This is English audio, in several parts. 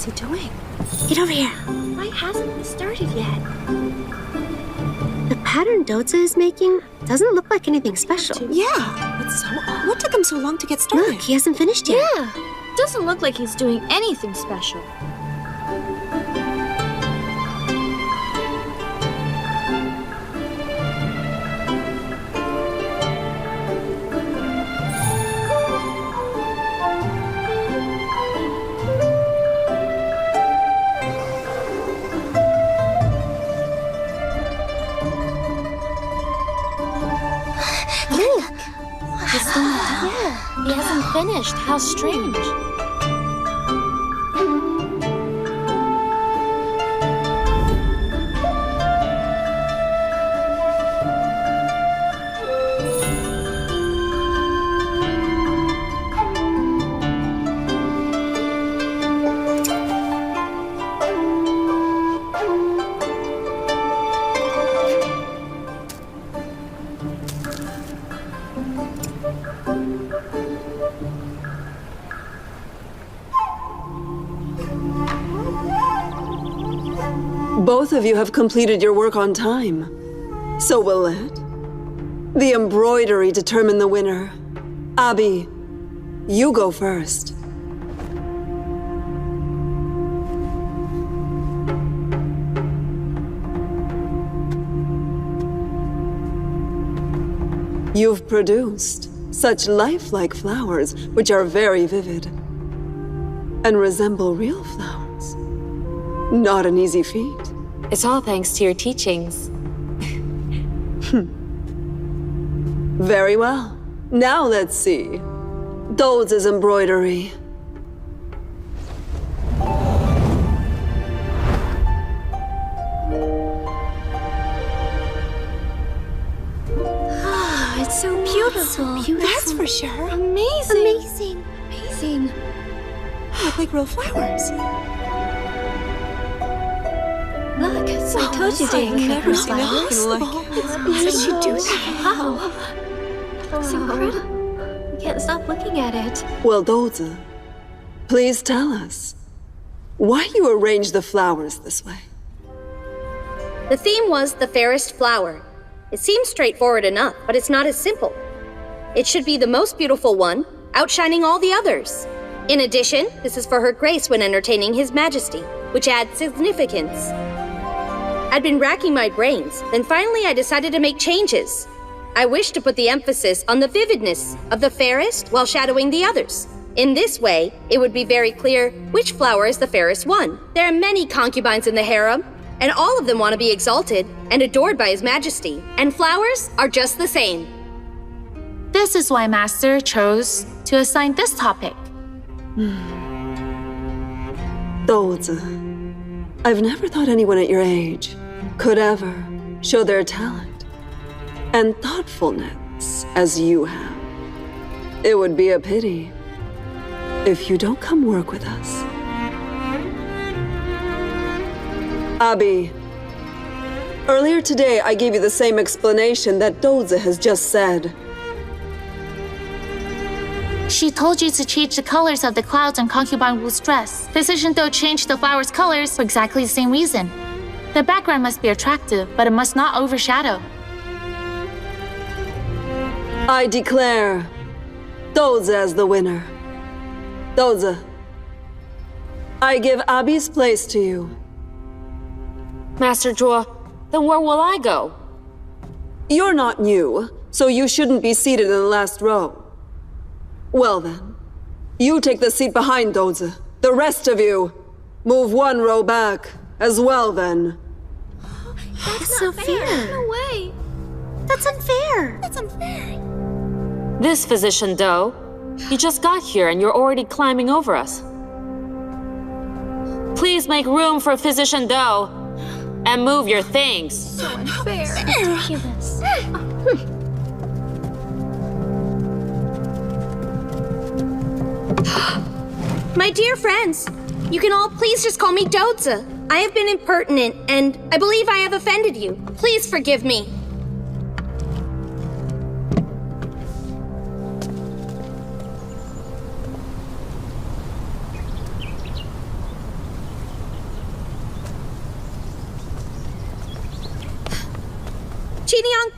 What's he doing? Get over here. Why hasn't he started yet? The pattern Doza is making doesn't look like anything special. Yeah. It's so odd. What took him so long to get started? Look, he hasn't finished yet. Yeah. Doesn't look like he's doing anything special. He hasn't finished. How strange. Both of you have completed your work on time. So will it. The embroidery determined the winner. Abby, you go first. You've produced such lifelike flowers, which are very vivid and resemble real flowers. Not an easy feat. It's all thanks to your teachings. Very well. Now let's see. Doza's embroidery. It's so beautiful. That's for sure. Amazing. Amazing. Amazing. They look like real flowers. Look, it's I told you, I've never seen flowers. anything like it. How did you do that? Wow. It's incredible. I can't stop looking at it. Well, Doza, please tell us why you arranged the flowers this way. The theme was the fairest flower. It seems straightforward enough, but it's not as simple. It should be the most beautiful one, outshining all the others. In addition, this is for her grace when entertaining His Majesty, which adds significance. I'd been racking my brains, then finally I decided to make changes. I wish to put the emphasis on the vividness of the fairest while shadowing the others. In this way, it would be very clear which flower is the fairest one. There are many concubines in the harem, and all of them want to be exalted and adored by His Majesty, and flowers are just the same. This is why Master chose to assign this topic. Doza, I've never thought anyone at your age could ever show their talent and thoughtfulness as you have. It would be a pity if you don't come work with us. Abby, earlier today I gave you the same explanation that Doza has just said. She told you to change the colors of the clouds on Concubine Wu's dress. Physician Do changed the flower's colors for exactly the same reason. The background must be attractive, but it must not overshadow. I declare Doza as the winner. Doza, I give Abby's place to you. Master Zhuo, then where will I go? You're not new, so you shouldn't be seated in the last row. Well then, you take the seat behind Doza. The rest of you, move one row back as well then. That's so fair. No way. That's unfair. That's unfair. This Physician Do, you just got here and you're already climbing over us. Please make room for Physician Do and move your things. So unfair. Ridiculous. My dear friends, you can all please just call me Doza. I have been impertinent, and I believe I have offended you. Please forgive me.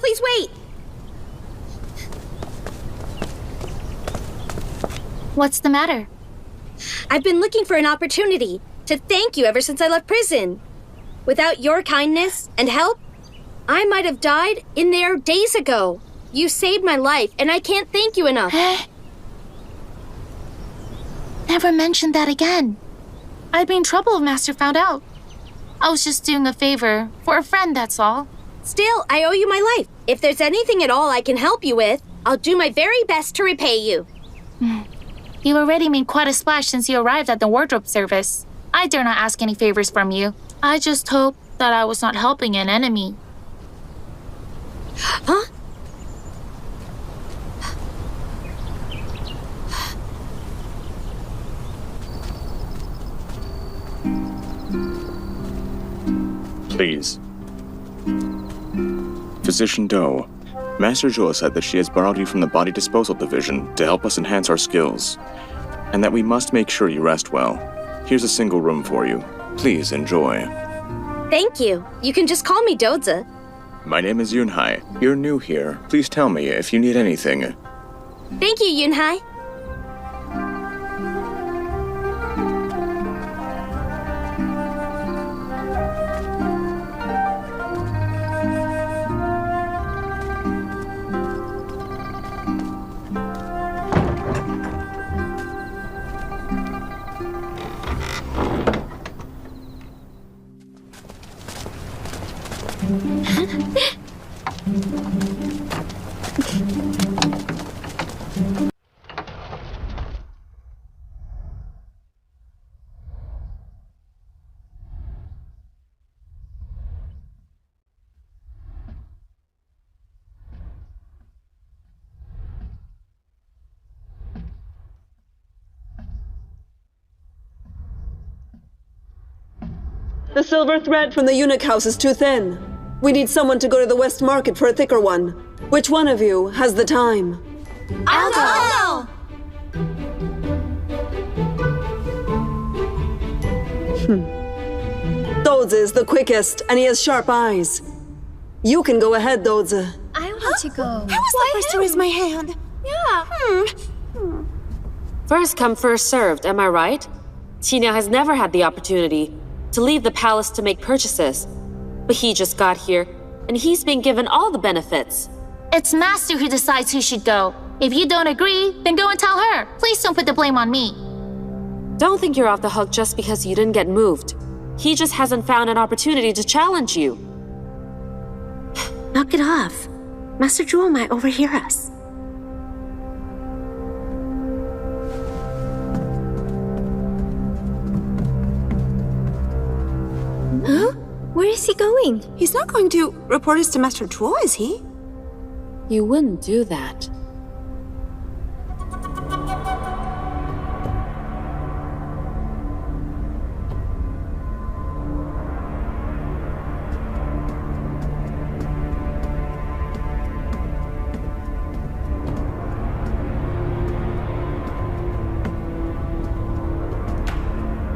please wait! What's the matter? I've been looking for an opportunity to thank you ever since I left prison. Without your kindness and help, I might have died in there days ago. You saved my life, and I can't thank you enough. Never mention that again. I'd be in trouble if Master found out. I was just doing a favor for a friend, that's all. Still, I owe you my life. If there's anything at all I can help you with, I'll do my very best to repay you. You already made quite a splash since you arrived at the wardrobe service. I dare not ask any favors from you. I just hope that I was not helping an enemy. Huh? Please. Physician Doe, Master Jewel said that she has borrowed you from the Body Disposal Division to help us enhance our skills, and that we must make sure you rest well. Here's a single room for you. Please enjoy. Thank you. You can just call me Doza. My name is Yunhai. You're new here. Please tell me if you need anything. Thank you, Yunhai. The silver thread from the eunuch house is too thin. We need someone to go to the West Market for a thicker one. Which one of you has the time? I'll go! Doza is the quickest, and he has sharp eyes. You can go ahead, Doza. I want to go. I was the first to raise my hand. Yeah. First come, first served, am I right? Tina has never had the opportunity to leave the palace to make purchases. But he just got here, and he's been given all the benefits. It's Master who decides who should go. If you don't agree, then go and tell her. Please don't put the blame on me. Don't think you're off the hook just because you didn't get moved. He just hasn't found an opportunity to challenge you. Knock it off. Master Jewel might overhear us. Huh? Where is he going? He's not going to report us to Master Jewel, is he? You wouldn't do that.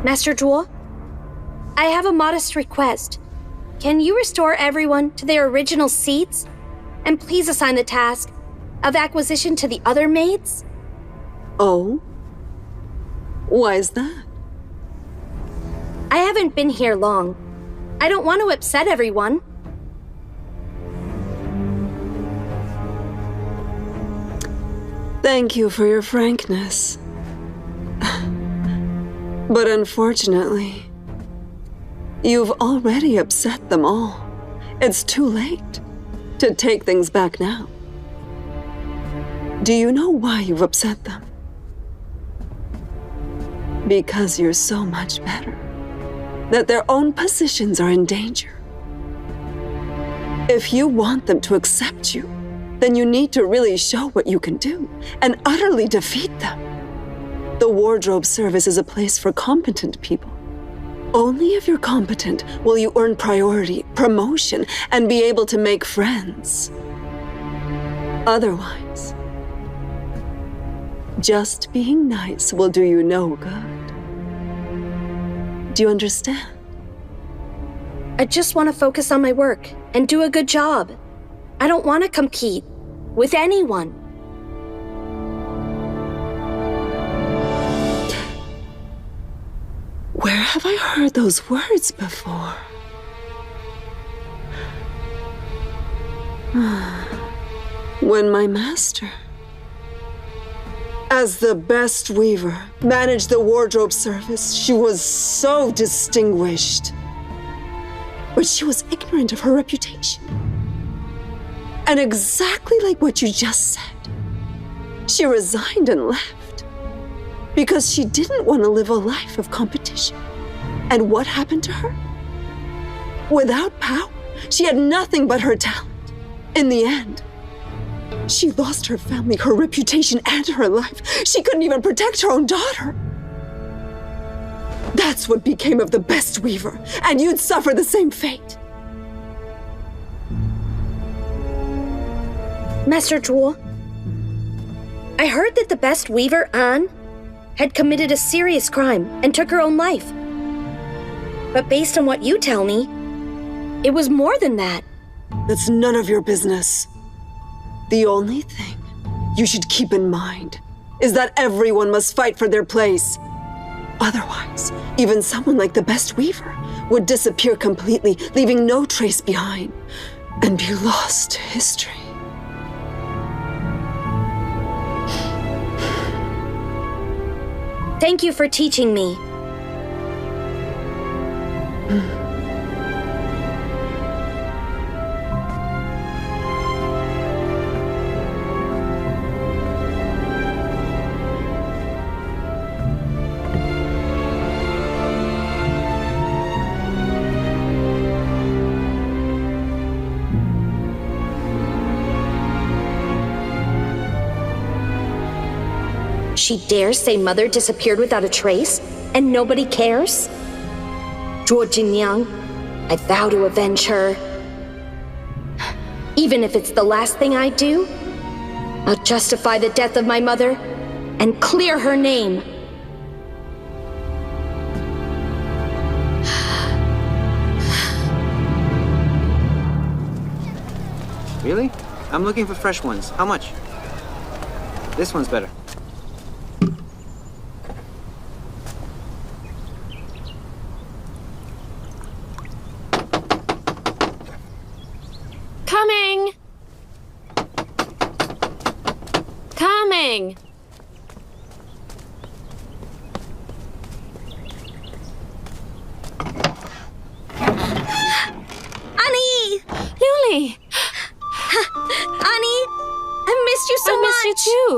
Master Jewel, I have a modest request. Can you restore everyone to their original seats? And please assign the task of acquisition to the other maids? Oh? Why is that? I haven't been here long. I don't want to upset everyone. Thank you for your frankness. But unfortunately, you've already upset them all. It's too late to take things back now. Do you know why you've upset them? Because you're so much better, that their own positions are in danger. If you want them to accept you, then you need to really show what you can do and utterly defeat them. The wardrobe service is a place for competent people. Only if you're competent will you earn priority, promotion, and be able to make friends. Otherwise, just being nice will do you no good. Do you understand? I just want to focus on my work and do a good job. I don't want to compete with anyone. Where have I heard those words before? When my master, as the best weaver, managed the wardrobe service, she was so distinguished. But she was ignorant of her reputation. And exactly like what you just said, she resigned and left because she didn't want to live a life of competition. And what happened to her? Without power, she had nothing but her talent. In the end, she lost her family, her reputation, and her life. She couldn't even protect her own daughter. That's what became of the best weaver, and you'd suffer the same fate. Master Duel, I heard that the best weaver, An, had committed a serious crime and took her own life. But based on what you tell me, it was more than that. That's none of your business. The only thing you should keep in mind is that everyone must fight for their place. Otherwise, even someone like the best weaver would disappear completely, leaving no trace behind, and be lost to history. Thank you for teaching me. She dares say Mother disappeared without a trace, and nobody cares? Zhuo Jinyang, I vow to avenge her. Even if it's the last thing I do, I'll justify the death of my mother and clear her name. Really? I'm looking for fresh ones. How much? This one's better. Coming! Coming! Annie! Luli! Annie! I missed you so much! I missed you too!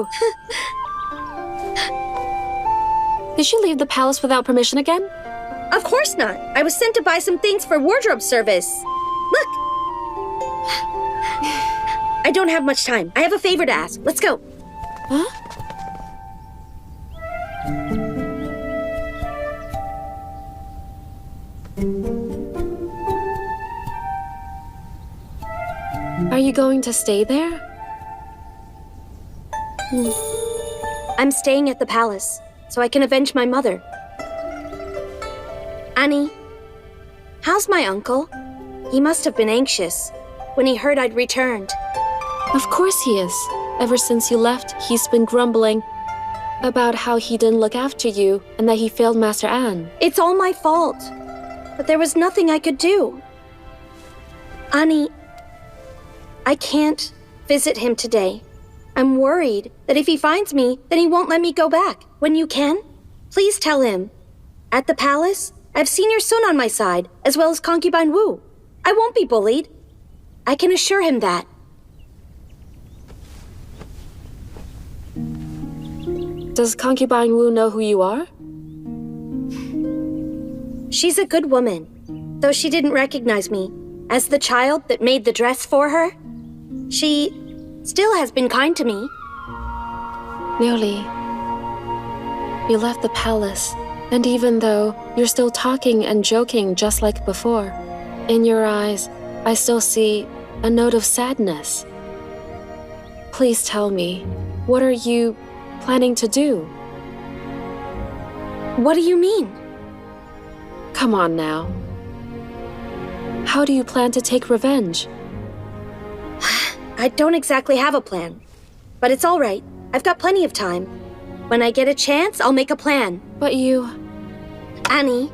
Did you leave the palace without permission again? Of course not. I was sent to buy some things for wardrobe service. Look! I don't have much time. I have a favor to ask. Let's go. Huh? Are you going to stay there? I'm staying at the palace, so I can avenge my mother. Annie, how's my uncle? He must have been anxious when he heard I'd returned. Of course he is. Ever since you left, he's been grumbling about how he didn't look after you and that he failed Master An. It's all my fault. But there was nothing I could do. Annie, I can't visit him today. I'm worried that if he finds me, then he won't let me go back. When you can, please tell him. At the palace, I've Senior Sun on my side, as well as Concubine Wu. I won't be bullied. I can assure him that. Does Concubine Wu know who you are? She's a good woman, though she didn't recognize me as the child that made the dress for her. She still has been kind to me. Liuli, you left the palace, and even though you're still talking and joking just like before, in your eyes, I still see a note of sadness. Please tell me, what are you planning to do? What do you mean? Come on now. How do you plan to take revenge? I don't exactly have a plan. But it's all right. I've got plenty of time. When I get a chance, I'll make a plan. But you... Annie,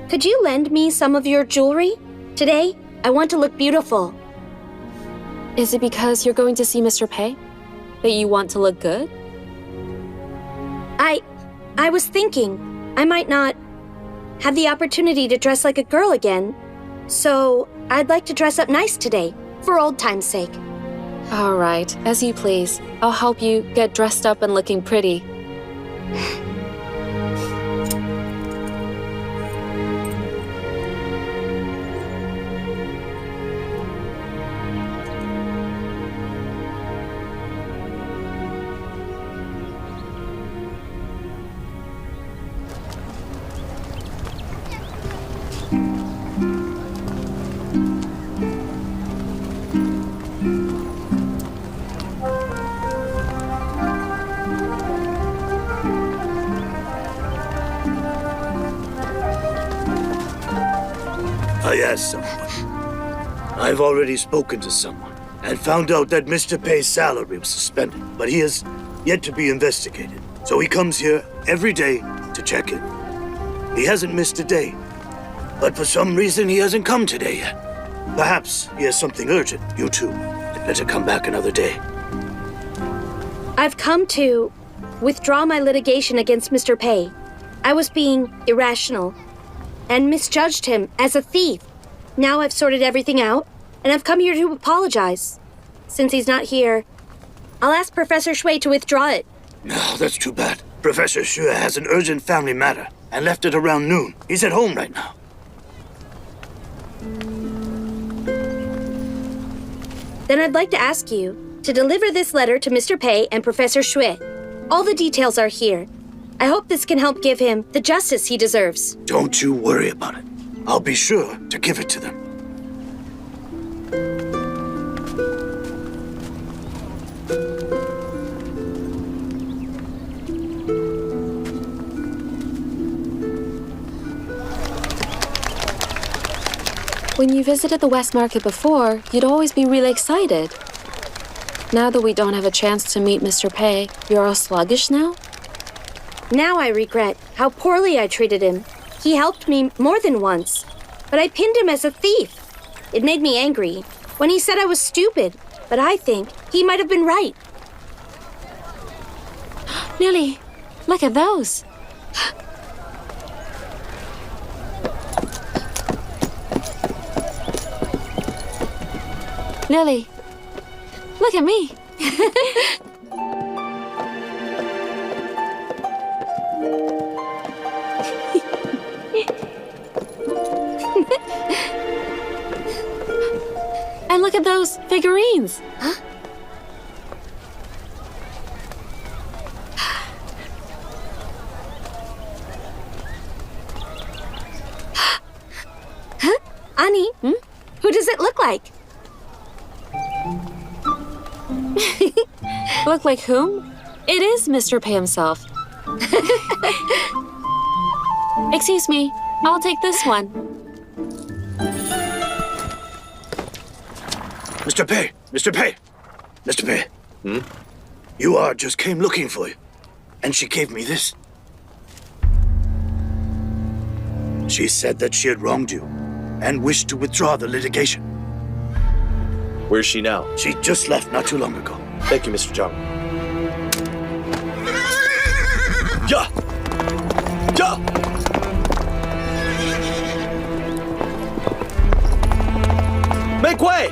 could you lend me some of your jewelry? Today, I want to look beautiful. Is it because you're going to see Mr. Pei? That you want to look good? I was thinking I might not have the opportunity to dress like a girl again. So, I'd like to dress up nice today, for old time's sake. All right, as you please. I'll help you get dressed up and looking pretty. I asked someone. I've already spoken to someone and found out that Mr. Pei's salary was suspended, but he has yet to be investigated. So he comes here every day to check in. He hasn't missed a day, but for some reason he hasn't come today yet. Perhaps he has something urgent. You two had better come back another day. I've come to withdraw my litigation against Mr. Pei. I was being irrational and misjudged him as a thief. Now I've sorted everything out, and I've come here to apologize. Since he's not here, I'll ask Professor Shui to withdraw it. No, that's too bad. Professor Shui has an urgent family matter and left it around noon. He's at home right now. Then I'd like to ask you to deliver this letter to Mr. Pei and Professor Shui. All the details are here. I hope this can help give him the justice he deserves. Don't you worry about it. I'll be sure to give it to them. When you visited the West Market before, you'd always be really excited. Now that we don't have a chance to meet Mr. Pei, you're all sluggish now? Now I regret how poorly I treated him. He helped me more than once, but I pinned him as a thief. It made me angry when he said I was stupid, but I think he might have been right. Lily, look at those. Lily, look at me. And look at those figurines. Huh? Huh? Annie? Who does it look like? Look like whom? It is Mr. Pei himself. Excuse me, I'll take this one. Mr. Pei! Mr. Pei! Mr. Pei! You just came looking for you. And she gave me this. She said that she had wronged you and wished to withdraw the litigation. Where's she now? She just left not too long ago. Thank you, Mr. Zhang. Ja! Ja! Make way!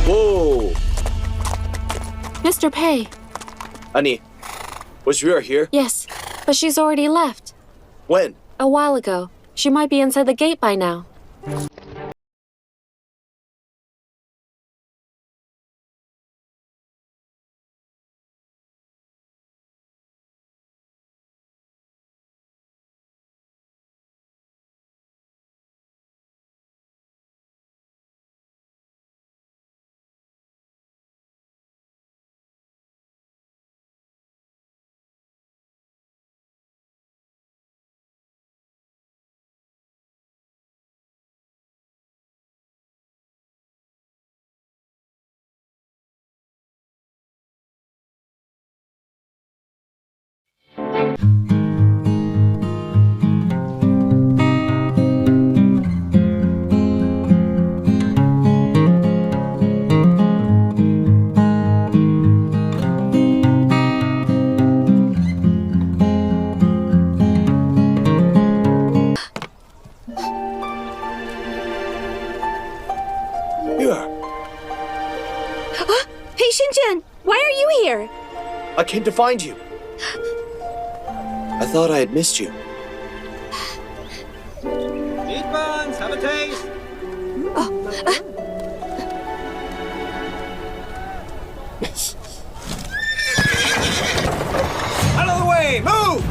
Whoa! Mr. Pei. Annie, was Rhea here? Yes, but she's already left. When? A while ago. She might be inside the gate by now. Pei Xinjian, why are you here? I came to find you. I thought I had missed you. Eat buns, have a taste. Out of the way, move!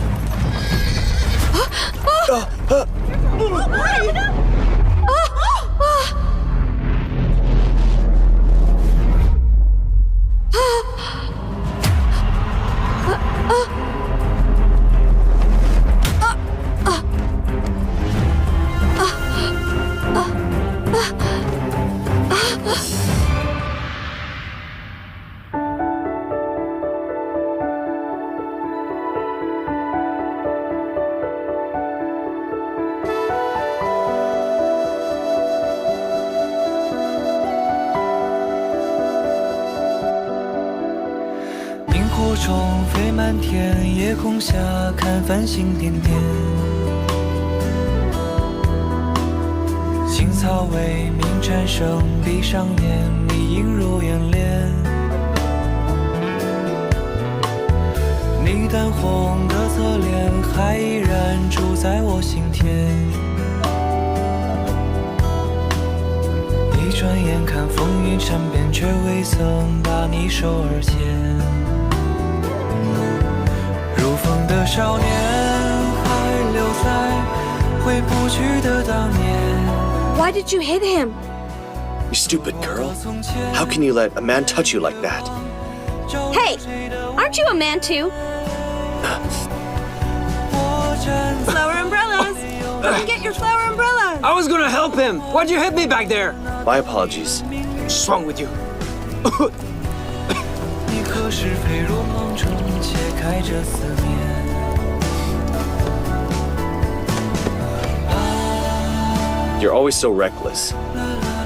夜空下看繁星点点，青草为民蝉声，闭上眼，你映入眼帘。你淡红的侧脸还依然住在我心田。一转眼看风云善变，却未曾把你手而牵。如风的少年，还留在回不去的当年。 Why did you hit him? You stupid girl. How can you let a man touch you like that? Hey, aren't you a man too? Flower umbrellas! Go and get your flower umbrellas! I was gonna help him. Why'd you hit me back there? My apologies. What's wrong with you? 你可是飞入梦中，切开这思念。 You're always so reckless,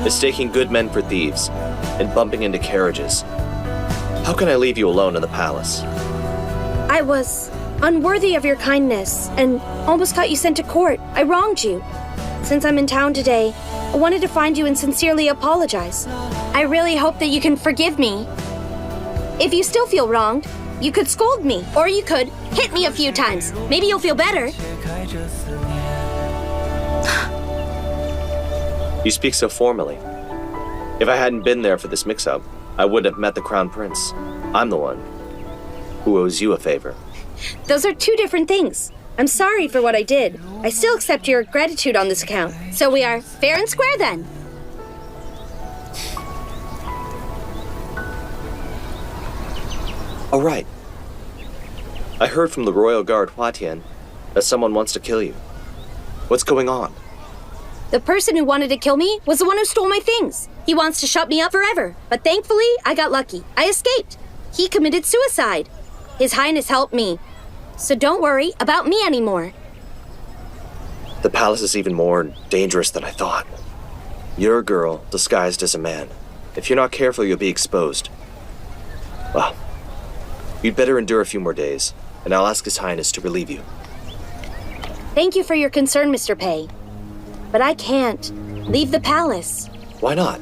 mistaking good men for thieves, and bumping into carriages. How can I leave you alone in the palace? I was unworthy of your kindness and almost got you sent to court. I wronged you. Since I'm in town today, I wanted to find you and sincerely apologize. I really hope that you can forgive me. If you still feel wronged, you could scold me, or you could hit me a few times. Maybe you'll feel better. You speak so formally. If I hadn't been there for this mix-up, I wouldn't have met the Crown Prince. I'm the one who owes you a favor. Those are two different things. I'm sorry for what I did. I still accept your gratitude on this account. So we are fair and square then. All right. I heard from the Royal Guard Huatian that someone wants to kill you. What's going on? The person who wanted to kill me was the one who stole my things. He wants to shut me up forever. But thankfully, I got lucky. I escaped. He committed suicide. His Highness helped me. So don't worry about me anymore. The palace is even more dangerous than I thought. You're a girl disguised as a man. If you're not careful, you'll be exposed. Well, you'd better endure a few more days, and I'll ask His Highness to relieve you. Thank you for your concern, Mr. Pei. But I can't leave the palace. Why not?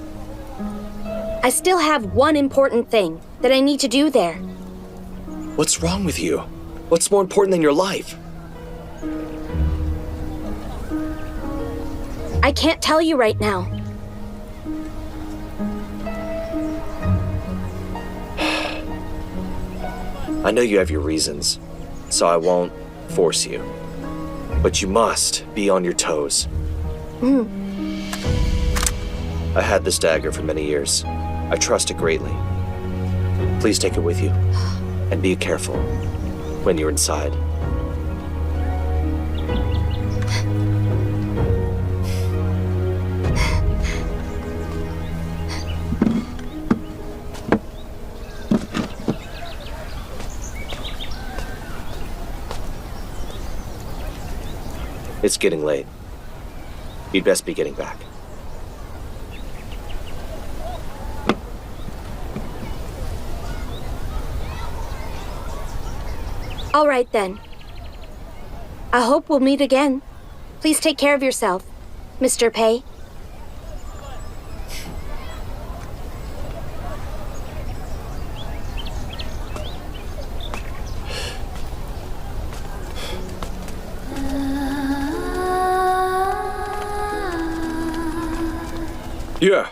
I still have one important thing that I need to do there. What's wrong with you? What's more important than your life? I can't tell you right now. I know you have your reasons, so I won't force you. But you must be on your toes. I had this dagger for many years. I trust it greatly. Please take it with you, and be careful when you're inside. It's getting late. You'd best be getting back. All right then. I hope we'll meet again. Please take care of yourself, Mr. Pei. Yeah.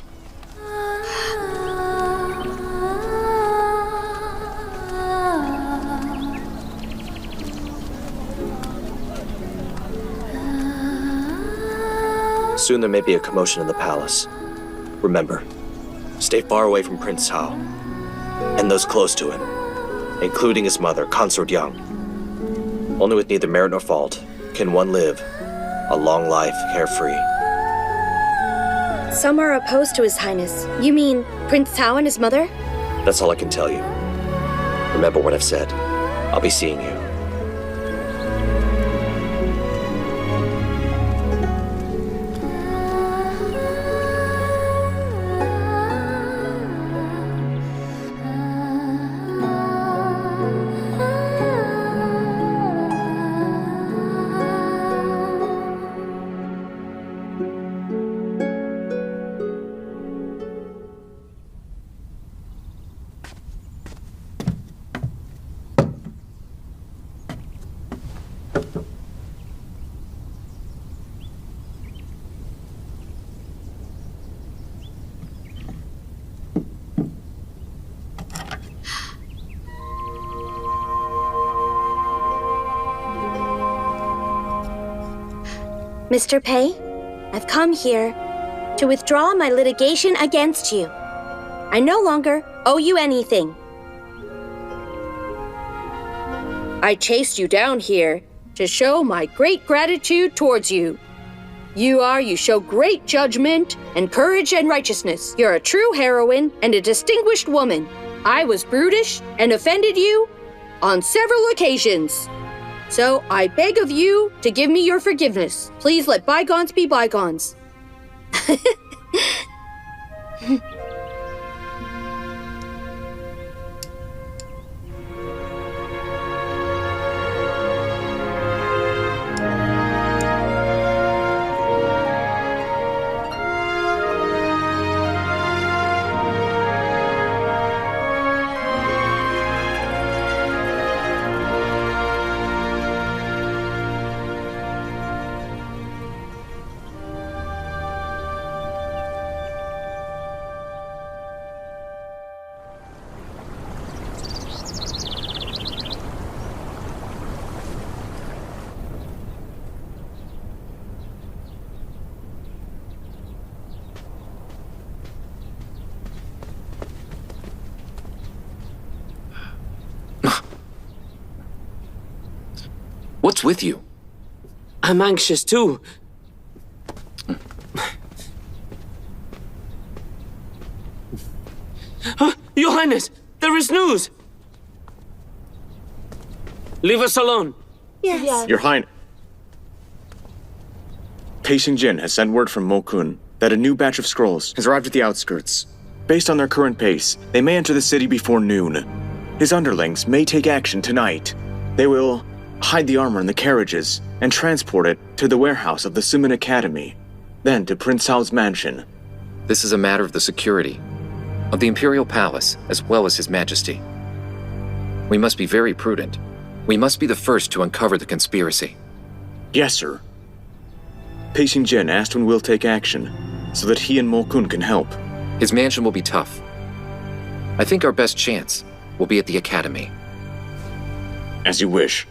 Soon there may be a commotion in the palace. Remember, stay far away from Prince Hao and those close to him, including his mother, Consort Yang. Only with neither merit nor fault can one live a long life carefree. Some are opposed to His Highness. You mean Prince Hao and his mother? That's all I can tell you. Remember what I've said. I'll be seeing you. Mr. Pei, I've come here to withdraw my litigation against you. I no longer owe you anything. I chased you down here to show my great gratitude towards you. You show great judgment and courage and righteousness. You're a true heroine and a distinguished woman. I was brutish and offended you on several occasions. So I beg of you to give me your forgiveness. Please let bygones be bygones. What's with you? I'm anxious too. Your Highness, there is news! Leave us alone. Yes. Your Highness. Pei Xingjin has sent word from Mo Kun that a new batch of scrolls has arrived at the outskirts. Based on their current pace, they may enter the city before noon. His underlings may take action tonight. They will hide the armor in the carriages and transport it to the warehouse of the Summon Academy, then to Prince Hao's mansion. This is a matter of the security of the Imperial Palace as well as His Majesty. We must be very prudent. We must be the first to uncover the conspiracy. Yes, sir. Pei Xingjin asked when we'll take action, so that he and Mo Kun can help. His mansion will be tough. I think our best chance will be at the Academy. As you wish.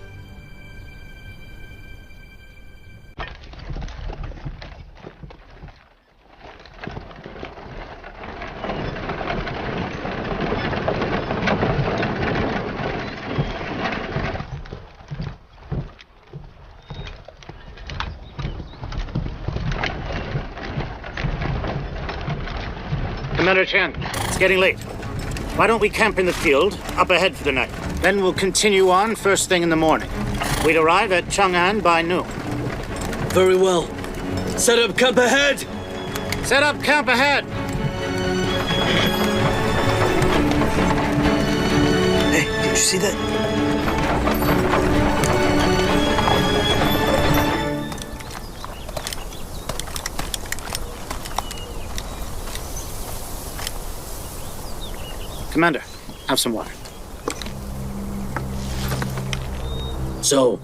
Commander Chen, it's getting late. Why don't we camp in the field, up ahead for the night? Then we'll continue on first thing in the morning. We'd arrive at Chang'an by noon. Very well. Set up camp ahead! Set up camp ahead! Hey, did you see that? Commander, have some water. So,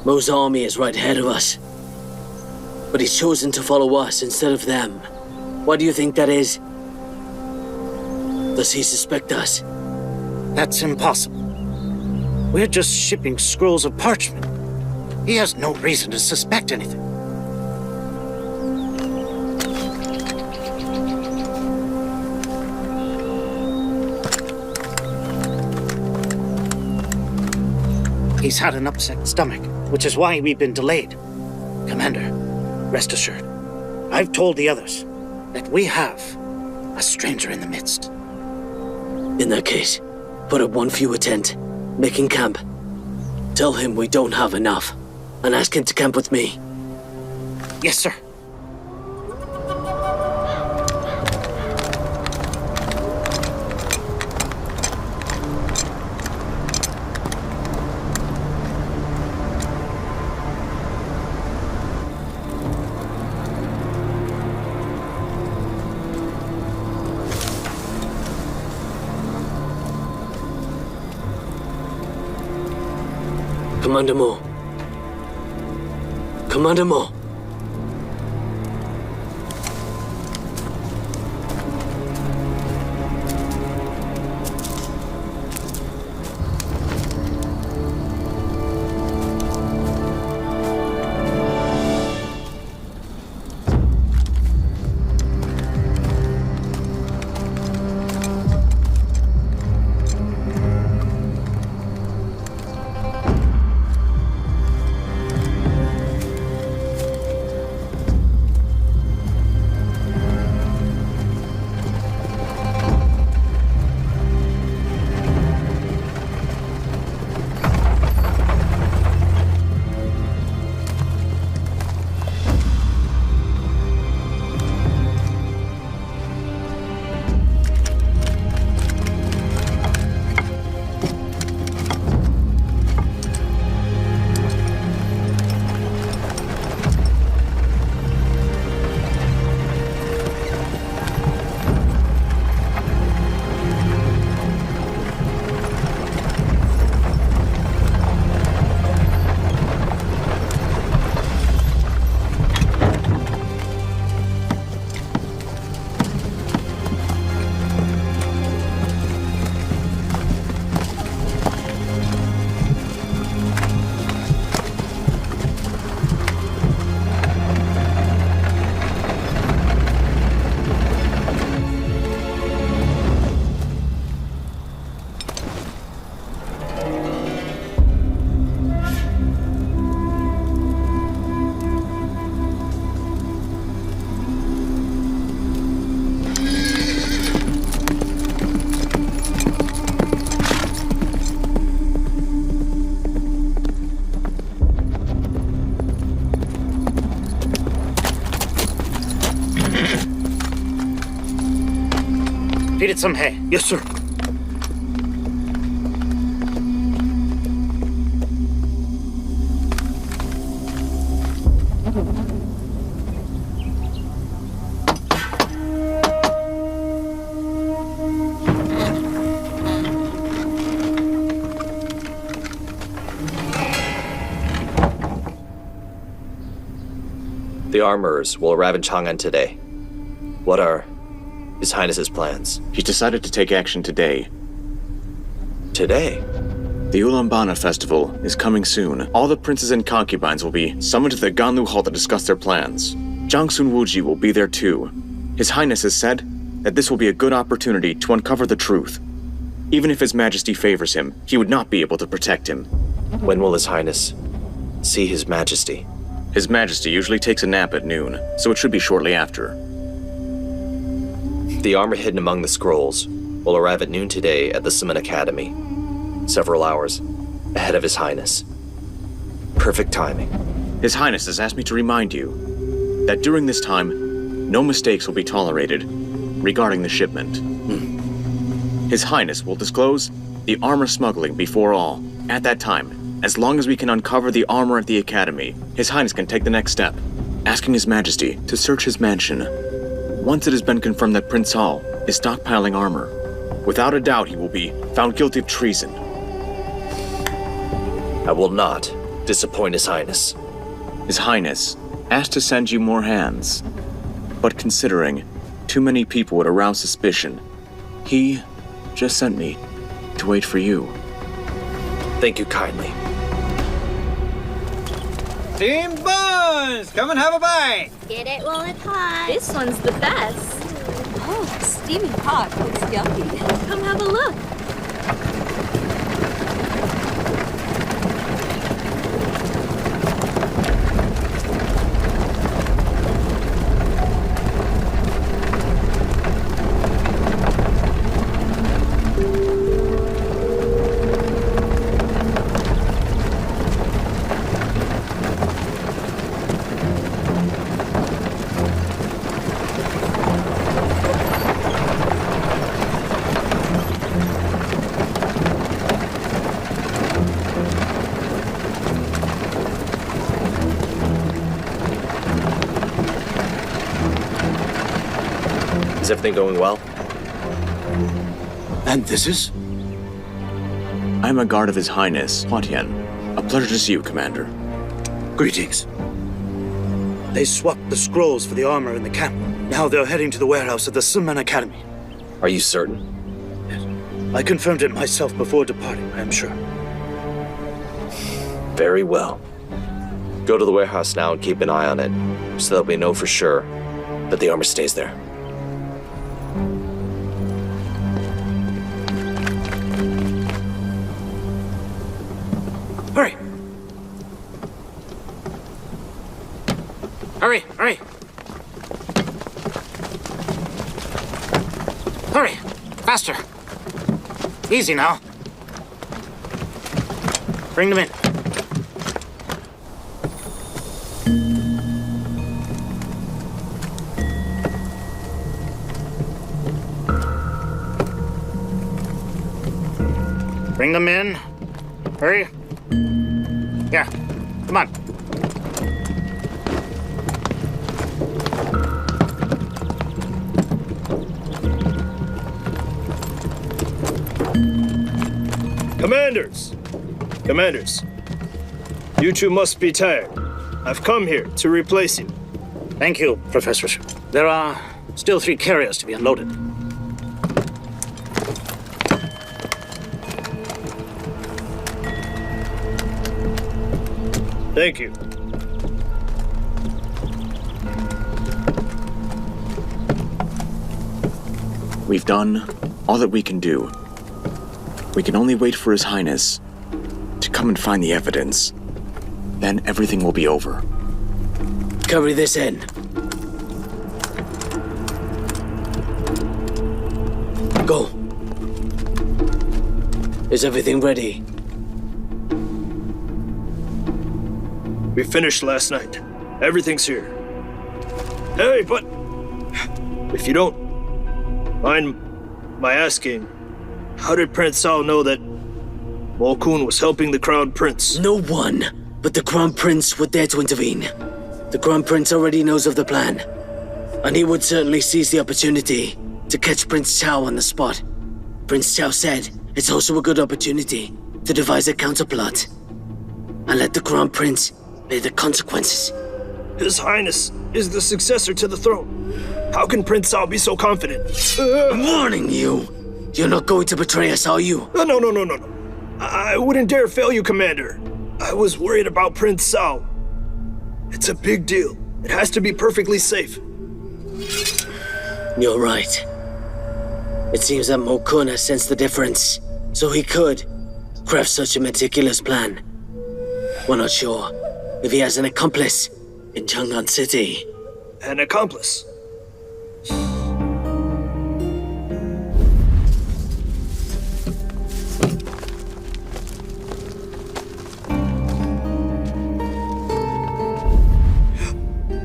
Mo's army is right ahead of us. But he's chosen to follow us instead of them. What do you think that is? Does he suspect us? That's impossible. We're just shipping scrolls of parchment. He has no reason to suspect anything. He's had an upset stomach, which is why we've been delayed. Commander, rest assured, I've told the others that we have a stranger in the midst. In that case, put up one fewer tent, making camp. Tell him we don't have enough, and ask him to camp with me. Yes, sir. Commander Mo. Commander Mo. Feed it some hay. Yes, sir. The armorers will arrive in Chang'an today. What are His Highness's plans? He's decided to take action today. Today? The Ulambana festival is coming soon. All the princes and concubines will be summoned to the Ganlu Hall to discuss their plans. Jiangsun Wuji will be there too. His Highness has said that this will be a good opportunity to uncover the truth. Even if His Majesty favors him, he would not be able to protect him. When will His Highness see His Majesty? His Majesty usually takes a nap at noon, so it should be shortly after. The armor hidden among the scrolls will arrive at noon today at the Summon Academy, several hours ahead of His Highness. Perfect timing. His Highness has asked me to remind you that during this time, no mistakes will be tolerated regarding the shipment. His Highness will disclose the armor smuggling before all. At that time, as long as we can uncover the armor at the Academy, His Highness can take the next step, asking His Majesty to search his mansion. Once it has been confirmed that Prince Hall is stockpiling armor, without a doubt he will be found guilty of treason. I will not disappoint His Highness. His Highness asked to send you more hands, but considering Too many people would arouse suspicion. He just sent me to wait for you. Thank you kindly. Team Buns! Come and have a bite! Get it while it's hot. This one's the best. Oh, steaming hot. Looks yummy. Come have a look. Is everything going well? And this is? I'm a guard of His Highness, Huatian. A pleasure to see you, Commander. Greetings. They swapped the scrolls for the armor in the camp. Now they're heading to the warehouse at the Sunman Academy. Are you certain? Yes. I confirmed it myself before departing, I am sure. Very well. Go to the warehouse now and keep an eye on it, so that we know for sure that the armor stays there. Hurry! Hurry, hurry! Hurry! Faster! Easy now. Bring them in. Bring them in. Hurry. Yeah, come on. Commanders, you two must be tired. I've come here to replace you. Thank you, Professor. There are still 3 carriers to be unloaded. Thank you. We've done all that we can do. We can only wait for His Highness to come and find the evidence. Then everything will be over. Carry this in. Go. Is everything ready? We finished last night. Everything's here. Hey, but if you don't mind my asking, how did Prince Cao know that Mo-kun was helping the Crown Prince? No one but the Crown Prince would dare to intervene. The Crown Prince already knows of the plan, and he would certainly seize the opportunity to catch Prince Cao on the spot. Prince Cao said it's also a good opportunity to devise a counterplot and let the Crown Prince pay the consequences. His Highness is the successor to the throne. How can Prince Cao be so confident? I'm warning you! You're not going to betray us, are you? No. I wouldn't dare fail you, Commander. I was worried about Prince Cao. It's a big deal. It has to be perfectly safe. You're right. It seems that Mo-kun has sensed the difference, so he could craft such a meticulous plan. We're not sure if he has an accomplice in Chang'an City. An accomplice?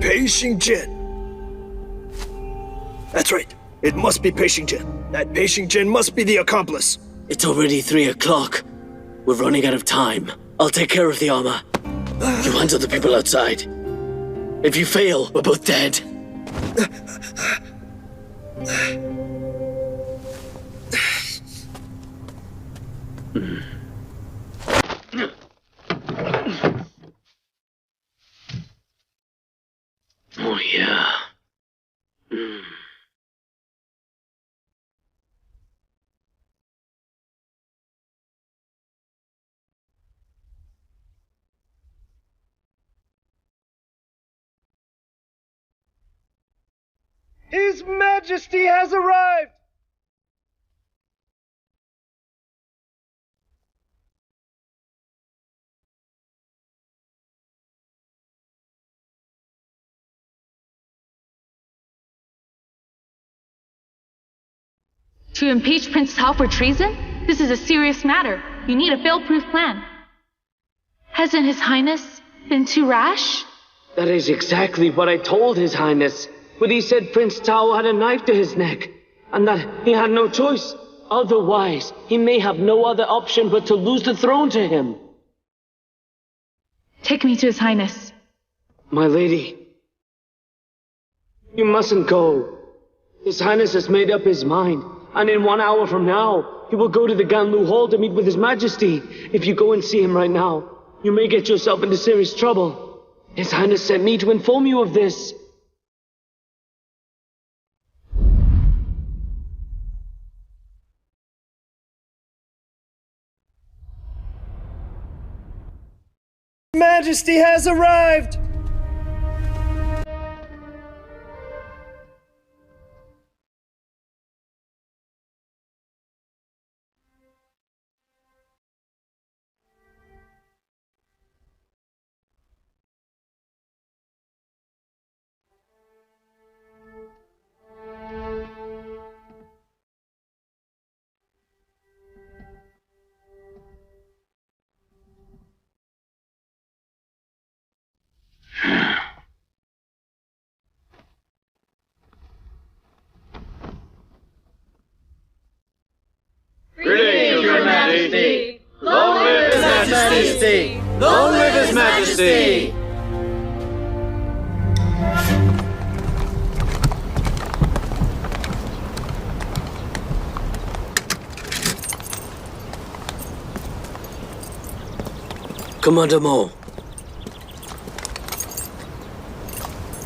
Pei Xingjian. That's right. It must be Pei Xingjian. That Pei Xingjian must be the accomplice. It's already 3 o'clock. We're running out of time. I'll take care of the armor. You handle the people outside. If you fail, we're both dead. Oh, yeah. His Majesty has arrived! To impeach Prince Tao for treason? This is a serious matter. You need a fail-proof plan. Hasn't His Highness been too rash? That is exactly what I told His Highness. But he said Prince Tao had a knife to his neck, and that he had no choice. Otherwise, he may have no other option but to lose the throne to him. Take me to His Highness. My lady, you mustn't go. His Highness has made up his mind, and in 1 hour from now, he will go to the Ganlu Hall to meet with His Majesty. If you go and see him right now, you may get yourself into serious trouble. His Highness sent me to inform you of this. Majesty has arrived! Greetings, Your Majesty! Long live His Majesty! Long live His Majesty! Commander Mo,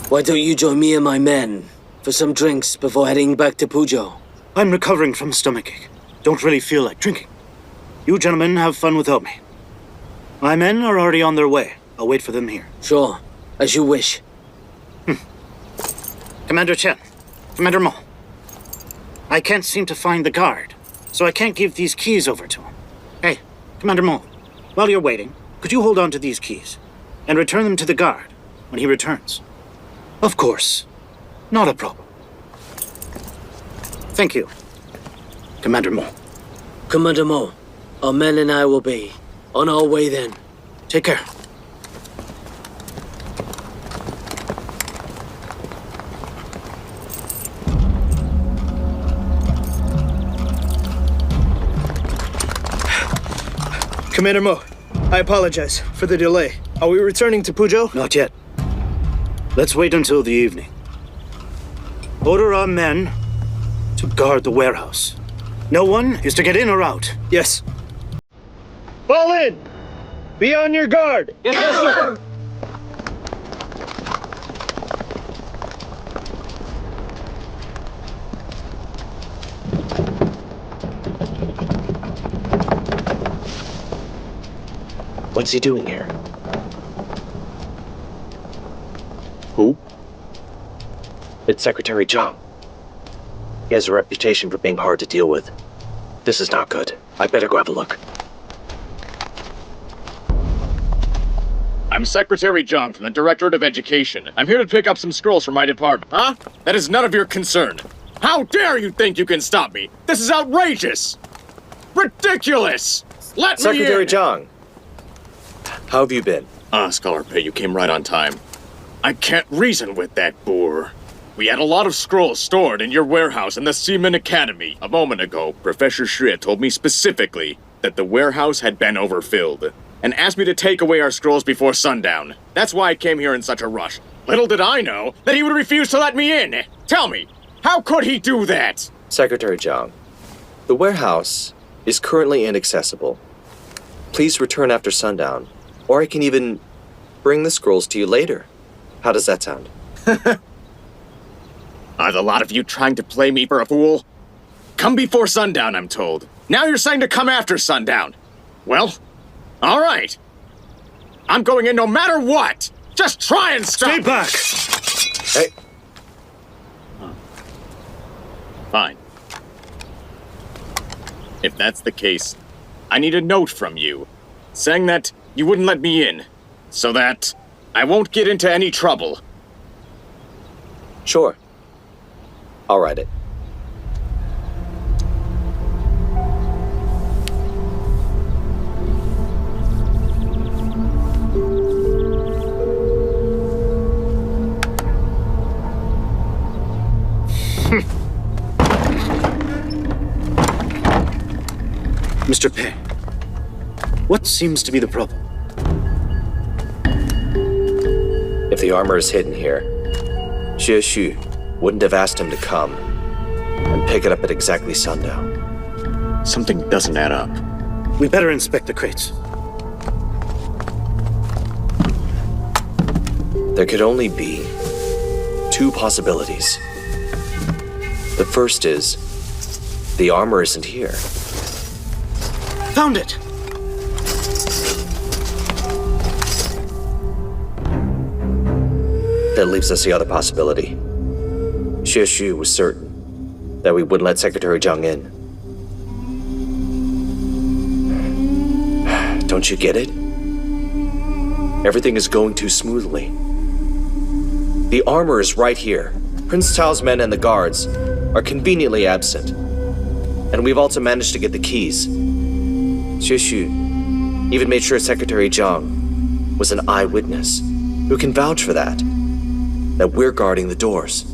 why don't you join me and my men for some drinks before heading back to Pujo? I'm recovering from stomachache. Don't really feel like drinking. You gentlemen have fun without me. My men are already on their way. I'll wait for them here. Sure, as you wish. Commander Chen, Commander Mo, I can't seem to find the guard, so I can't give these keys over to him. Hey, Commander Mo, while you're waiting, could you hold on to these keys and return them to the guard when he returns? Of course. Not a problem. Thank you, Commander Mo. Commander Mo, our men and I will be on our way then. Take care. Commander Mo, I apologize for the delay. Are we returning to Pujo? Not yet. Let's wait until the evening. Order our men to guard the warehouse. No one is to get in or out. Yes. Fall in! Be on your guard! Yes, sir! What's he doing here? Who? It's Secretary Zhang. He has a reputation for being hard to deal with. This is not good. I better go have a look. I'm Secretary Zhang from the Directorate of Education. I'm here to pick up some scrolls from my department. Huh? That is none of your concern. How dare you think you can stop me? This is outrageous! Ridiculous! Let me in! Secretary Zhang, how have you been? Scholar Pei, you came right on time. I can't reason with that boor. We had a lot of scrolls stored in your warehouse in the Seaman Academy. A moment ago, Professor Xue told me specifically that the warehouse had been overfilled, and asked me to take away our scrolls before sundown. That's why I came here in such a rush. Little did I know that he would refuse to let me in. Tell me, how could he do that? Secretary Zhang, the warehouse is currently inaccessible. Please return after sundown, or I can even bring the scrolls to you later. How does that sound? Are the lot of you trying to play me for a fool? Come before sundown, I'm told. Now you're saying to come after sundown. Well, all right. I'm going in no matter what. Just try and stop. Stay back. Hey. Fine. If that's the case, I need a note from you, saying that you wouldn't let me in, so that I won't get into any trouble. Sure. I'll write it. Mr. Pei, what seems to be the problem? If the armor is hidden here, Xie Xu wouldn't have asked him to come and pick it up at exactly sundown. Something doesn't add up. We better inspect the crates. There could only be two possibilities. The first is, the armor isn't here. Found it! That leaves us the other possibility. Xie Xu was certain that we wouldn't let Secretary Zhang in. Don't you get it? Everything is going too smoothly. The armor is right here. Prince Tao's men and the guards are conveniently absent. And we've also managed to get the keys. Xie Xu even made sure Secretary Zhang was an eyewitness who can vouch for that we're guarding the doors.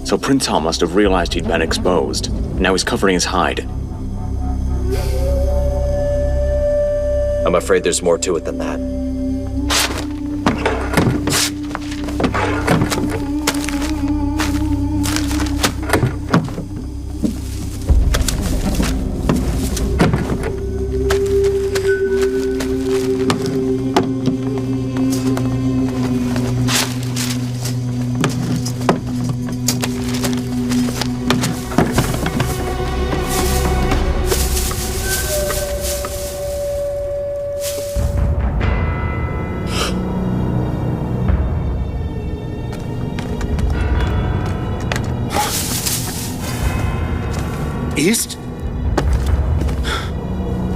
So Prince Tao must have realized he'd been exposed, and now he's covering his hide. I'm afraid there's more to it than that. East?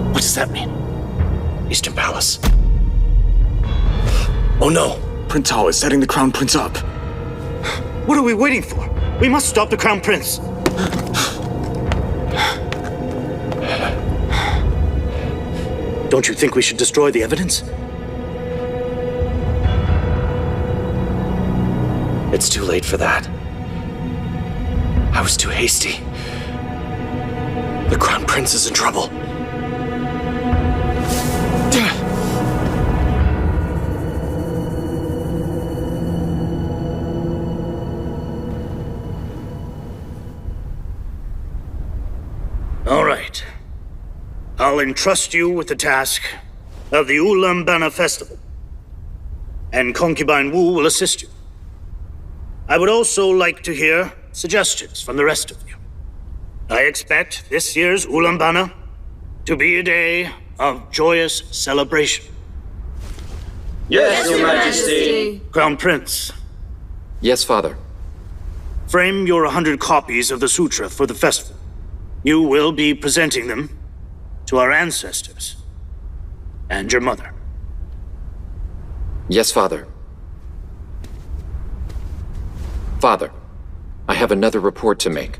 What does that mean? Eastern Palace. Oh no! Prince Tao is setting the Crown Prince up. What are we waiting for? We must stop the Crown Prince. Don't you think we should destroy the evidence? It's too late for that. I was too hasty. The Crown Prince is in trouble. All right. I'll entrust you with the task of the Ulaanbaatar Festival, and Concubine Wu will assist you. I would also like to hear suggestions from the rest of you. I expect this year's Ulaanbaatar to be a day of joyous celebration. Yes, Your Majesty. Crown Prince. Yes, Father. Frame your 100 copies of the sutra for the festival. You will be presenting them to our ancestors and your mother. Yes, Father. Father, I have another report to make.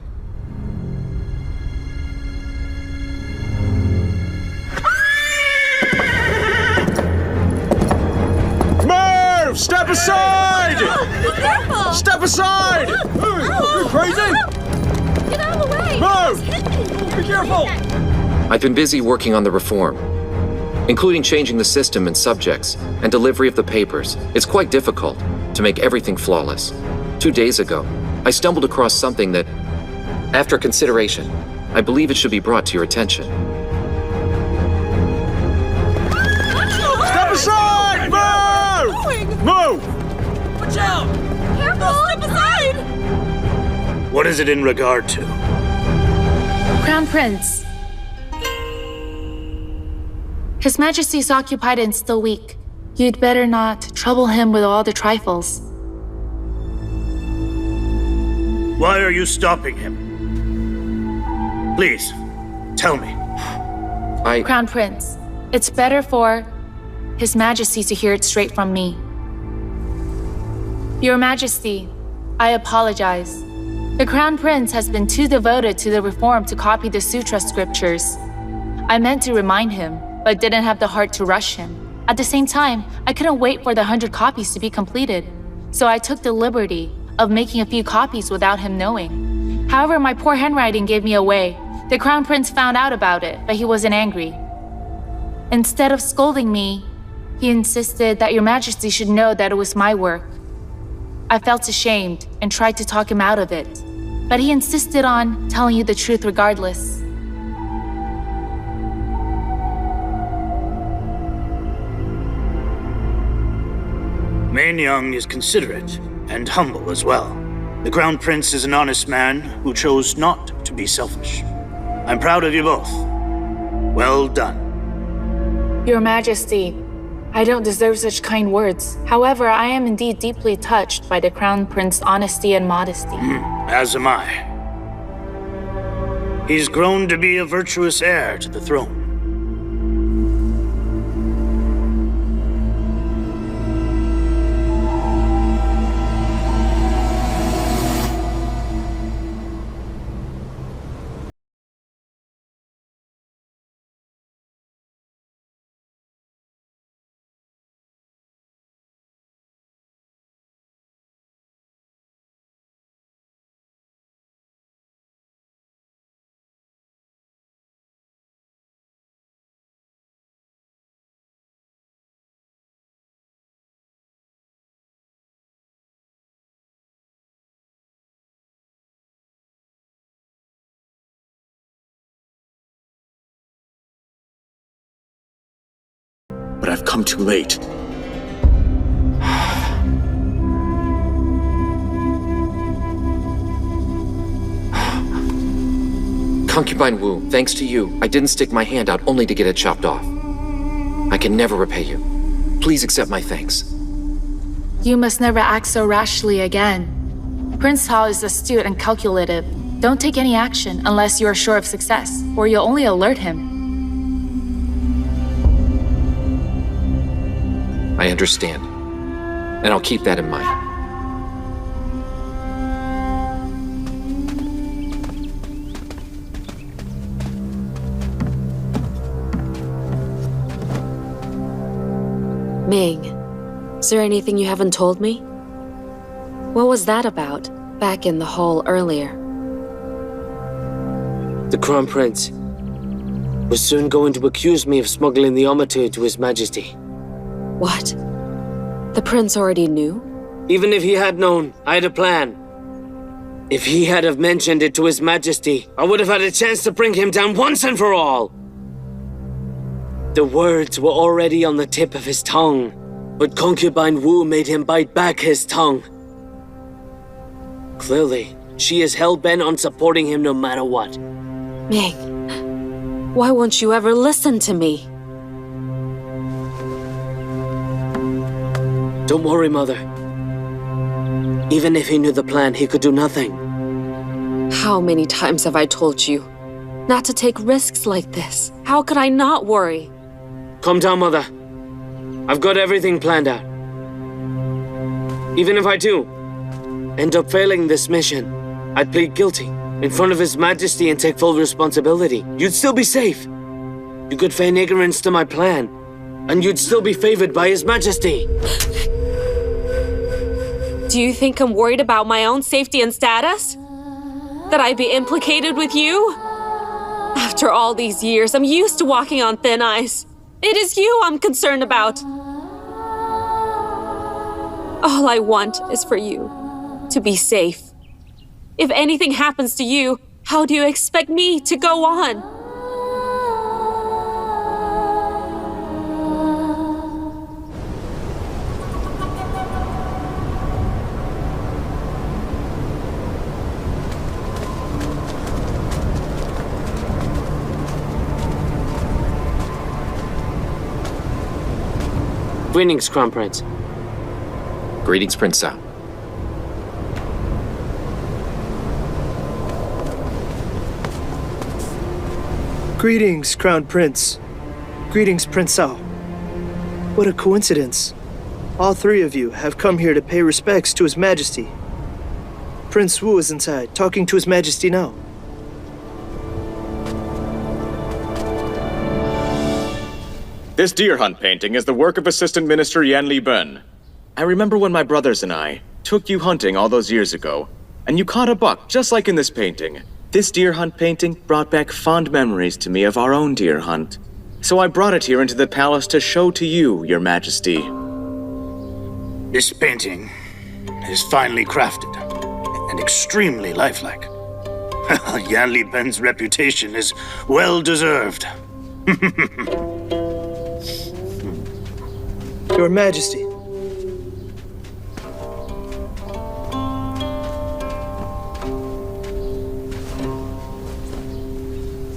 Move! Step aside! Careful! Step aside! You crazy? Get out of the way! Move! Be careful! I've been busy working on the reform, including changing the system and subjects and delivery of the papers. It's quite difficult to make everything flawless. 2 days ago, I stumbled across something that, after consideration, I believe it should be brought to your attention. Step aside! Move! Move! Watch out! Careful! Step aside! What is it in regard to? Crown Prince. His Majesty's occupied and still weak. You'd better not trouble him with all the trifles. Why are you stopping him? Please, tell me. Crown Prince, it's better for His Majesty to hear it straight from me. Your Majesty, I apologize. The Crown Prince has been too devoted to the reform to copy the sutra scriptures. I meant to remind him, but didn't have the heart to rush him. At the same time, I couldn't wait for the 100 copies to be completed, so I took the liberty of making a few copies without him knowing. However, my poor handwriting gave me away. The Crown Prince found out about it, but he wasn't angry. Instead of scolding me, he insisted that Your Majesty should know that it was my work. I felt ashamed and tried to talk him out of it, but he insisted on telling you the truth regardless. Main Young is considerate and humble as well. The Crown Prince is an honest man who chose not to be selfish. I'm proud of you both. Well done. Your Majesty, I don't deserve such kind words. However, I am indeed deeply touched by the Crown Prince's honesty and modesty. As am I. He's grown to be a virtuous heir to the throne. But I've come too late. Concubine Wu, thanks to you, I didn't stick my hand out only to get it chopped off. I can never repay you. Please accept my thanks. You must never act so rashly again. Prince Hao is astute and calculative. Don't take any action unless you are sure of success, or you'll only alert him. I understand, and I'll keep that in mind. Ming, is there anything you haven't told me? What was that about, back in the hall earlier? The Crown Prince was soon going to accuse me of smuggling the Omatu to His Majesty. What? The prince already knew? Even if he had known, I had a plan. If he had have mentioned it to His Majesty, I would have had a chance to bring him down once and for all. The words were already on the tip of his tongue, but Concubine Wu made him bite back his tongue. Clearly, she is hell-bent on supporting him no matter what. Ming, why won't you ever listen to me? Don't worry, Mother. Even if he knew the plan, he could do nothing. How many times have I told you not to take risks like this? How could I not worry? Calm down, Mother. I've got everything planned out. Even if I do end up failing this mission, I'd plead guilty in front of His Majesty and take full responsibility. You'd still be safe. You could feign ignorance to my plan, and you'd still be favored by His Majesty. Do you think I'm worried about my own safety and status? That I'd be implicated with you? After all these years, I'm used to walking on thin ice. It is you I'm concerned about. All I want is for you to be safe. If anything happens to you, how do you expect me to go on? Greetings, Crown Prince. Greetings, Prince Hao. Greetings, Crown Prince. Greetings, Prince Cao. What a coincidence. All three of you have come here to pay respects to His Majesty. Prince Wu is inside, talking to His Majesty now. This deer hunt painting is the work of Assistant Minister Yan Li Ben. I remember when my brothers and I took you hunting all those years ago, and you caught a buck just like in this painting. This deer hunt painting brought back fond memories to me of our own deer hunt. So I brought it here into the palace to show to you, Your Majesty. This painting is finely crafted and extremely lifelike. Yan Li Ben's reputation is well deserved. Your Majesty.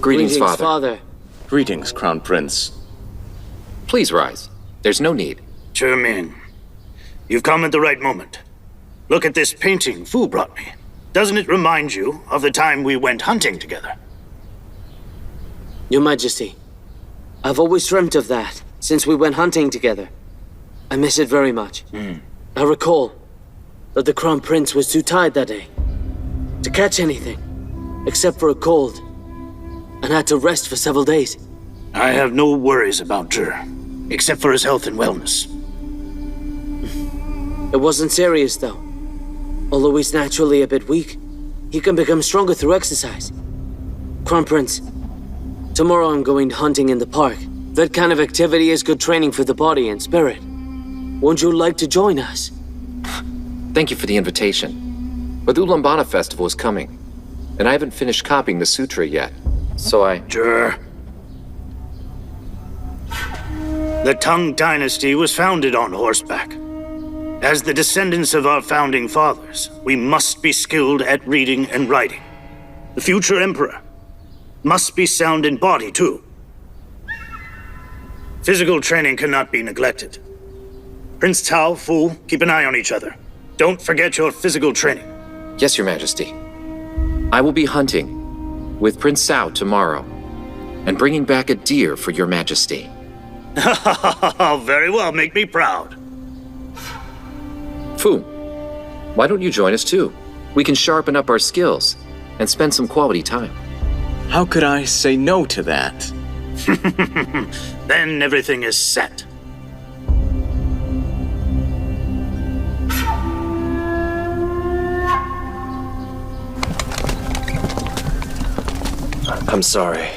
Greetings, Father. Greetings, Crown Prince. Please rise. There's no need. Chermin, you've come at the right moment. Look at this painting Fu brought me. Doesn't it remind you of the time we went hunting together? Your Majesty, I've always dreamt of that since we went hunting together. I miss it very much. I recall that the Crown Prince was too tired that day to catch anything except for a cold and had to rest for several days. I have no worries about Zhi, except for his health and wellness. It wasn't serious, though. Although he's naturally a bit weak, he can become stronger through exercise. Crown Prince, tomorrow I'm going hunting in the park. That kind of activity is good training for the body and spirit. Won't you like to join us? Thank you for the invitation. But the Ulaanbaatar Festival is coming, and I haven't finished copying the sutra yet. So Sure. The Tang Dynasty was founded on horseback. As the descendants of our founding fathers, we must be skilled at reading and writing. The future emperor must be sound in body, too. Physical training cannot be neglected. Prince Cao, Fu, keep an eye on each other. Don't forget your physical training. Yes, Your Majesty. I will be hunting with Prince Cao tomorrow, and bringing back a deer for Your Majesty. Very well, make me proud. Fu, why don't you join us too? We can sharpen up our skills and spend some quality time. How could I say no to that? Then everything is set. I'm sorry.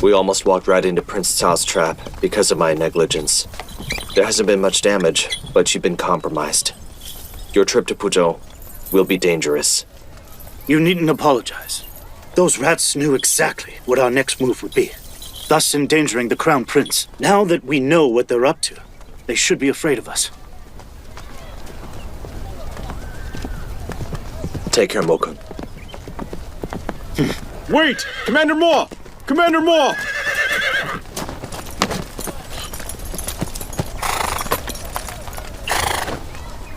We almost walked right into Prince Cao's trap because of my negligence. There hasn't been much damage, but you've been compromised. Your trip to Puzhou will be dangerous. You needn't apologize. Those rats knew exactly what our next move would be, thus endangering the Crown Prince. Now that we know what they're up to, they should be afraid of us. Take care, Mokun. Wait! Commander Mo! Commander Mo!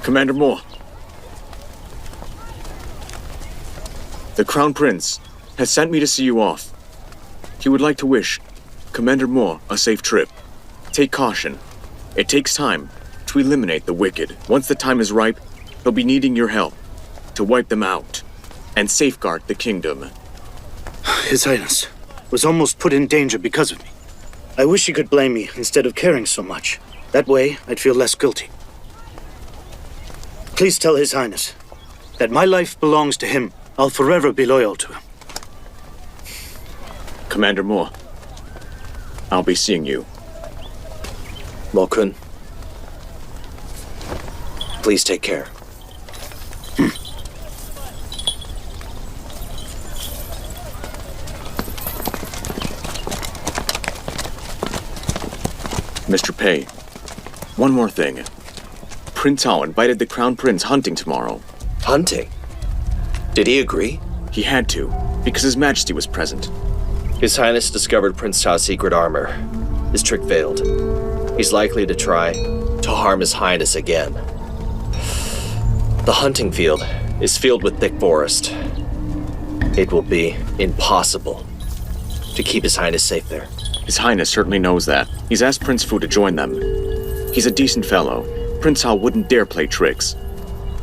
Commander Mo. The Crown Prince has sent me to see you off. He would like to wish Commander Mo a safe trip. Take caution. It takes time to eliminate the wicked. Once the time is ripe, he'll be needing your help to wipe them out and safeguard the kingdom. His Highness was almost put in danger because of me. I wish he could blame me instead of caring so much. That way, I'd feel less guilty. Please tell His Highness that my life belongs to him. I'll forever be loyal to him. Commander Mo, I'll be seeing you. Mokun, please take care. Mr. Pei, one more thing. Prince Cao invited the Crown Prince hunting tomorrow. Hunting? Did he agree? He had to, because His Majesty was present. His Highness discovered Prince Cao's secret armor. His trick failed. He's likely to try to harm His Highness again. The hunting field is filled with thick forest. It will be impossible to keep His Highness safe there. His Highness certainly knows that. He's asked Prince Fu to join them. He's a decent fellow. Prince Hao wouldn't dare play tricks.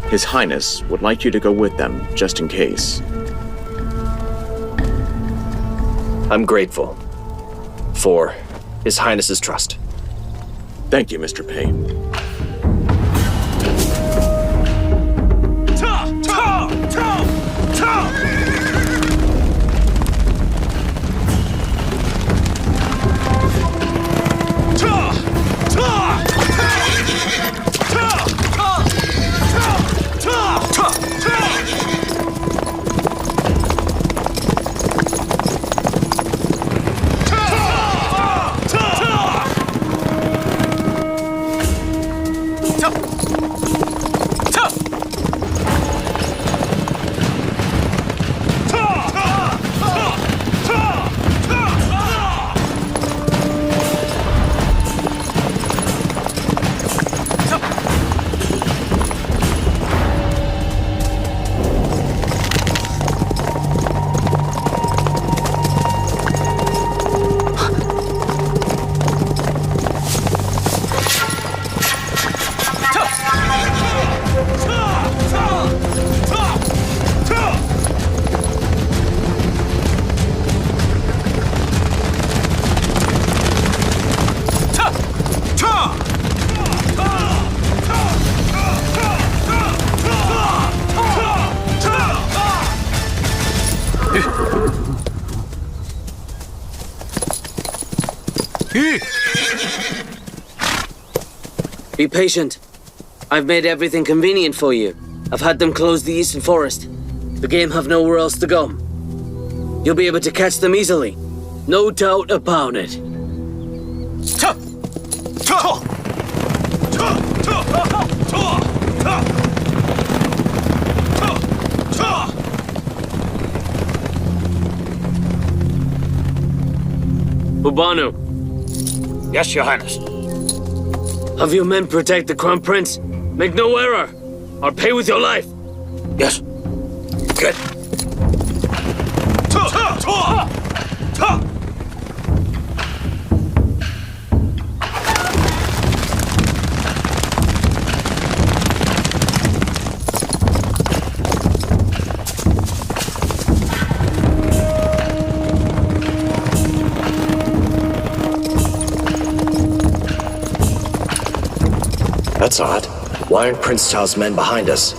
His Highness would like you to go with them, just in case. I'm grateful for His Highness's trust. Thank you, Mr. Pei. Be patient. I've made everything convenient for you. I've had them close the eastern forest. The game have nowhere else to go. You'll be able to catch them easily. No doubt about it. Ubanu. Yes, Your Highness. Have your men protect the Crown Prince. Make no error, or pay with your life. Yes. Good. That's odd. Why aren't Prince Chao's men behind us?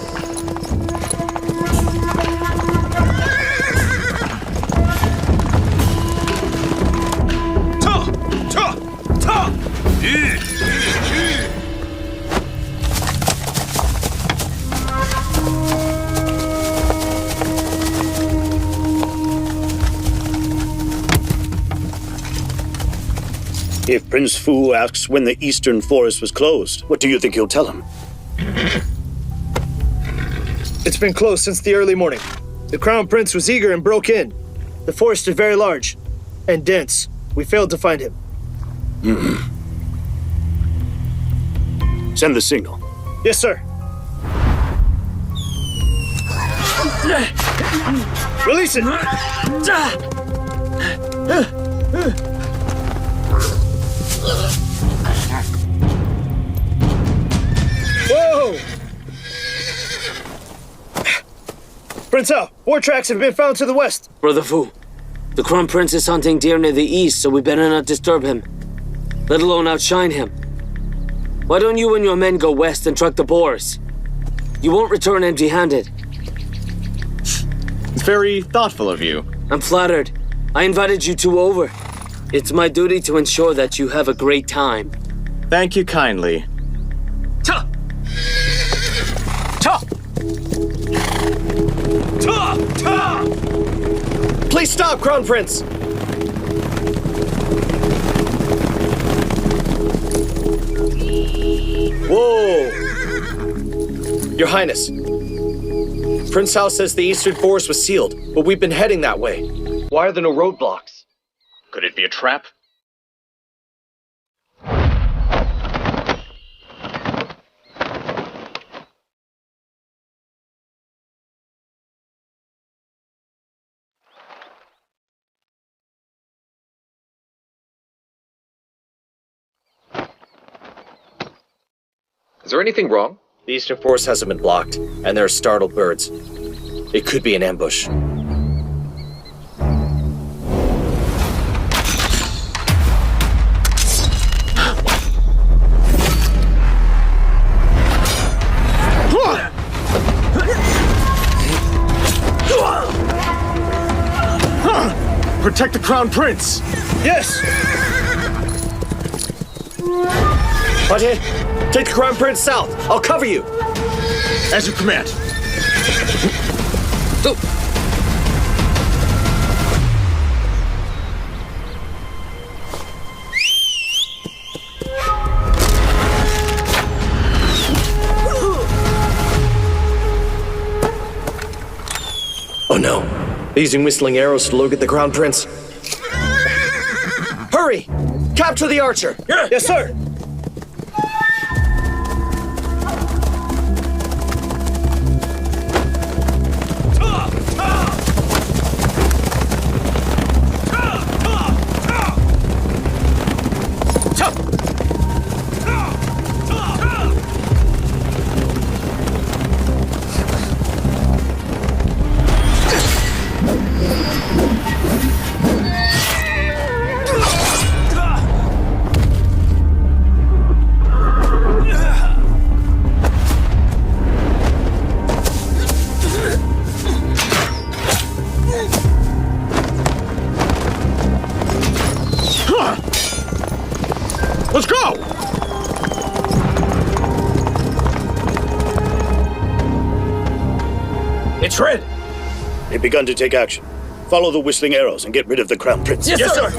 If Prince Fu asks when the eastern forest was closed, what do you think he'll tell him? It's been closed since the early morning. The Crown Prince was eager and broke in. The forest is very large and dense. We failed to find him. Send the signal. Yes, sir. Release it! Whoa! Prince Hao, 4 tracks have been found to the west. Brother Fu, the Crown Prince is hunting deer near the east, so we better not disturb him, let alone outshine him. Why don't you and your men go west and track the boars? You won't return empty-handed. It's very thoughtful of you. I'm flattered. I invited you two over. It's my duty to ensure that you have a great time. Thank you kindly. Ta! Ta! Ta! Ta! Please stop, Crown Prince! Whoa! Your Highness, Prince Hao says the eastern forest was sealed, but we've been heading that way. Why are there no roadblocks? Could it be a trap? Is there anything wrong? The eastern force hasn't been blocked, and there are startled birds. It could be an ambush. Protect the Crown Prince! Yes! Butthead, take the Crown Prince south. I'll cover you. As you command. Oh no. They're using whistling arrows to locate the Crown Prince. Hurry! Capture the archer! Yes, sir! Let's go! It's red! They've begun to take action. Follow the whistling arrows and get rid of the Crown Prince. Yes, sir!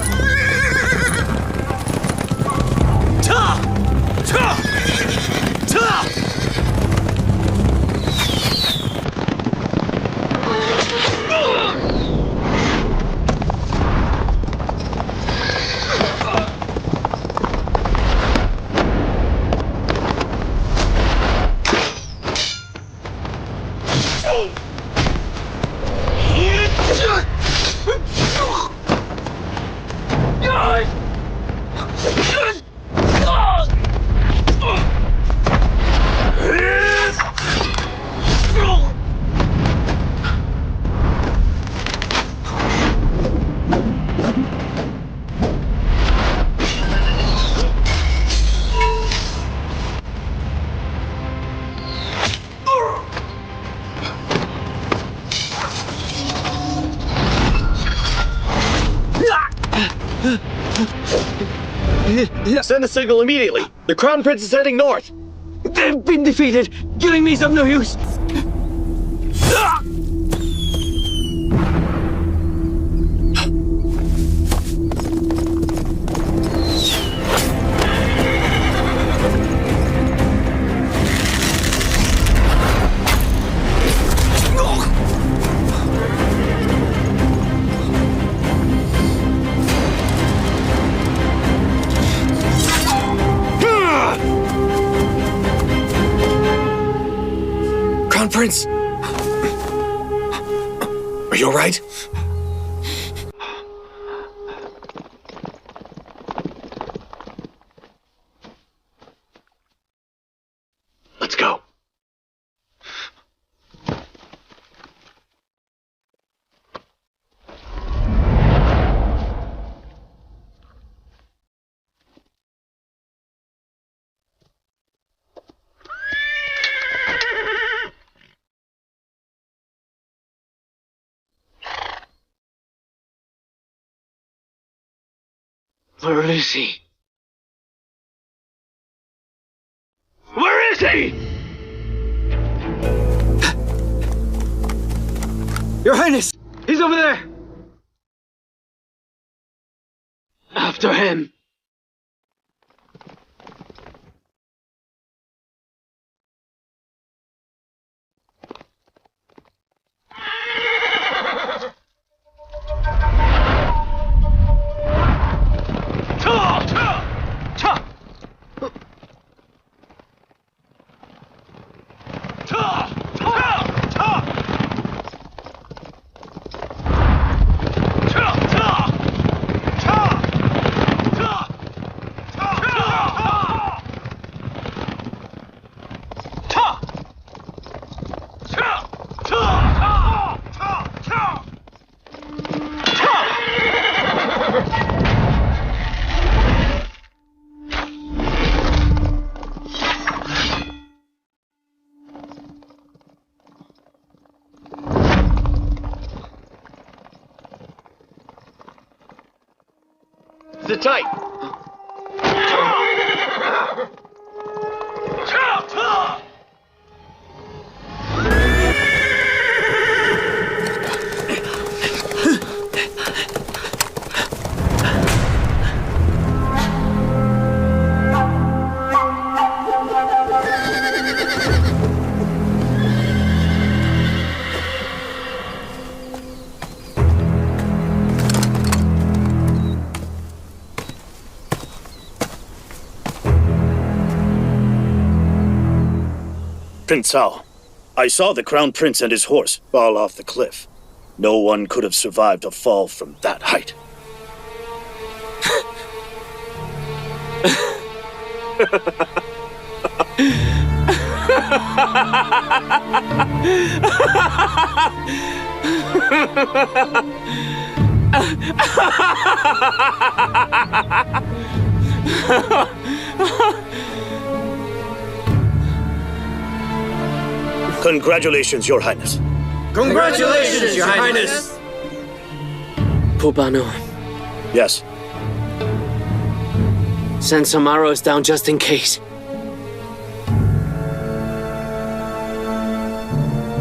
Send a signal immediately. The Crown Prince is heading north. They've been defeated. Killing me is of no use. Crown Prince! Are you alright? Let's go. Where is he? Where is he? Your Highness! He's over there! After him! it tight. Prince Cao, I saw the Crown Prince and his horse fall off the cliff. No one could have survived a fall from that height. Congratulations, Your Highness. Congratulations, Your Highness. Pubano, Yes. send some arrows down just in case.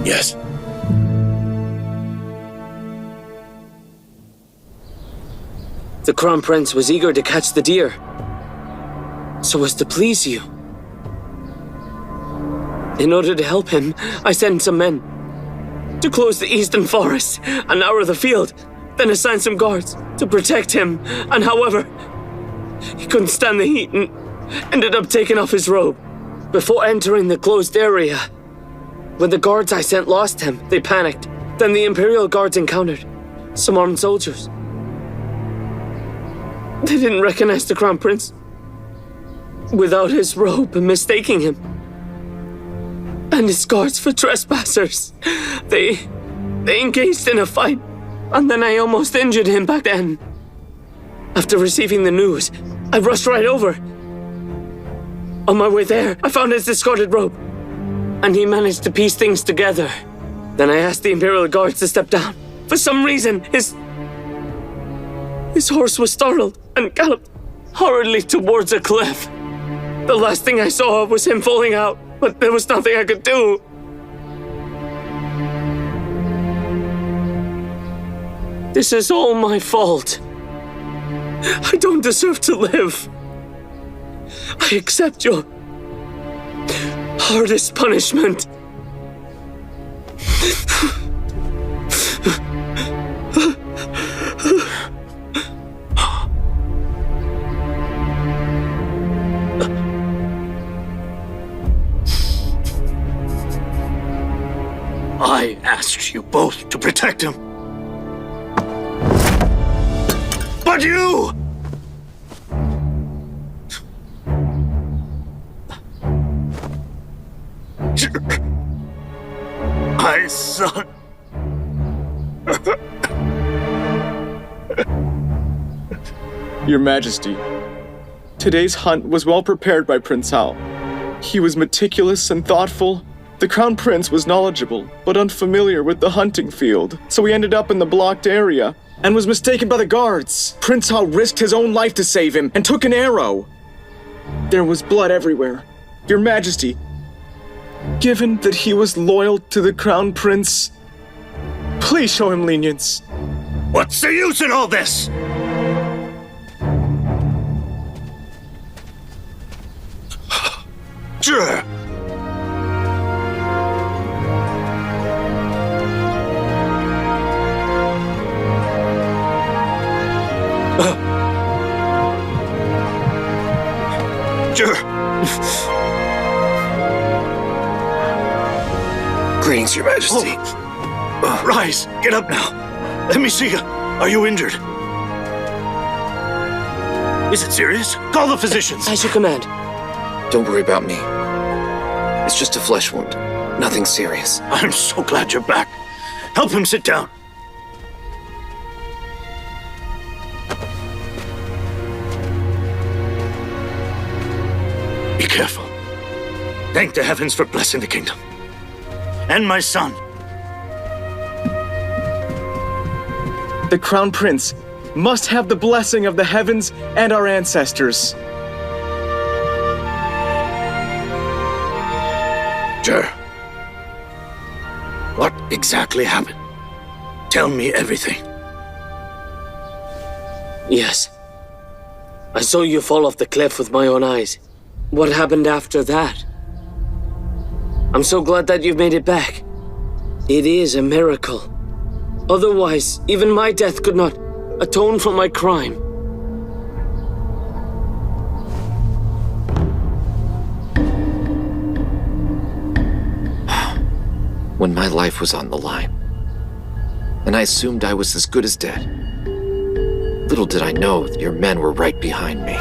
Yes. The Crown Prince was eager to catch the deer, so as to please you. In order to help him, I sent some men to close the eastern forest and narrow the field, then assign some guards to protect him. And however, he couldn't stand the heat and ended up taking off his robe. Before entering the closed area, when the guards I sent lost him, they panicked. Then the Imperial guards encountered some armed soldiers. They didn't recognize the Crown Prince without his robe, mistaking him and his guards for trespassers. They engaged in a fight, and then I almost injured him back then. After receiving the news, I rushed right over. On my way there, I found his discarded robe, and he managed to piece things together. Then I asked the Imperial guards to step down. For some reason, his horse was startled and galloped hurriedly towards a cliff. The last thing I saw was him falling out, but there was nothing I could do. This is all my fault. I don't deserve to live. I accept your hardest punishment. I asked you both to protect him. But you! My son. Your Majesty, today's hunt was well prepared by Prince Cao. He was meticulous and thoughtful. The Crown Prince was knowledgeable, but unfamiliar with the hunting field, so he ended up in the blocked area and was mistaken by the guards. Prince Cao risked his own life to save him and took an arrow. There was blood everywhere. Your Majesty, given that he was loyal to the Crown Prince, please show him lenience. What's the use in all this? Sure. Sure. Greetings, Your Majesty. Rise, get up now. Let me see you. Are you injured? Is it serious? Call the physicians. As you command. Don't worry about me. It's just a flesh wound. Nothing serious. I'm so glad you're back. Help him sit down. Be careful. Thank the heavens for blessing the kingdom. And my son. The Crown Prince, must have the blessing of the heavens and our ancestors. Sure. What exactly happened? Tell me everything. Yes. I saw you fall off the cliff with my own eyes. What happened after that? I'm so glad that you've made it back. It is a miracle. Otherwise, even my death could not atone for my crime. When my life was on the line, and I assumed I was as good as dead, little did I know that your men were right behind me.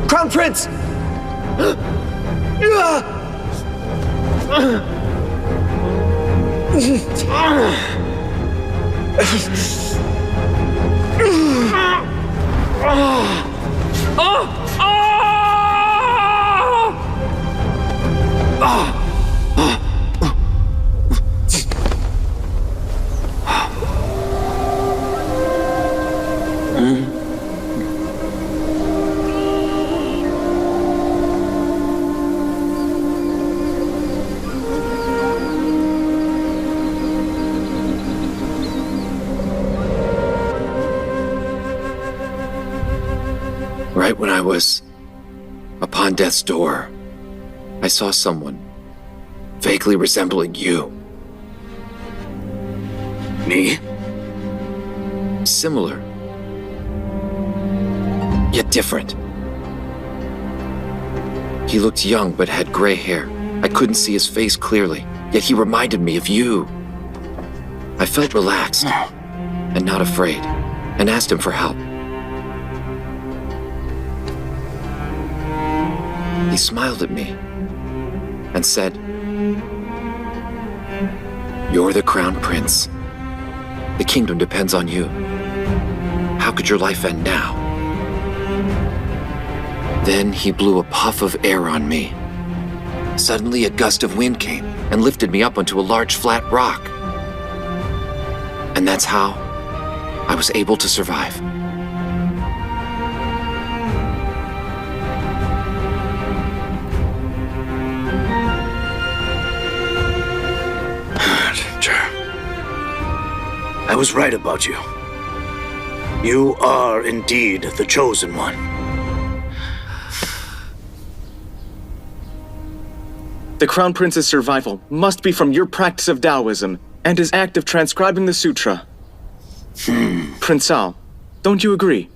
Crown Prince! Right when I was upon death's door, I saw someone vaguely resembling you. Me? Similar, yet different. He looked young but had gray hair. I couldn't see his face clearly, yet he reminded me of you. I felt relaxed and not afraid, and asked him for help. He smiled at me and said, "You're the Crown Prince. The kingdom depends on you. How could your life end now?" Then he blew a puff of air on me. Suddenly, a gust of wind came and lifted me up onto a large flat rock. And that's how I was able to survive. I was right about you. You are indeed the chosen one. The Crown Prince's survival must be from your practice of Taoism and his act of transcribing the sutra. Prince Al, don't you agree?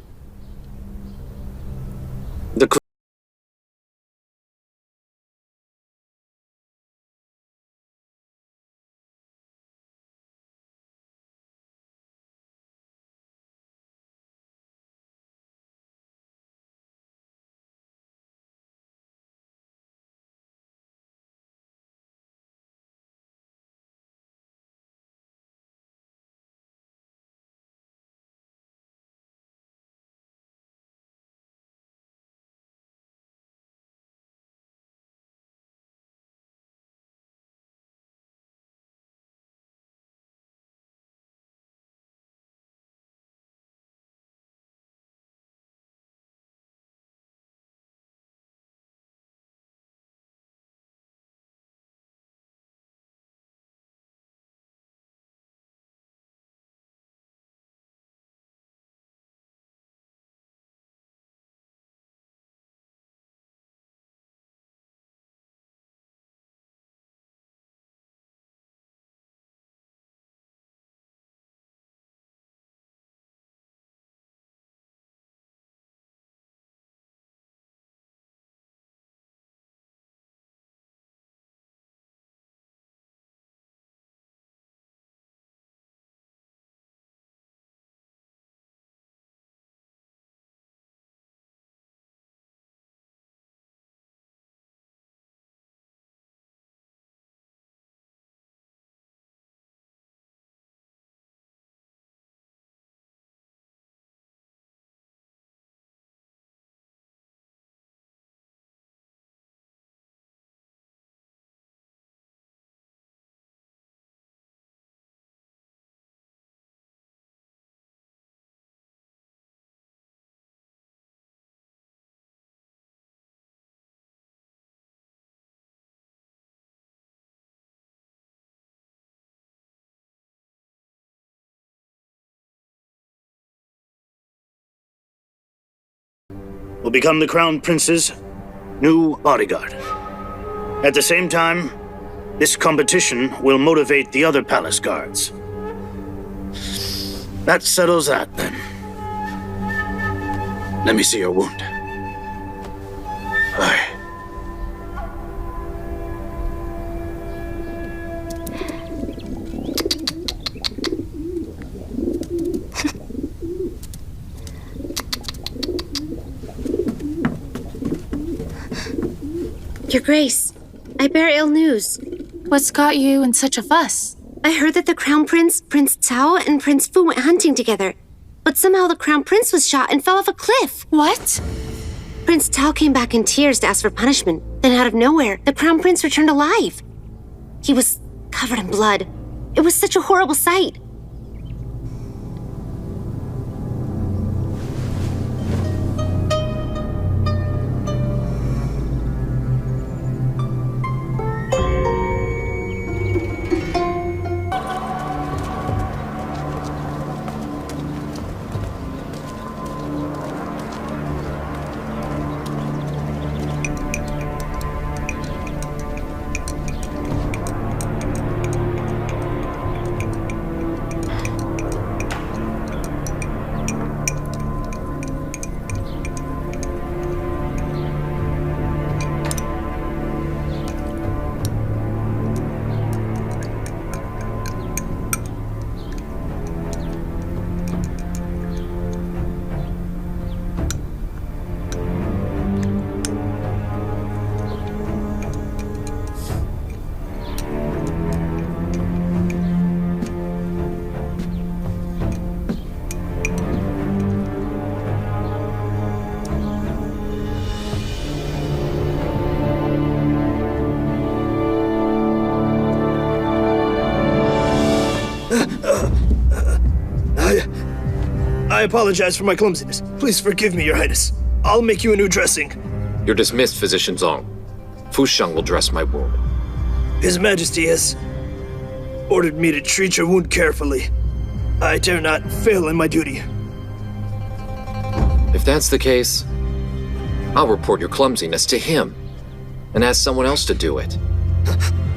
will become the Crown Prince's new bodyguard. At the same time, this competition will motivate the other palace guards. That settles that, then. Let me see your wound. Aye. Your Grace, I bear ill news. What's got you in such a fuss? I heard that the Crown Prince, Prince Cao, and Prince Fu went hunting together. But somehow the Crown Prince was shot and fell off a cliff. What? Prince Cao came back in tears to ask for punishment. Then out of nowhere, the Crown Prince returned alive. He was covered in blood. It was such a horrible sight. I apologize for my clumsiness. Please forgive me, Your Highness. I'll make you a new dressing. You're dismissed, Physician Zong. Fu Sheng will dress my wound. His Majesty has ordered me to treat your wound carefully. I dare not fail in my duty. If that's the case, I'll report your clumsiness to him and ask someone else to do it.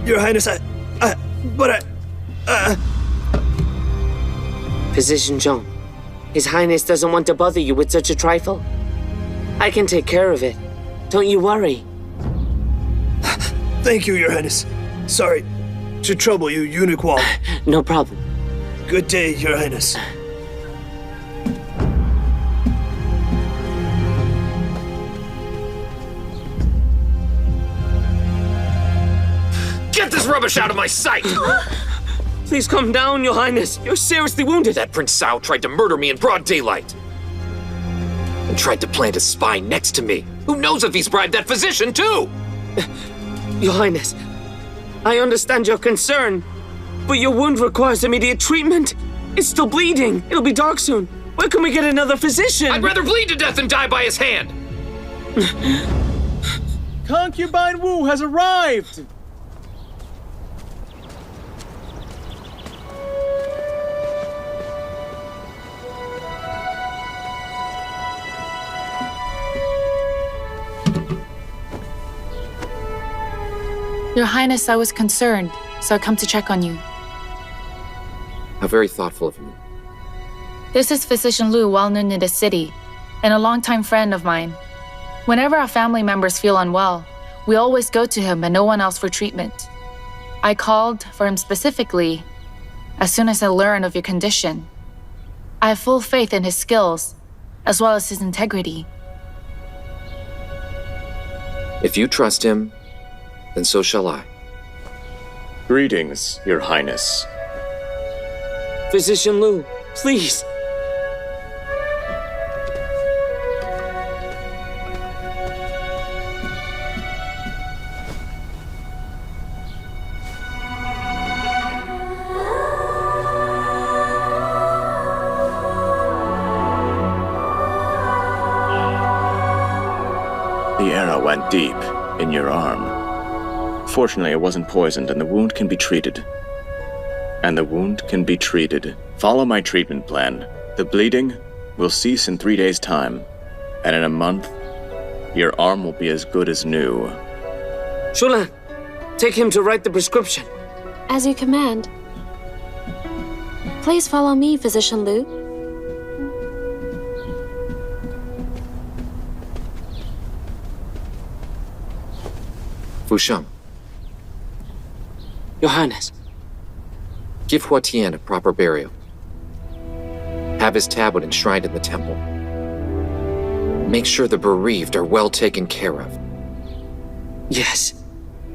Your Highness, Physician Zhong, His Highness doesn't want to bother you with such a trifle. I can take care of it. Don't you worry. Thank you, Your Highness. Sorry to trouble you, Eunuch Wall. No problem. Good day, Your Highness. Get this rubbish out of my sight! Please calm down, Your Highness. You're seriously wounded. That Prince Cao tried to murder me in broad daylight. And tried to plant a spy next to me. Who knows if he's bribed that physician, too? Your Highness, I understand your concern, but your wound requires immediate treatment. It's still bleeding. It'll be dark soon. Where can we get another physician? I'd rather bleed to death than die by his hand. Concubine Wu has arrived! Your Highness, I was concerned, so I come to check on you. How very thoughtful of you. This is Physician Lu, well known in the city, and a longtime friend of mine. Whenever our family members feel unwell, we always go to him and no one else for treatment. I called for him specifically as soon as I learned of your condition. I have full faith in his skills, as well as his integrity. If you trust him, then so shall I. Greetings, Your Highness. Physician Lu, please. The arrow went deep in your arm. Fortunately, it wasn't poisoned and the wound can be treated. Follow my treatment plan. The bleeding will cease in 3 days' time. And in a month, your arm will be as good as new. Shulan, take him to write the prescription. As you command. Please follow me, Physician Liu. Fusheng, Your Highness. give Hua Tian a proper burial. Have his tablet enshrined in the temple. Make sure the bereaved are well taken care of. Yes.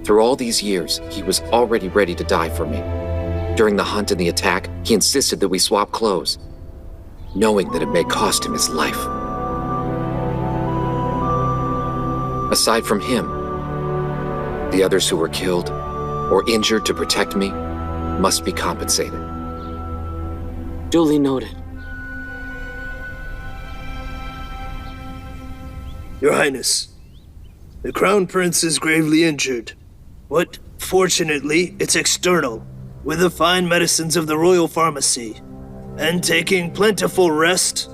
Through all these years, he was already ready to die for me. During the hunt and the attack, he insisted that we swap clothes, knowing that it may cost him his life. Aside from him, the others who were killed or injured to protect me must be compensated. Duly noted. Your Highness, the Crown Prince is gravely injured, but fortunately it's external, with the fine medicines of the Royal Pharmacy, and taking plentiful rest.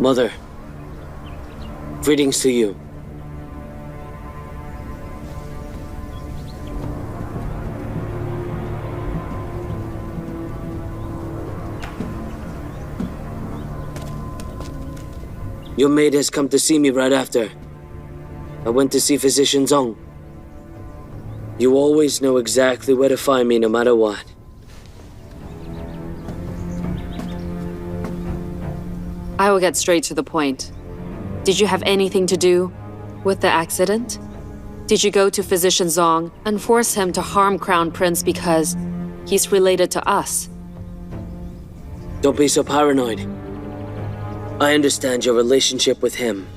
Mother, greetings to you. Your maid has come to see me right after. I went to see Physician Zong. You always know exactly where to find me no matter what. I will get straight to the point. Did you have anything to do with the accident? Did you go to Physician Zong and force him to harm Crown Prince because he's related to us? Don't be so paranoid. I understand your relationship with him.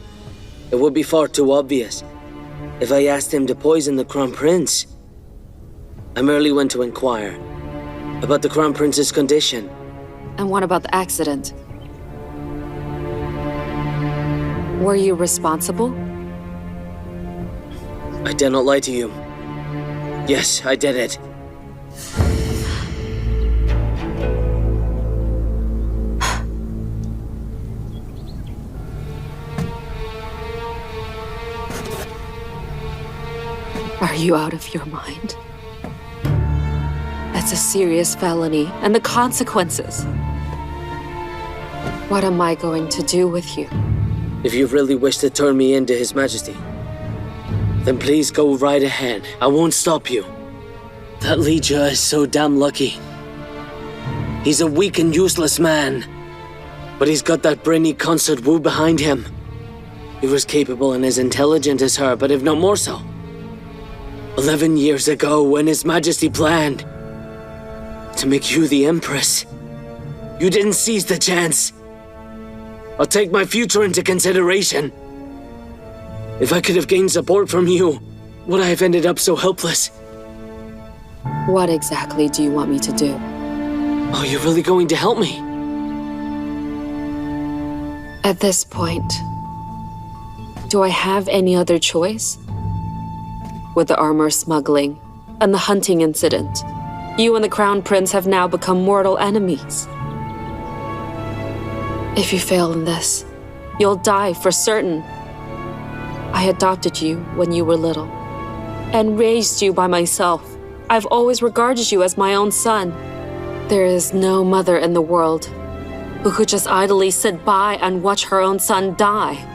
It would be far too obvious if I asked him to poison the Crown Prince. I merely went to inquire about the Crown Prince's condition. And what about the accident? Were you responsible? I dare not lie to you. Yes, I did it. Are you out of your mind? That's a serious felony, and the consequences. What am I going to do with you? If you really wish to turn me into His Majesty, then please go right ahead. I won't stop you. That Li Jie is so damn lucky. He's a weak and useless man, but he's got that brainy concert Wu behind him. He was capable and as intelligent as her, but if not more so. 11 years ago, when His Majesty planned to make you the Empress, you didn't seize the chance. I'll take my future into consideration. If I could have gained support from you, would I have ended up so helpless? What exactly do you want me to do? Are you really going to help me? At this point, do I have any other choice? With the armor smuggling and the hunting incident, you and the Crown Prince have now become mortal enemies. If you fail in this, you'll die for certain. I adopted you when you were little and raised you by myself. I've always regarded you as my own son. There is no mother in the world who could just idly sit by and watch her own son die.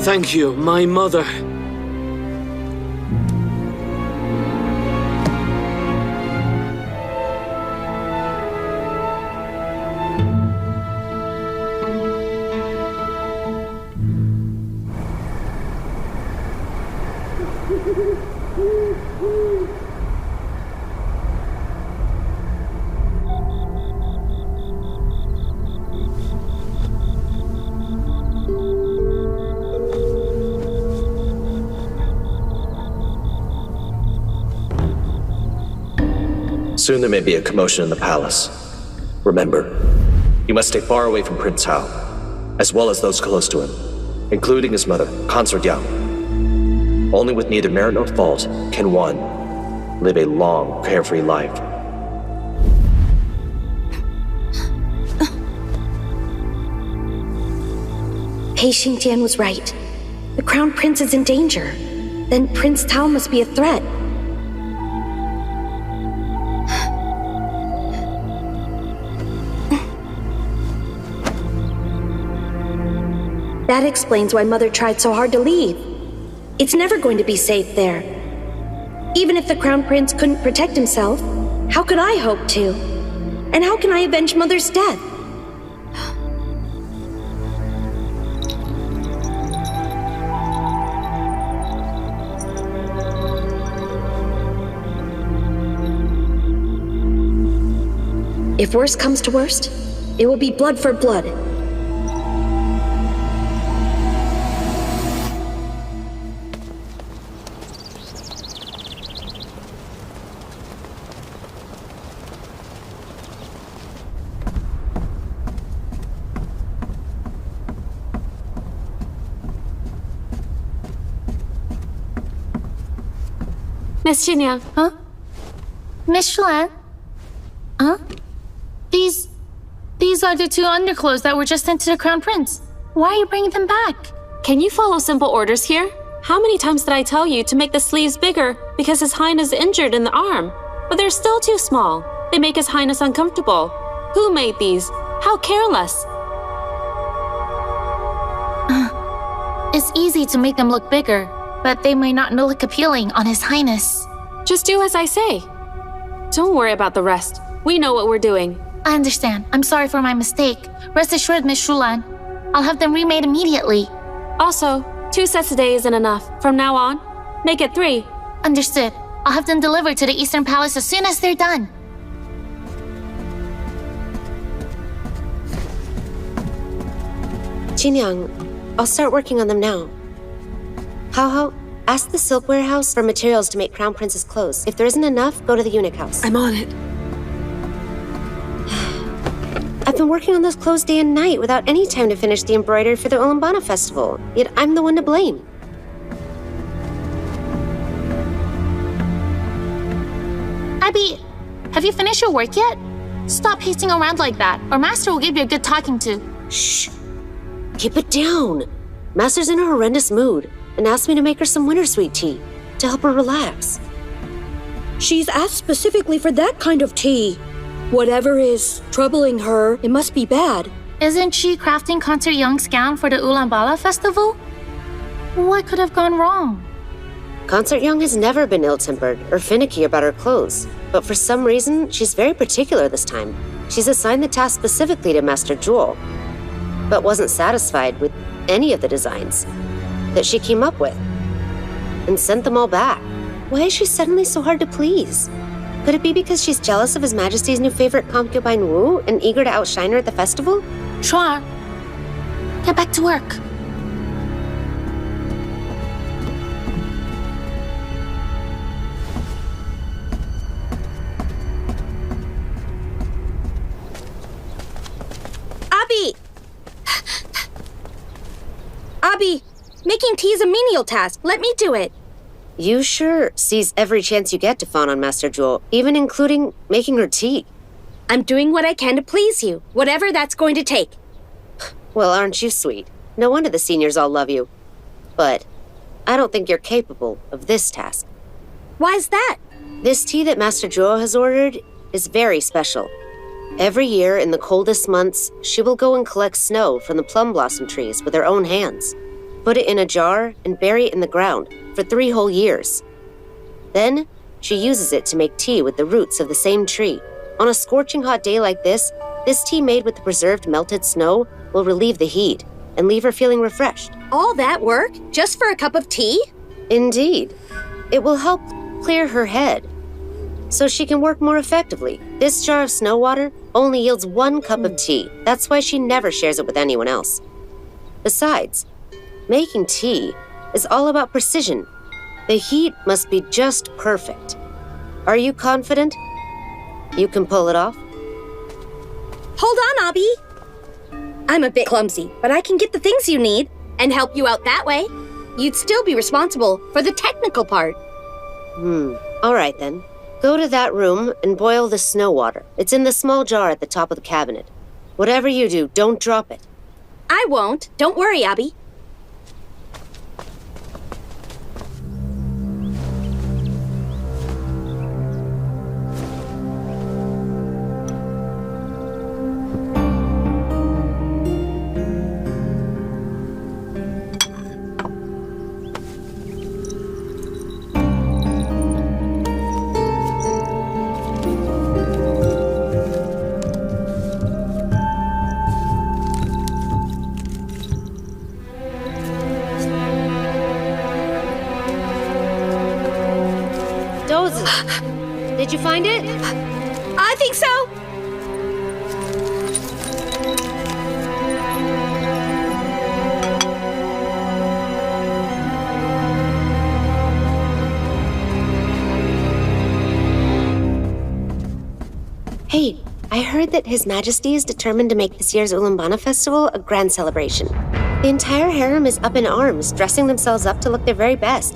Thank you, my mother. Soon there may be a commotion in the palace. Remember, you must stay far away from Prince Hao, as well as those close to him, including his mother, Consort Yang. Only with neither merit nor fault can one live a long, carefree life. Pei Xingjian was right. The Crown Prince is in danger. Then Prince Tao must be a threat. That explains why Mother tried so hard to leave. It's never going to be safe there. Even if the Crown Prince couldn't protect himself, how could I hope to? And how can I avenge Mother's death? If worst comes to worst, it will be blood for blood. Miss Xinyan. Huh? Miss Shuan? Huh? These are the 2 underclothes that were just sent to the Crown Prince. Why are you bringing them back? Can you follow simple orders here? How many times did I tell you to make the sleeves bigger because His Highness is injured in the arm? But they're still too small. They make His Highness uncomfortable. Who made these? How careless. It's easy to make them look bigger, but they may not look appealing on His Highness. Just do as I say. Don't worry about the rest. We know what we're doing. I understand. I'm sorry for my mistake. Rest assured, Miss Shulan. I'll have them remade immediately. Also, 2 sets a day isn't enough. From now on, make it 3. Understood. I'll have them delivered to the Eastern Palace as soon as they're done. Jinyang, I'll start working on them now. Hao, ask the silk warehouse for materials to make Crown Prince's clothes. If there isn't enough, go to the eunuch house. I'm on it. I've been working on those clothes day and night without any time to finish the embroidery for the Ulambana festival. Yet I'm the one to blame. Abby, have you finished your work yet? Stop pacing around like that, or Master will give you a good talking to. Shh. Keep it down. Master's in a horrendous mood and asked me to make her some winter sweet tea to help her relax. She's asked specifically for that kind of tea. Whatever is troubling her, it must be bad. Isn't she crafting Consort Young's gown for the Ulaanbaatar festival? What could have gone wrong? Consort Young has never been ill-tempered or finicky about her clothes, but for some reason, she's very particular this time. She's assigned the task specifically to Master Jewel, but wasn't satisfied with any of the designs that she came up with and sent them all back. Why is she suddenly so hard to please? Could it be because she's jealous of His Majesty's new favorite concubine Wu and eager to outshine her at the festival? Chua, get back to work. Abi, making tea is a menial task. Let me do it. You sure seize every chance you get to fawn on Master Jewel, even including making her tea. I'm doing what I can to please you, whatever that's going to take. Well, aren't you sweet? No wonder the seniors all love you. But I don't think you're capable of this task. Why's that? This tea that Master Jewel has ordered is very special. Every year in the coldest months, she will go and collect snow from the plum blossom trees with her own hands, put it in a jar, and bury it in the ground for 3 whole years. Then, she uses it to make tea with the roots of the same tree. On a scorching hot day like this tea made with the preserved melted snow will relieve the heat and leave her feeling refreshed. All that work just for a cup of tea? Indeed. It will help clear her head so she can work more effectively. This jar of snow water only yields 1 cup of tea. That's why she never shares it with anyone else. Besides, making tea is all about precision. The heat must be just perfect. Are you confident? You can pull it off? Hold on, Abby. I'm a bit clumsy, but I can get the things you need and help you out that way. You'd still be responsible for the technical part. All right then. Go to that room and boil the snow water. It's in the small jar at the top of the cabinet. Whatever you do, don't drop it. I won't. Don't worry, Abby. Doza, did you find it? I think so. Hey, I heard that His Majesty is determined to make this year's Ulaanbaatar Festival a grand celebration. The entire harem is up in arms, dressing themselves up to look their very best.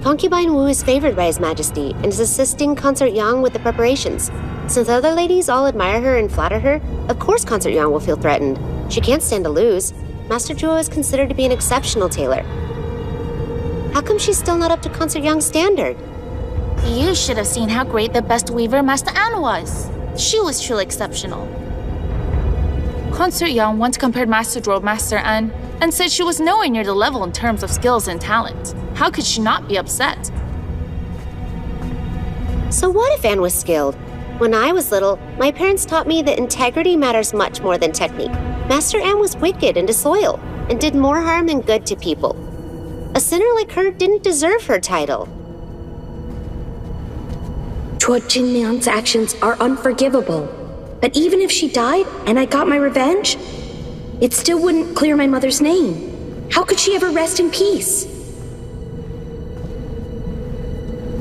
Concubine Wu is favored by His Majesty and is assisting Consort Yang with the preparations. Since other ladies all admire her and flatter her, of course Consort Yang will feel threatened. She can't stand to lose. Master Zhuo is considered to be an exceptional tailor. How come she's still not up to Consort Yang's standard? You should have seen how great the best weaver Master An was. She was truly exceptional. Consort Yang once compared Master Zhuo with Master An and said she was nowhere near the level in terms of skills and talent. How could she not be upset? So what if Anne was skilled? When I was little, my parents taught me that integrity matters much more than technique. Master Anne was wicked and disloyal, and did more harm than good to people. A sinner like her didn't deserve her title. Zhuo Jinliang's actions are unforgivable. But even if she died and I got my revenge, it still wouldn't clear my mother's name. How could she ever rest in peace?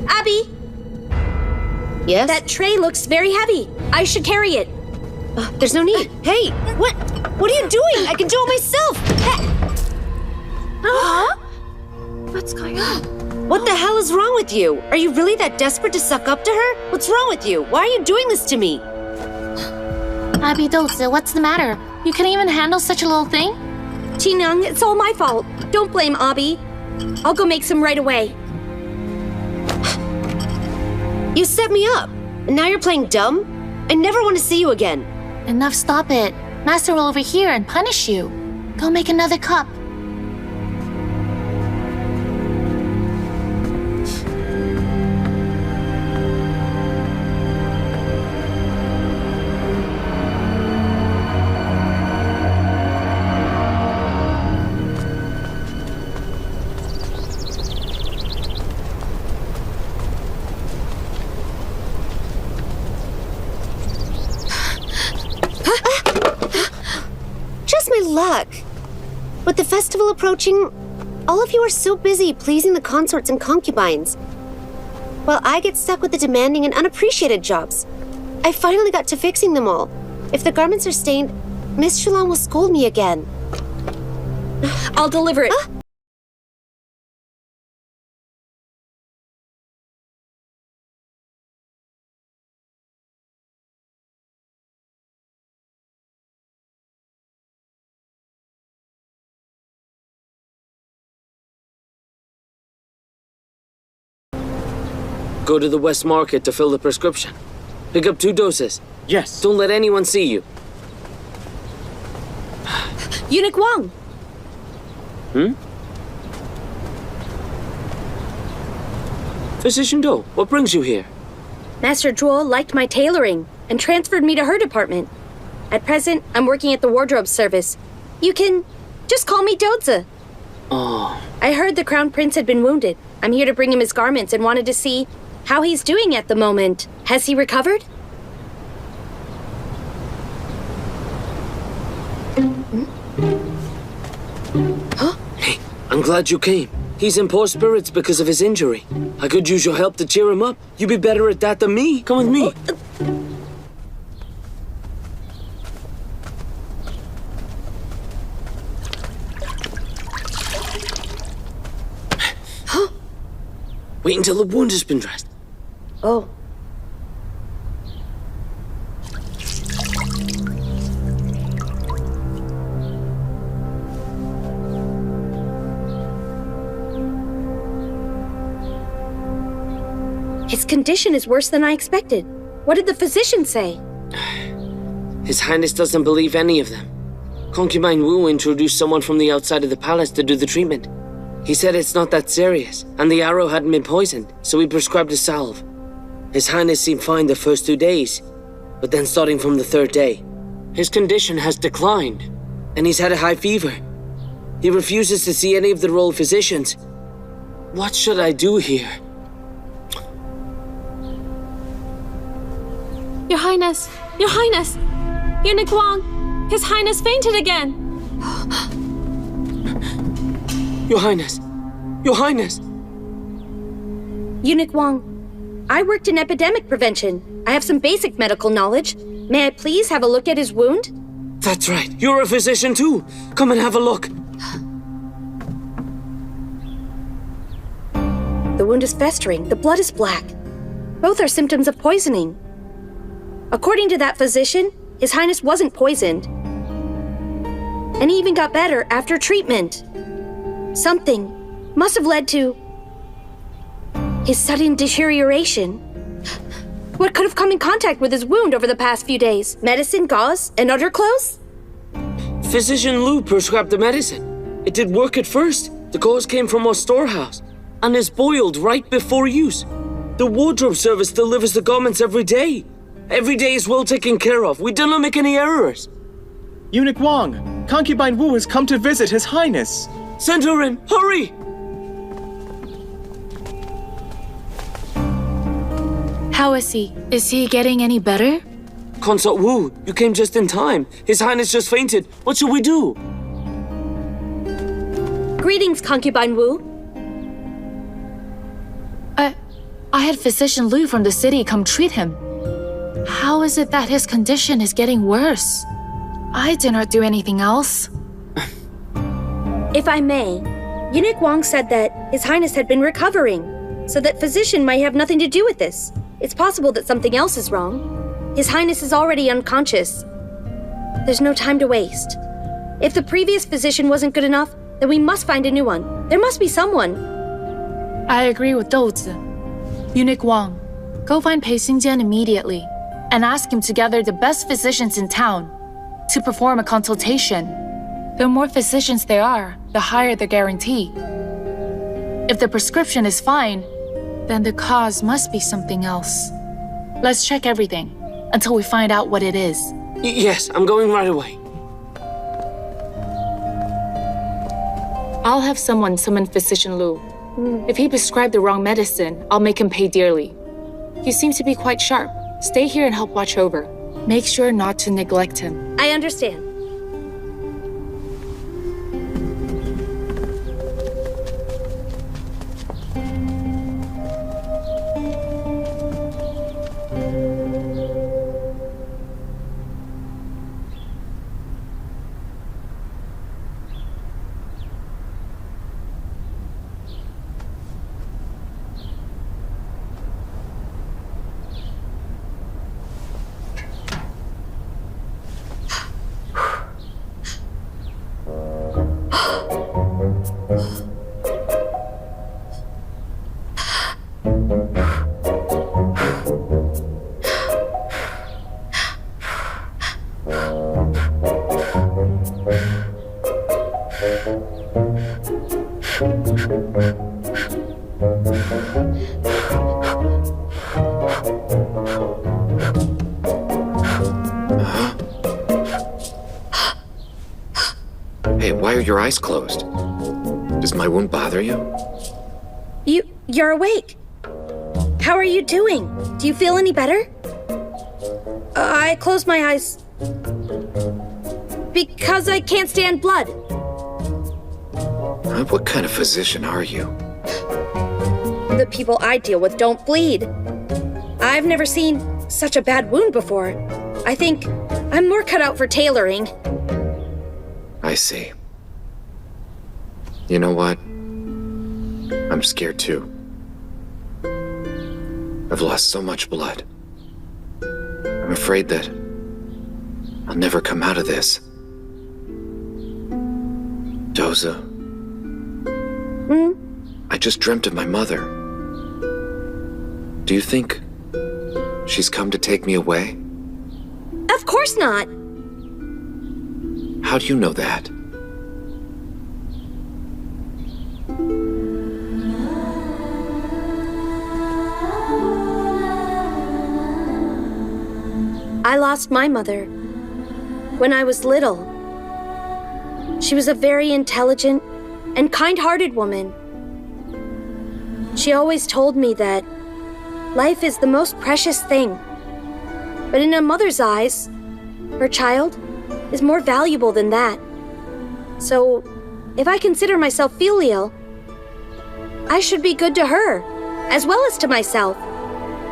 Abby! Yes? That tray looks very heavy. I should carry it. There's no need. Hey, what? What are you doing? I can do it myself. Huh? What's going on? What the hell is wrong with you? Are you really that desperate to suck up to her? What's wrong with you? Why are you doing this to me? Abby Doza, what's the matter? You can't even handle such a little thing? Qineng, it's all my fault. Don't blame Abby. I'll go make some right away. You set me up, and now you're playing dumb? I never want to see you again. Enough, stop it. Master will overhear and punish you. Go make another cup. Luck. With the festival approaching, all of you are so busy pleasing the consorts and concubines, while I get stuck with the demanding and unappreciated jobs. I finally got to fixing them all. If the garments are stained, Miss Shulan will scold me again. I'll deliver it. Go to the West Market to fill the prescription. Pick up 2 doses. Yes. Don't let anyone see you. Eunuch Wang. Physician Do, what brings you here? Master Zhuo liked my tailoring and transferred me to her department. At present, I'm working at the wardrobe service. You can just call me Doza. Oh. I heard the Crown Prince had been wounded. I'm here to bring him his garments and wanted to see how he's doing at the moment. Has he recovered? Huh? Hey, I'm glad you came. He's in poor spirits because of his injury. I could use your help to cheer him up. You'd be better at that than me. Come with me. Wait until the wound has been dressed. Oh. His condition is worse than I expected. What did the physician say? His Highness doesn't believe any of them. Concubine Wu introduced someone from the outside of the palace to do the treatment. He said it's not that serious, and the arrow hadn't been poisoned, so he prescribed a salve. His Highness seemed fine the first 2 days, but then starting from the 3rd day, his condition has declined, and he's had a high fever. He refuses to see any of the royal physicians. What should I do here? Your Highness! Your Highness! Eunuch Wang! His Highness fainted again! Your Highness! Your Highness! Eunuch Wang, I worked in epidemic prevention. I have some basic medical knowledge. May I please have a look at his wound? That's right. You're a physician too. Come and have a look. The wound is festering. The blood is black. Both are symptoms of poisoning. According to that physician, His Highness wasn't poisoned. And he even got better after treatment. Something must have led to his sudden deterioration. What could have come in contact with his wound over the past few days? Medicine, gauze, and underclothes? Physician Lu prescribed the medicine. It did work at first. The gauze came from our storehouse and is boiled right before use. The wardrobe service delivers the garments every day. Every day is well taken care of. We do not make any errors. Eunuch Wang, Concubine Wu has come to visit His Highness. Send her in. Hurry! How is he? Is he getting any better? Consort Wu, you came just in time. His Highness just fainted. What should we do? Greetings, Concubine Wu. I had Physician Lu from the city come treat him. How is it that his condition is getting worse? I did not do anything else. If I may, Eunuch Wang said that His Highness had been recovering, so that physician might have nothing to do with this. It's possible that something else is wrong. His Highness is already unconscious. There's no time to waste. If the previous physician wasn't good enough, then we must find a new one. There must be someone. I agree with Doza. Eunuch Wang, go find Pei Xingjian immediately and ask him to gather the best physicians in town to perform a consultation. The more physicians there are, the higher the guarantee. If the prescription is fine, then the cause must be something else. Let's check everything until we find out what it is. Yes, I'm going right away. I'll have someone summon Physician Lu. If he prescribed the wrong medicine, I'll make him pay dearly. He seems to be quite sharp. Stay here and help watch over. Make sure not to neglect him. I understand. Hey, why are your eyes closed? Does my wound bother you? You're awake. How are you doing? Do you feel any better? I closed my eyes because I can't stand blood. What kind of physician are you? The people I deal with don't bleed. I've never seen such a bad wound before. I think I'm more cut out for tailoring. I see. You know what? I'm scared too. I've lost so much blood. I'm afraid that I'll never come out of this. Doza. I just dreamt of my mother. Do you think she's come to take me away? Of course not. How do you know that? I lost my mother when I was little. She was a very intelligent and kind-hearted woman. She always told me that life is the most precious thing. But in a mother's eyes, her child is more valuable than that. So, if I consider myself filial, I should be good to her, as well as to myself.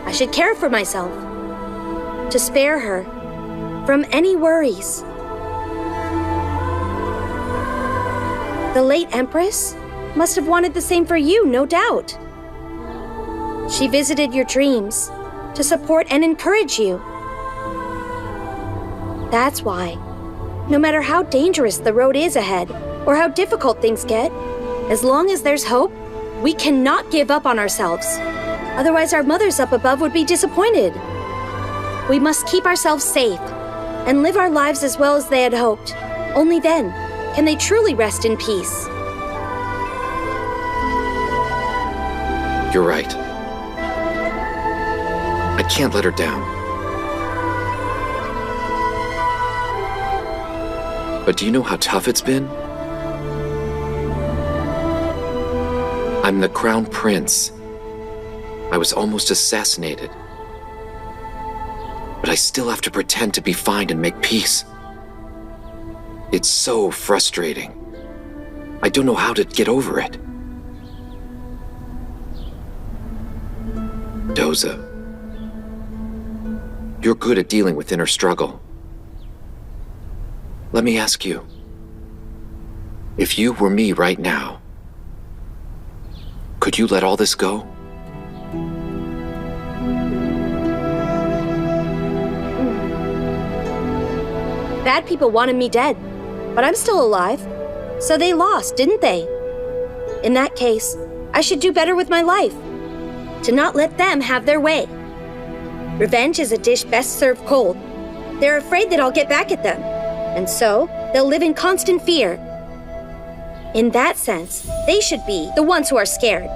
I should care for myself, to spare her from any worries. The late Empress must have wanted the same for you, no doubt. She visited your dreams to support and encourage you. That's why, no matter how dangerous the road is ahead, or how difficult things get, as long as there's hope, we cannot give up on ourselves. Otherwise, our mothers up above would be disappointed. We must keep ourselves safe and live our lives as well as they had hoped. Only then can they truly rest in peace. You're right. I can't let her down. But do you know how tough it's been? I'm the Crown Prince. I was almost assassinated. But I still have to pretend to be fine and make peace. It's so frustrating. I don't know how to get over it. Doza, you're good at dealing with inner struggle. Let me ask you, if you were me right now, could you let all this go? Bad people wanted me dead, but I'm still alive. So they lost, didn't they? In that case, I should do better with my life. To not let them have their way. Revenge is a dish best served cold. They're afraid that I'll get back at them, and so they'll live in constant fear. In that sense, they should be the ones who are scared.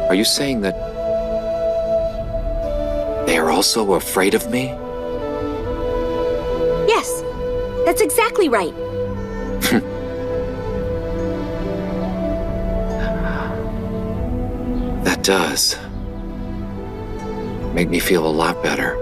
Are you saying that they are also afraid of me? Yes, that's exactly right. That does make me feel a lot better.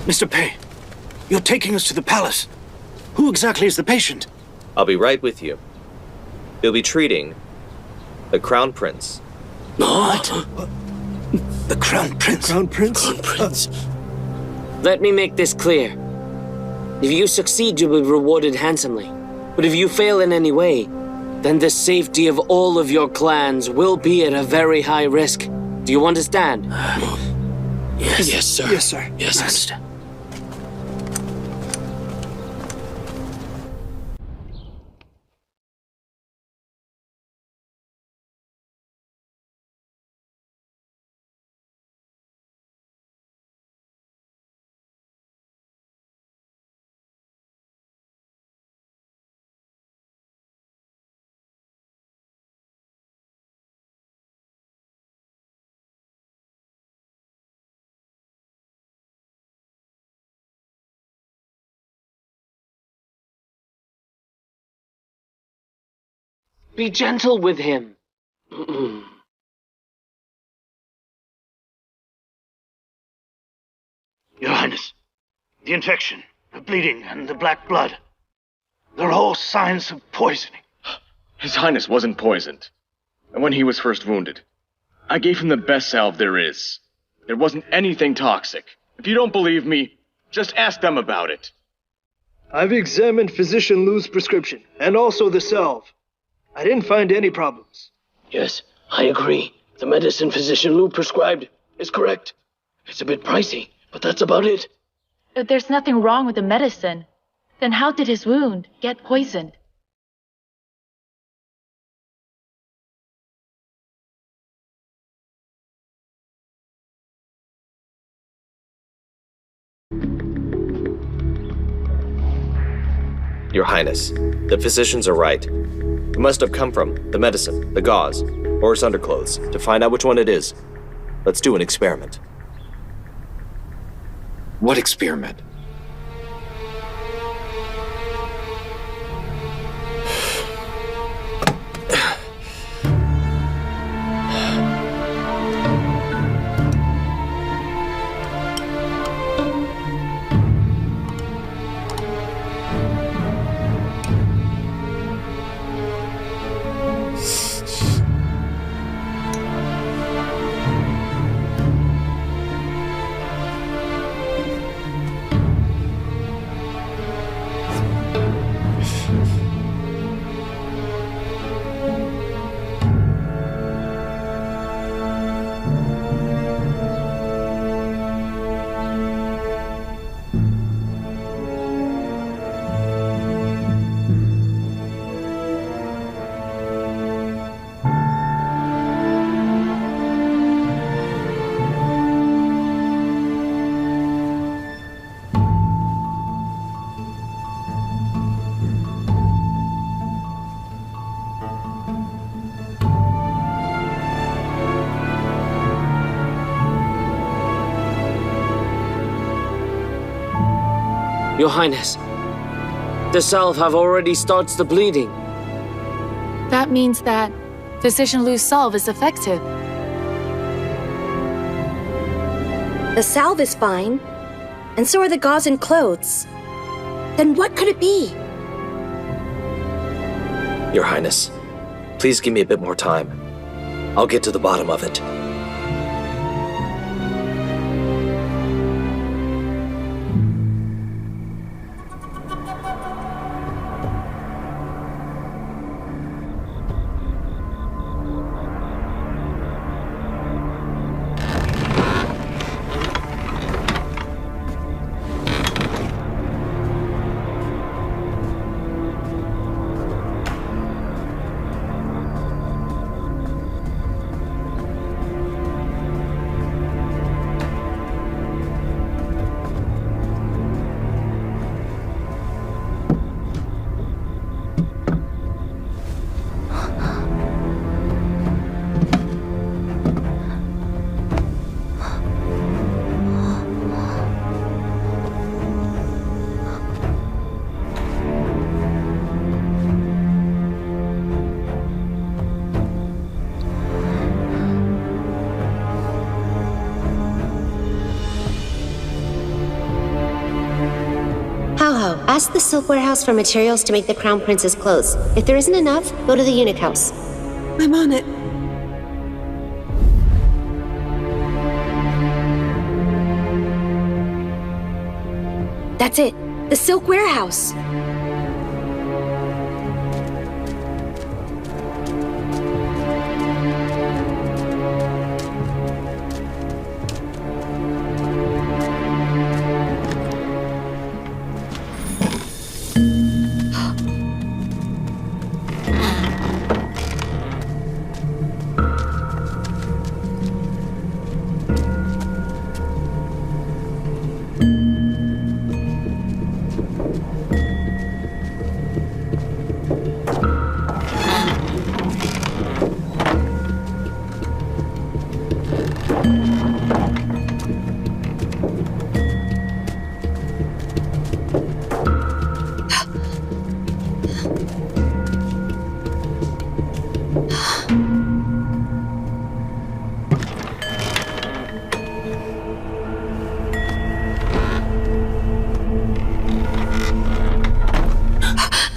Mr. Pei, you're taking us to the palace. Who exactly is the patient? I'll be right with you. You'll be treating the Crown Prince. What? The Crown Prince? Crown Prince? Crown Prince. Let me make this clear. If you succeed, you will be rewarded handsomely. But if you fail in any way, then the safety of all of your clans will be at a very high risk. Do you understand? Yes. Yes, sir. Yes, sir. Yes, Master. Be gentle with him. Your Highness, the infection, the bleeding, and the black blood. They're all signs of poisoning. His Highness wasn't poisoned. And when he was first wounded, I gave him the best salve there is. There wasn't anything toxic. If you don't believe me, just ask them about it. I've examined Physician Lu's prescription, and also the salve. I didn't find any problems. Yes, I agree. The medicine Physician Lu prescribed is correct. It's a bit pricey, but that's about it. If there's nothing wrong with the medicine, then how did his wound get poisoned? Your Highness, the physicians are right. It must have come from the medicine, the gauze, or his underclothes. To find out which one it is, let's do an experiment. What experiment? Your Highness, the salve have already started the bleeding. That means that Physician Lu's salve is effective. The salve is fine, and so are the gauze and clothes. Then what could it be? Your Highness, please give me a bit more time. I'll get to the bottom of it. Ask the silk warehouse for materials to make the Crown Prince's clothes. If there isn't enough, go to the eunuch house. I'm on it. That's it. The silk warehouse.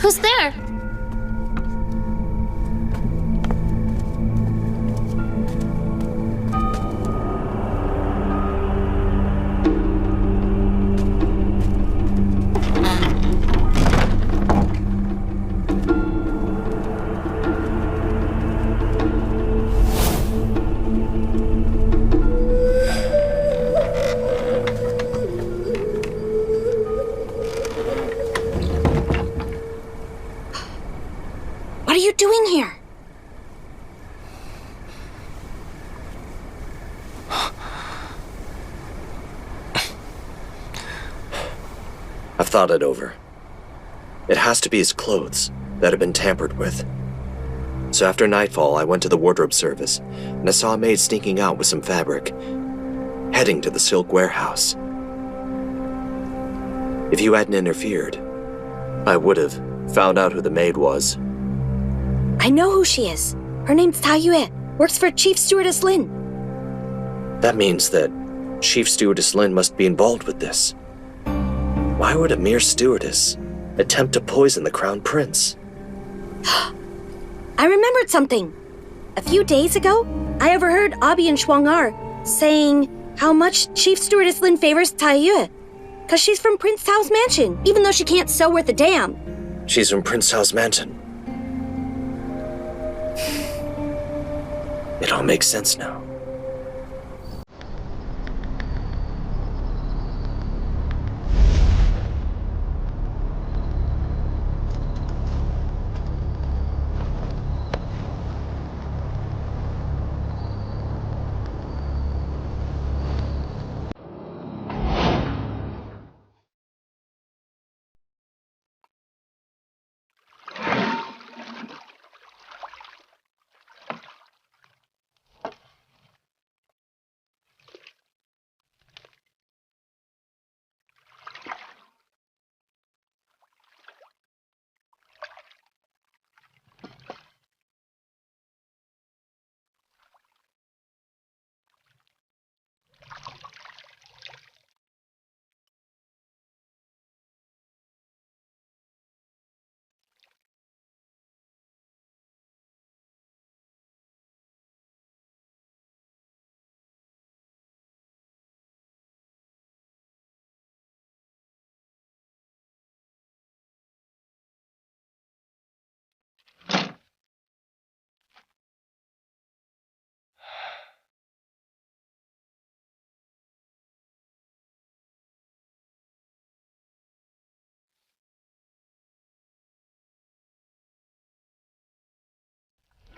Who's there? What are you doing here? I've thought it over. It has to be his clothes that have been tampered with. So after nightfall, I went to the wardrobe service, and I saw a maid sneaking out with some fabric, heading to the silk warehouse. If you hadn't interfered, I would have found out who the maid was. I know who she is. Her name's Ta Yue. Works for Chief Stewardess Lin. That means that Chief Stewardess Lin must be involved with this. Why would a mere stewardess attempt to poison the Crown Prince? I remembered something. A few days ago, I overheard Abi and Shuang-Er saying how much Chief Stewardess Lin favors Ta Yue. Because she's from Prince Tao's mansion, even though she can't sew worth a damn. She's from Prince Tao's mansion. It all makes sense now.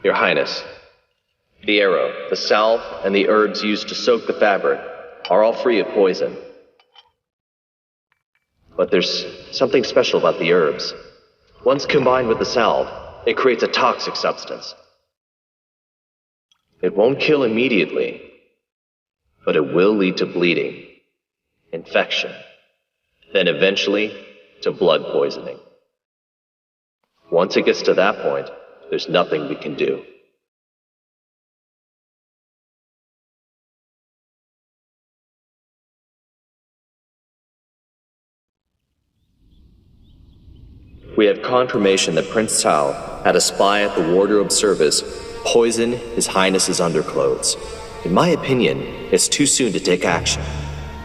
Your Highness, the arrow, the salve, and the herbs used to soak the fabric are all free of poison. But there's something special about the herbs. Once combined with the salve, it creates a toxic substance. It won't kill immediately, but it will lead to bleeding, infection, then eventually to blood poisoning. Once it gets to that point, there's nothing we can do. We have confirmation that Prince Tao had a spy at the wardrobe service poison His Highness's underclothes. In my opinion, it's too soon to take action.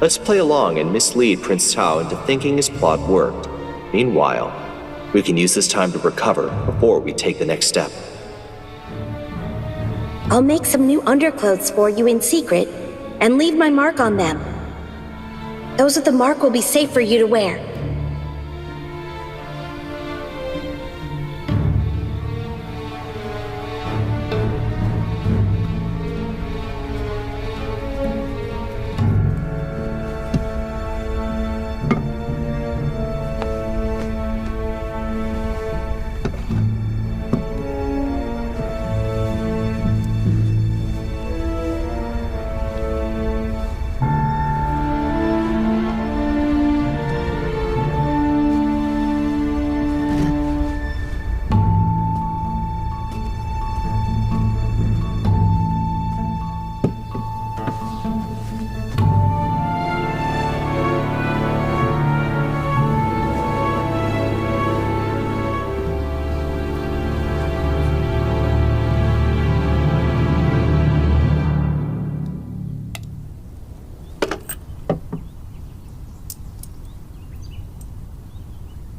Let's play along and mislead Prince Tao into thinking his plot worked. Meanwhile, we can use this time to recover before we take the next step. I'll make some new underclothes for you in secret and leave my mark on them. Those of the mark will be safe for you to wear.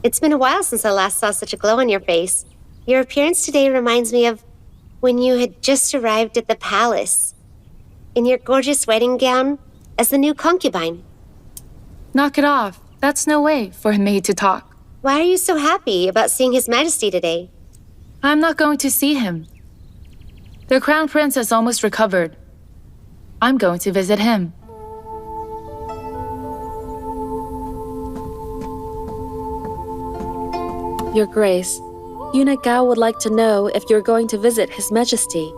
It's been a while since I last saw such a glow on your face. Your appearance today reminds me of when you had just arrived at the palace, in your gorgeous wedding gown, as the new concubine. Knock it off. That's no way for a maid to talk. Why are you so happy about seeing His Majesty today? I'm not going to see him. The Crown Prince has almost recovered. I'm going to visit him. Your Grace, Eunuch Gao would like to know if you're going to visit His Majesty.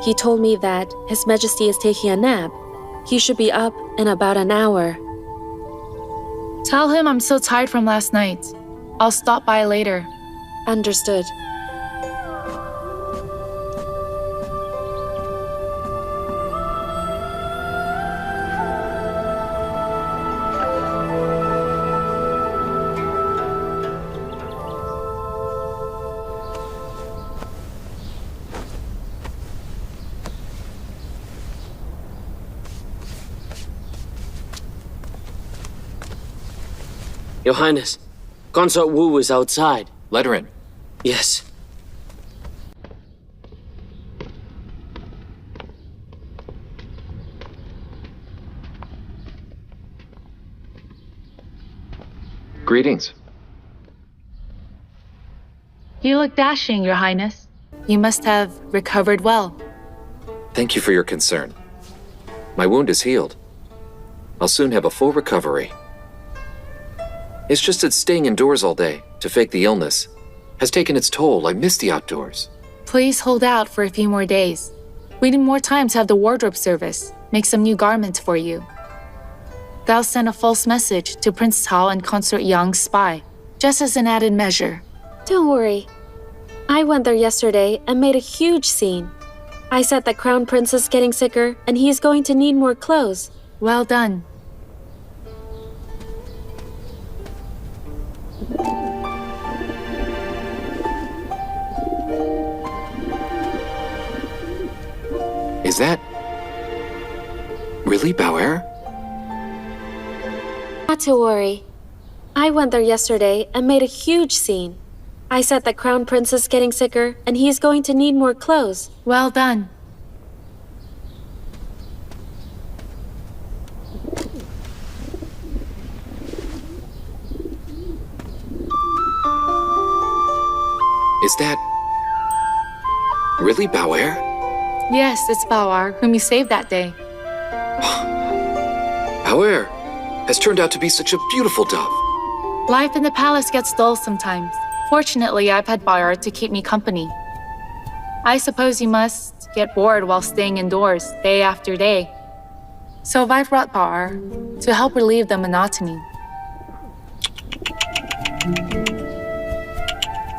He told me that His Majesty is taking a nap. He should be up in about an hour. Tell him I'm so tired from last night. I'll stop by later. Understood. Your Highness, Consort Wu is outside. Let her in. Yes. Greetings. You look dashing, Your Highness. You must have recovered well. Thank you for your concern. My wound is healed. I'll soon have a full recovery. It's just that staying indoors all day to fake the illness has taken its toll. I miss the outdoors. Please hold out for a few more days. We need more time to have the wardrobe service make some new garments for you. They'll send a false message to Prince Tao and Consort Yang's spy, just as an added measure. Don't worry. I went there yesterday and made a huge scene. I said the Crown Prince is getting sicker and he is going to need more clothes. Well done. Is that really Bauer? Not to worry. I went there yesterday and made a huge scene. I said the Crown Prince is getting sicker and he is going to need more clothes. Well done. Is that really Bauer? Yes, it's Bauer, whom you saved that day. Bauer has turned out to be such a beautiful dove. Life in the palace gets dull sometimes. Fortunately, I've had Bauer to keep me company. I suppose you must get bored while staying indoors day after day. So I've brought Bauer to help relieve the monotony.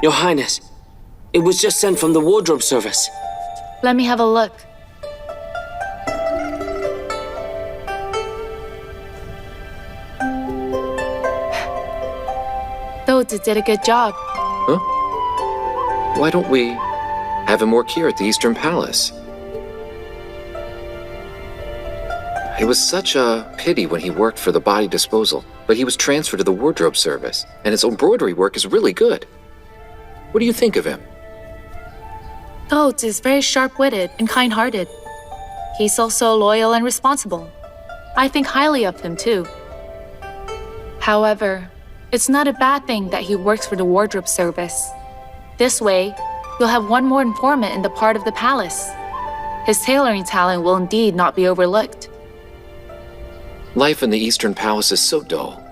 Your Highness, it was just sent from the wardrobe service. Let me have a look. Doza did a good job. Huh? Why don't we have him work here at the Eastern Palace? It was such a pity when he worked for the body disposal, but he was transferred to the wardrobe service, and his embroidery work is really good. What do you think of him? Doza is very sharp-witted and kind-hearted. He's also loyal and responsible. I think highly of him, too. However, it's not a bad thing that he works for the wardrobe service. This way, you'll have one more informant in the part of the palace. His tailoring talent will indeed not be overlooked. Life in the Eastern Palace is so dull.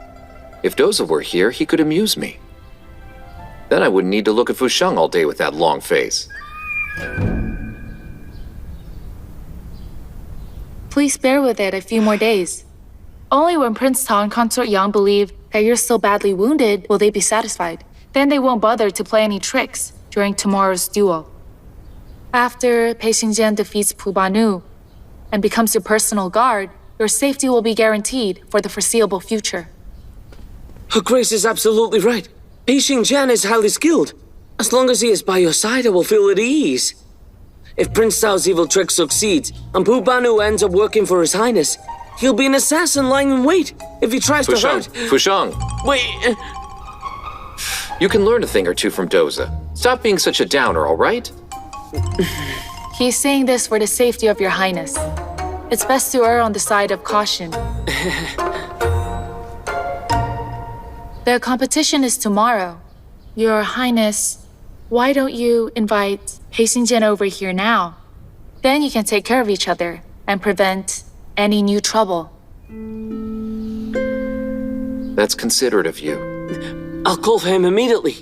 If Doza were here, he could amuse me. Then I wouldn't need to look at Fusheng all day with that long face. Please bear with it a few more days. Only when Prince Tao and Consort Yang believe that you're still badly wounded will they be satisfied. Then they won't bother to play any tricks during tomorrow's duel. After Pei Xingjian defeats Pu Banu and becomes your personal guard, your safety will be guaranteed for the foreseeable future. Her Grace is absolutely right. Pei Xingjian is highly skilled. As long as he is by your side, I will feel at ease. If Prince Tao's evil trick succeeds, and Pu Banu ends up working for His Highness, he'll be an assassin lying in wait if he tries to hurt. Fusheng! Wait. You can learn a thing or two from Doza. Stop being such a downer, all right? He's saying this for the safety of your highness. It's best to err on the side of caution. The competition is tomorrow. Your highness, why don't you invite Xingjian over here now? Then you can take care of each other and prevent any new trouble. That's considerate of you. I'll call for him immediately.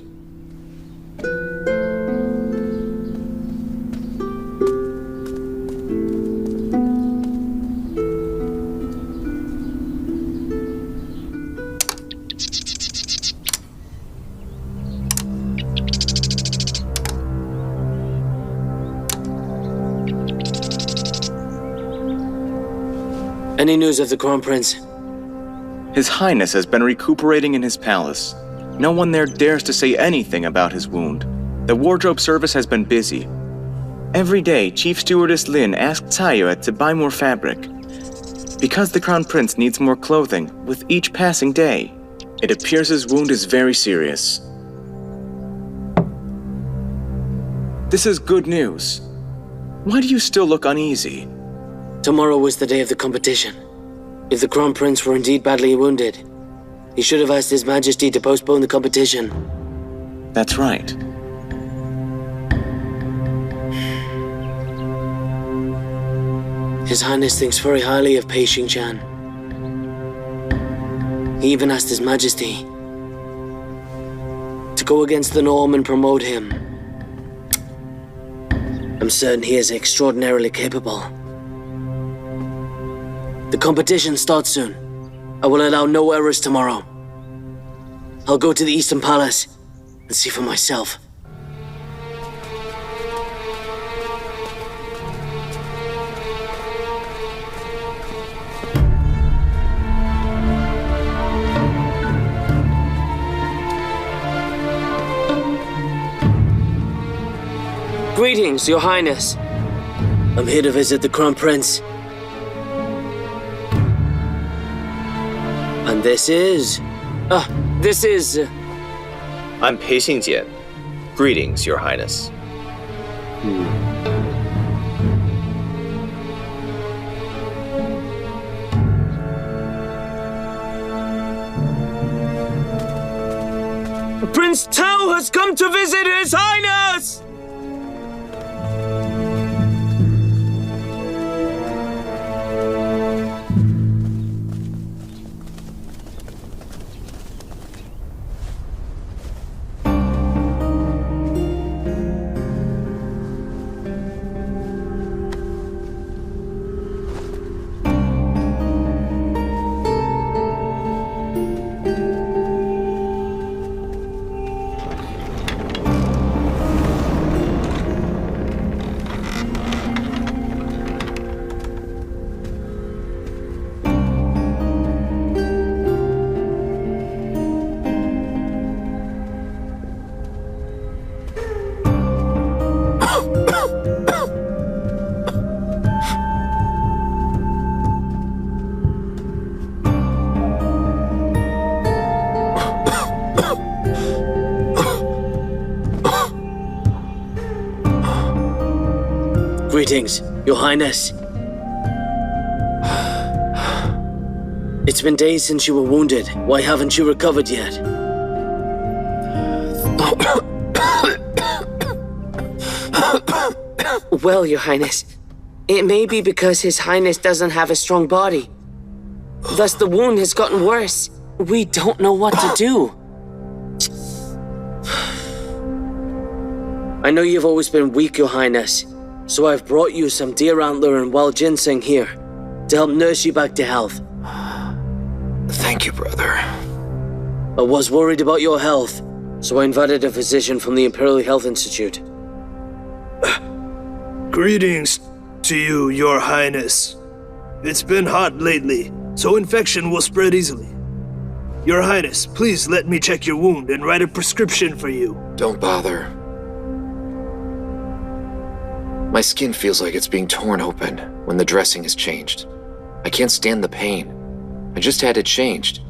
Any news of the Crown Prince? His Highness has been recuperating in his palace. No one there dares to say anything about his wound. The wardrobe service has been busy. Every day, Chief Stewardess Lin asked Taiyue to buy more fabric. Because the Crown Prince needs more clothing with each passing day, it appears his wound is very serious. This is good news. Why do you still look uneasy? Tomorrow was the day of the competition. If the Crown Prince were indeed badly wounded, he should have asked His Majesty to postpone the competition. That's right. His Highness thinks very highly of Pei Xingjian. He even asked His Majesty to go against the norm and promote him. I'm certain he is extraordinarily capable. The competition starts soon. I will allow no errors tomorrow. I'll go to the Eastern Palace and see for myself. Greetings, Your Highness. I'm here to visit the Crown Prince. And this is... I'm Pei Xingjian. Greetings, Your Highness. Prince Tao has come to visit His Highness! Greetings, Your Highness. It's been days since you were wounded. Why haven't you recovered yet? Well, Your Highness, it may be because His Highness doesn't have a strong body. Thus, the wound has gotten worse. We don't know what to do. I know you've always been weak, Your Highness, so I've brought you some deer antler and wild ginseng here to help nurse you back to health. Thank you, brother. I was worried about your health, so I invited a physician from the Imperial Health Institute. Greetings to you, Your Highness. It's been hot lately, so infection will spread easily. Your Highness, please let me check your wound and write a prescription for you. Don't bother. My skin feels like it's being torn open when the dressing is changed. I can't stand the pain. I just had it changed.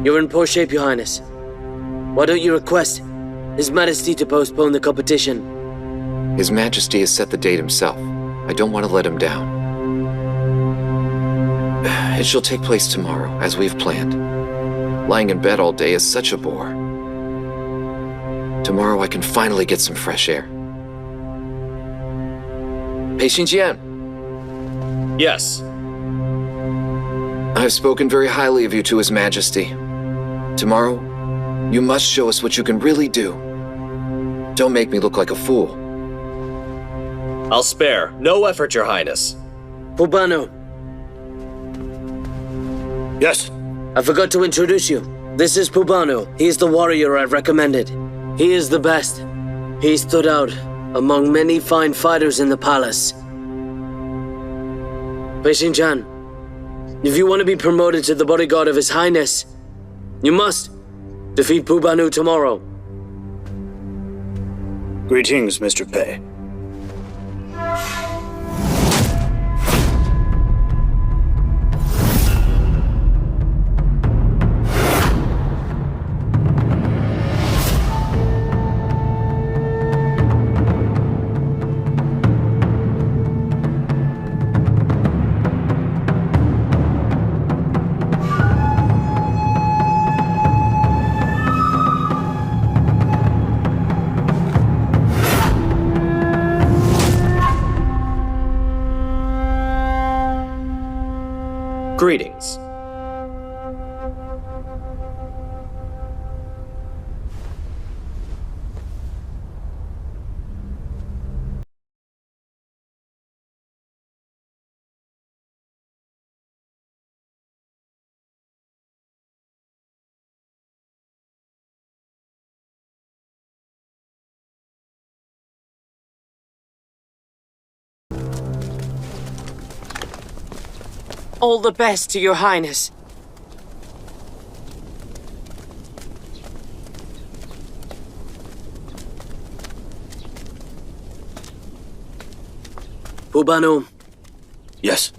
You're in poor shape, Your Highness. Why don't you request His Majesty to postpone the competition? His Majesty has set the date himself. I don't want to let him down. It shall take place tomorrow, as we've planned. Lying in bed all day is such a bore. Tomorrow I can finally get some fresh air. Pei Xingjian. Yes. I've spoken very highly of you to His Majesty. Tomorrow, you must show us what you can really do. Don't make me look like a fool. I'll spare. No effort, Your Highness. Pubanu. Yes? I forgot to introduce you. This is Pubanu. He is the warrior I've recommended. He is the best. He stood out among many fine fighters in the palace. Pei Xingjian, if you want to be promoted to the bodyguard of His Highness, you must defeat Pubanu tomorrow. Greetings, Mr. Pei. Greetings. All the best to Your Highness. Pubanu. Yes?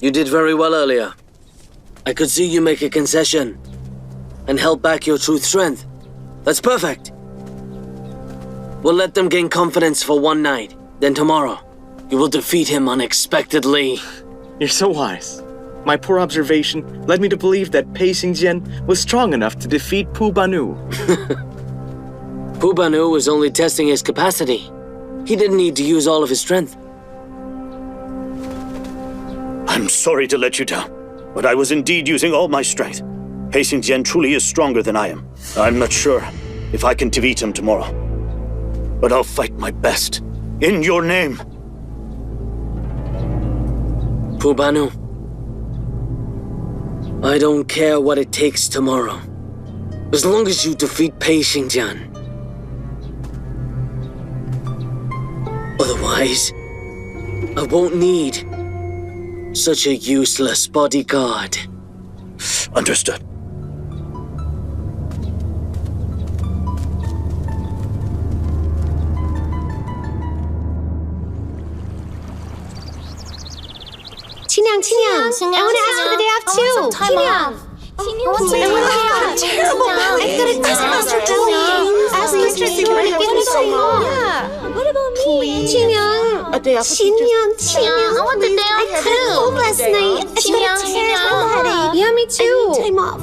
You did very well earlier. I could see you make a concession and held back your true strength. That's perfect. We'll let them gain confidence for one night. Then tomorrow, you will defeat him unexpectedly. You're so wise. My poor observation led me to believe that Pei Xingjian was strong enough to defeat Pubanu. Pubanu was only testing his capacity. He didn't need to use all of his strength. I'm sorry to let you down, but I was indeed using all my strength. Pei Xingjian truly is stronger than I am. I'm not sure if I can defeat him tomorrow, but I'll fight my best. In your name. Pubanu. I don't care what it takes tomorrow, as long as you defeat Pei Xingjian. Otherwise, I won't need such a useless bodyguard. Understood. Qingyang, I want to ask for the day off too. Qingyang, terrible. I've got a test master bullying. Ask Mr. Stewart to give me so long. What about me? Qingyang, A day off. I want the day off too. I couldn't sleep last night. I've got a terrible headache. Yeah, me too. I need time off.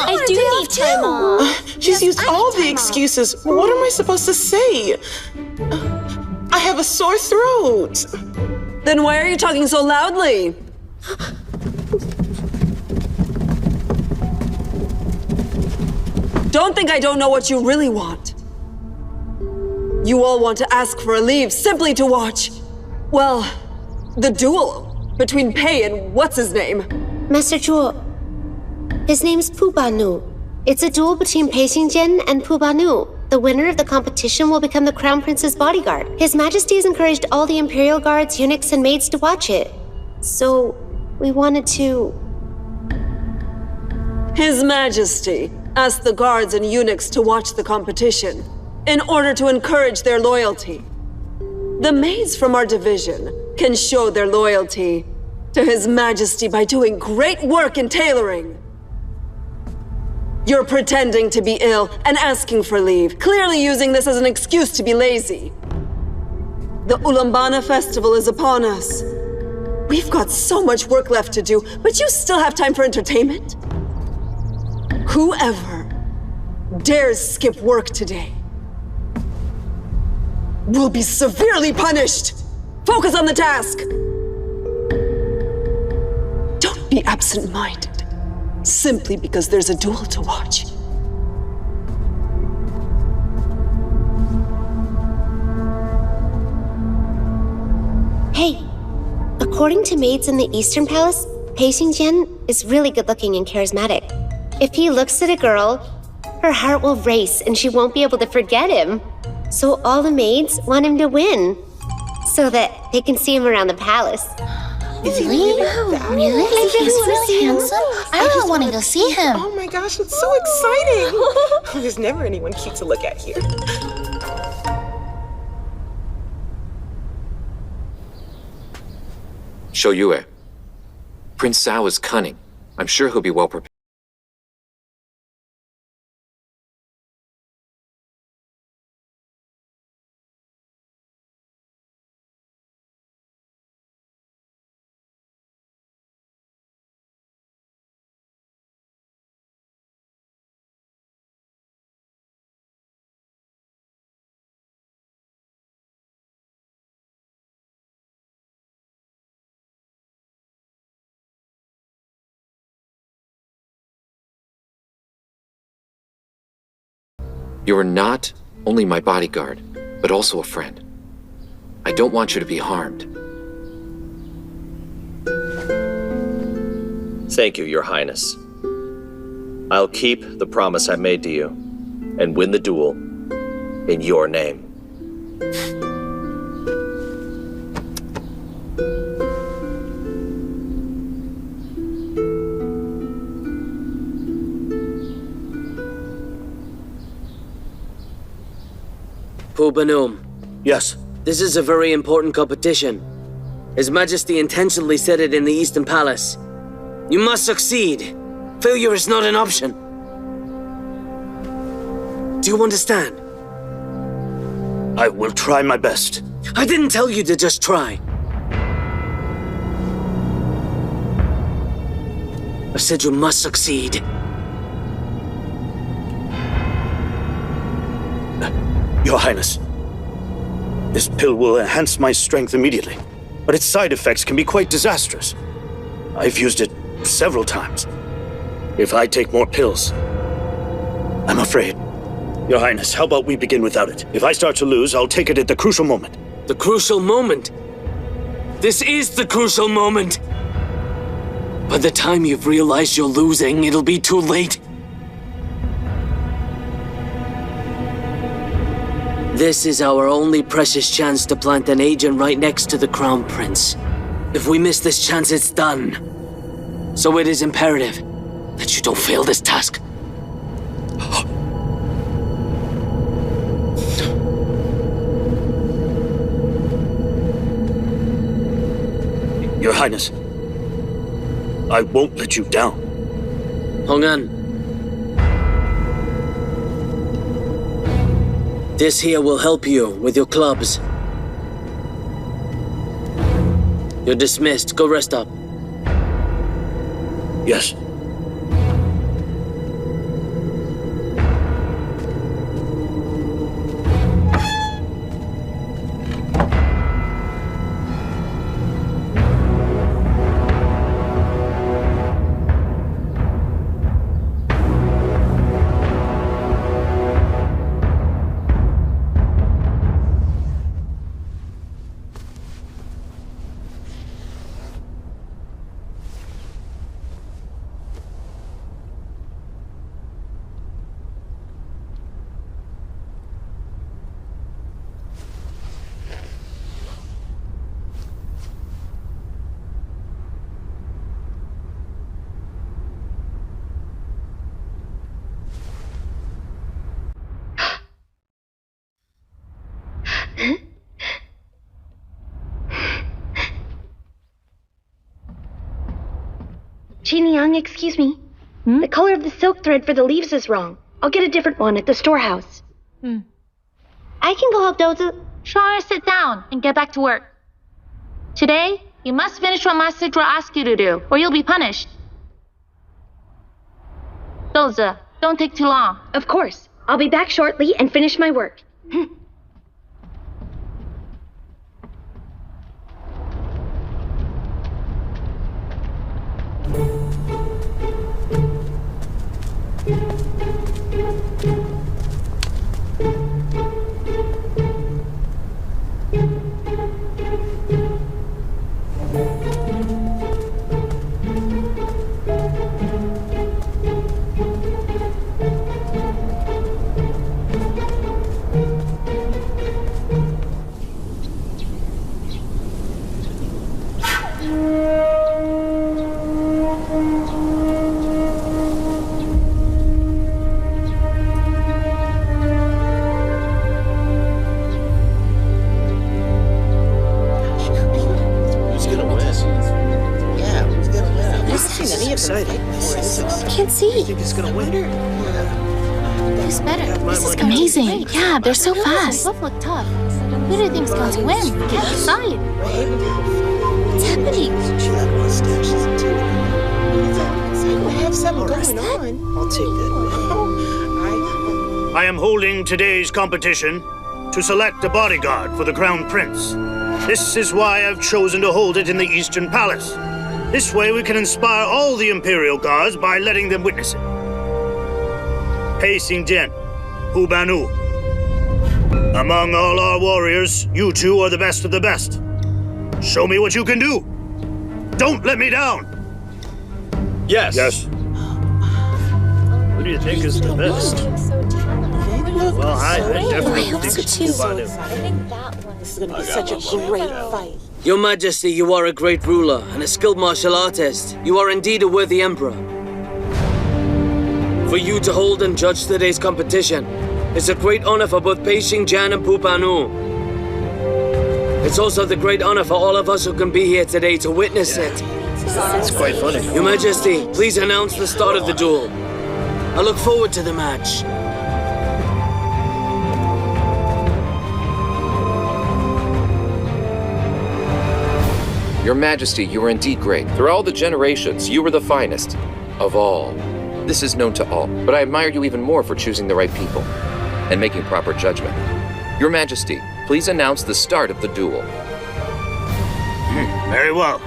I do need time off. She's used all the excuses. What am I supposed to say? I have a sore throat. Then why are you talking so loudly? Don't think I don't know what you really want. You all want to ask for a leave simply to watch, well, the duel between Pei and what's-his-name. Master Zhuo, his name's Pubanu. It's a duel between Pei Xingjian and Pubanu. The winner of the competition will become the Crown Prince's bodyguard. His Majesty has encouraged all the Imperial guards, eunuchs, and maids to watch it. So, we wanted to... His Majesty asked the guards and eunuchs to watch the competition in order to encourage their loyalty. The maids from our division can show their loyalty to His Majesty by doing great work in tailoring. You're pretending to be ill and asking for leave, clearly using this as an excuse to be lazy. The Ulambana festival is upon us. We've got so much work left to do, but you still have time for entertainment? Whoever dares skip work today will be severely punished. Focus on the task. Don't be absent-minded, simply because there's a duel to watch. Hey, according to maids in the Eastern Palace, Pei Xingjian is really good-looking and charismatic. If he looks at a girl, her heart will race and she won't be able to forget him. So all the maids want him to win, so that they can see him around the palace. Really? Really? He's really handsome? I really want to go see him. Oh my gosh, it's so exciting! There's never anyone cute to look at here. Shoyue. Prince Cao is cunning. I'm sure he'll be well prepared. You are not only my bodyguard, but also a friend. I don't want you to be harmed. Thank you, Your Highness. I'll keep the promise I made to you and win the duel in your name. Pubanum. Yes? This is a very important competition. His Majesty intentionally set it in the Eastern Palace. You must succeed. Failure is not an option. Do you understand? I will try my best. I didn't tell you to just try. I said you must succeed. Your Highness, this pill will enhance my strength immediately, but its side effects can be quite disastrous. I've used it several times. If I take more pills, I'm afraid. Your Highness, how about we begin without it? If I start to lose, I'll take it at the crucial moment. The crucial moment? This is the crucial moment! By the time you've realized you're losing, it'll be too late. This is our only precious chance to plant an agent right next to the Crown Prince. If we miss this chance, it's done. So it is imperative that you don't fail this task. Your Highness, I won't let you down. Hong An. This here will help you with your clubs. You're dismissed. Go rest up. Yes. Qin Yang, excuse me. The color of the silk thread for the leaves is wrong. I'll get a different one at the storehouse. I can go help Doza. Shara, sit down and get back to work. Today, you must finish what Master Draw asks you to do, or you'll be punished. Doza, don't take too long. Of course. I'll be back shortly and finish my work. Can't see. Who's gonna win? Who's better? This is amazing. Yeah, they're so fast. Both look tough. Who do you think's going to win? Can't decide. What's happening? I have something going on. I'll take that. I am holding today's competition to select a bodyguard for the Crown Prince. This is why I've chosen to hold it in the Eastern Palace. This way we can inspire all the Imperial guards by letting them witness it. Pei Xingjian, Hu Banu. Among all our warriors, you two are the best of the best. Show me what you can do. Don't let me down. Yes. Yes. Who do you think is the best? Well, I definitely think it's Hu Banu. I think that one is going to be such a great fight. Your Majesty, you are a great ruler and a skilled martial artist. You are indeed a worthy emperor. For you to hold and judge today's competition is a great honor for both Pei Xingjian and Hu Banu. It's also the great honor for all of us who can be here today to witness it. It's quite funny. Your Majesty, please announce the start of the duel. I look forward to the match. Your Majesty, you are indeed great. Through all the generations, you were the finest of all. This is known to all, but I admire you even more for choosing the right people and making proper judgment. Your Majesty, please announce the start of the duel. Very well.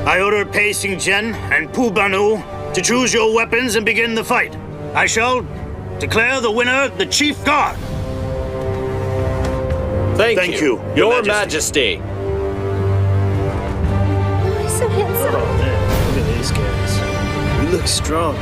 I order Pei Xingjian and Hu Banu to choose your weapons and begin the fight. I shall declare the winner the Chief Guard. Thank you, Your Majesty. So handsome. Oh man, look at these guys. You look strong.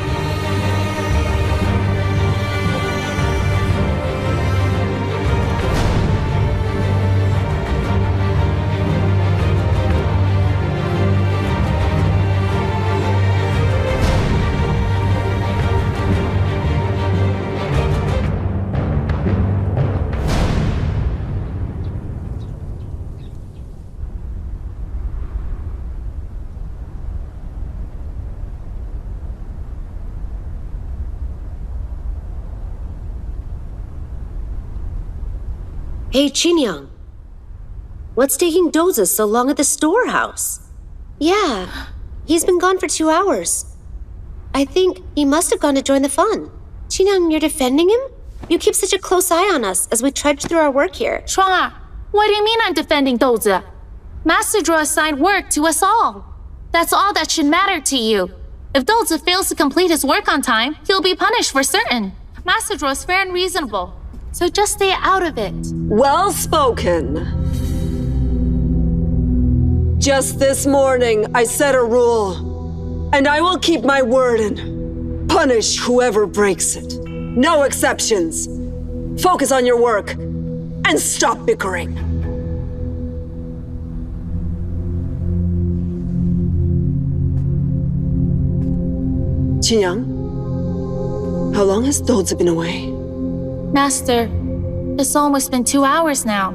Hey, Chinyang. What's taking Doza so long at the storehouse? Yeah, he's been gone for 2 hours. I think he must have gone to join the fun. Chinyang, you're defending him? You keep such a close eye on us as we trudge through our work here. Shuang, what do you mean I'm defending Doza? Master Draw assigned work to us all. That's all that should matter to you. If Doza fails to complete his work on time, he'll be punished for certain. Master Draw is fair and reasonable, so just stay out of it. Well spoken. Just this morning, I set a rule, and I will keep my word and punish whoever breaks it. No exceptions. Focus on your work, and stop bickering. Chinyang, how long has Doza been away? Master, it's almost been 2 hours now.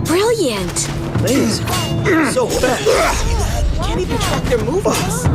Brilliant! Laser. So fast. Can't even track their movements.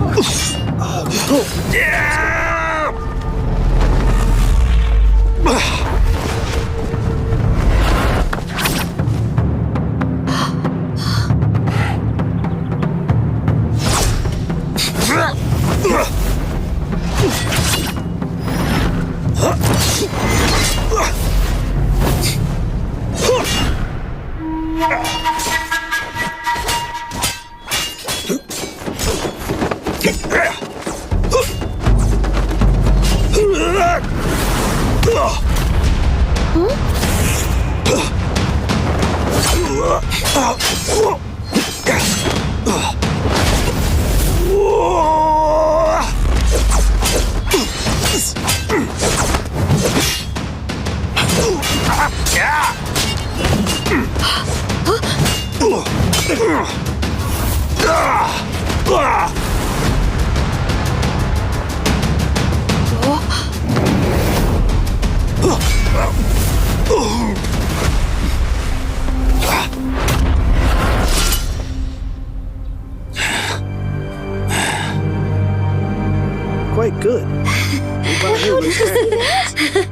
Quite good. How did you see that?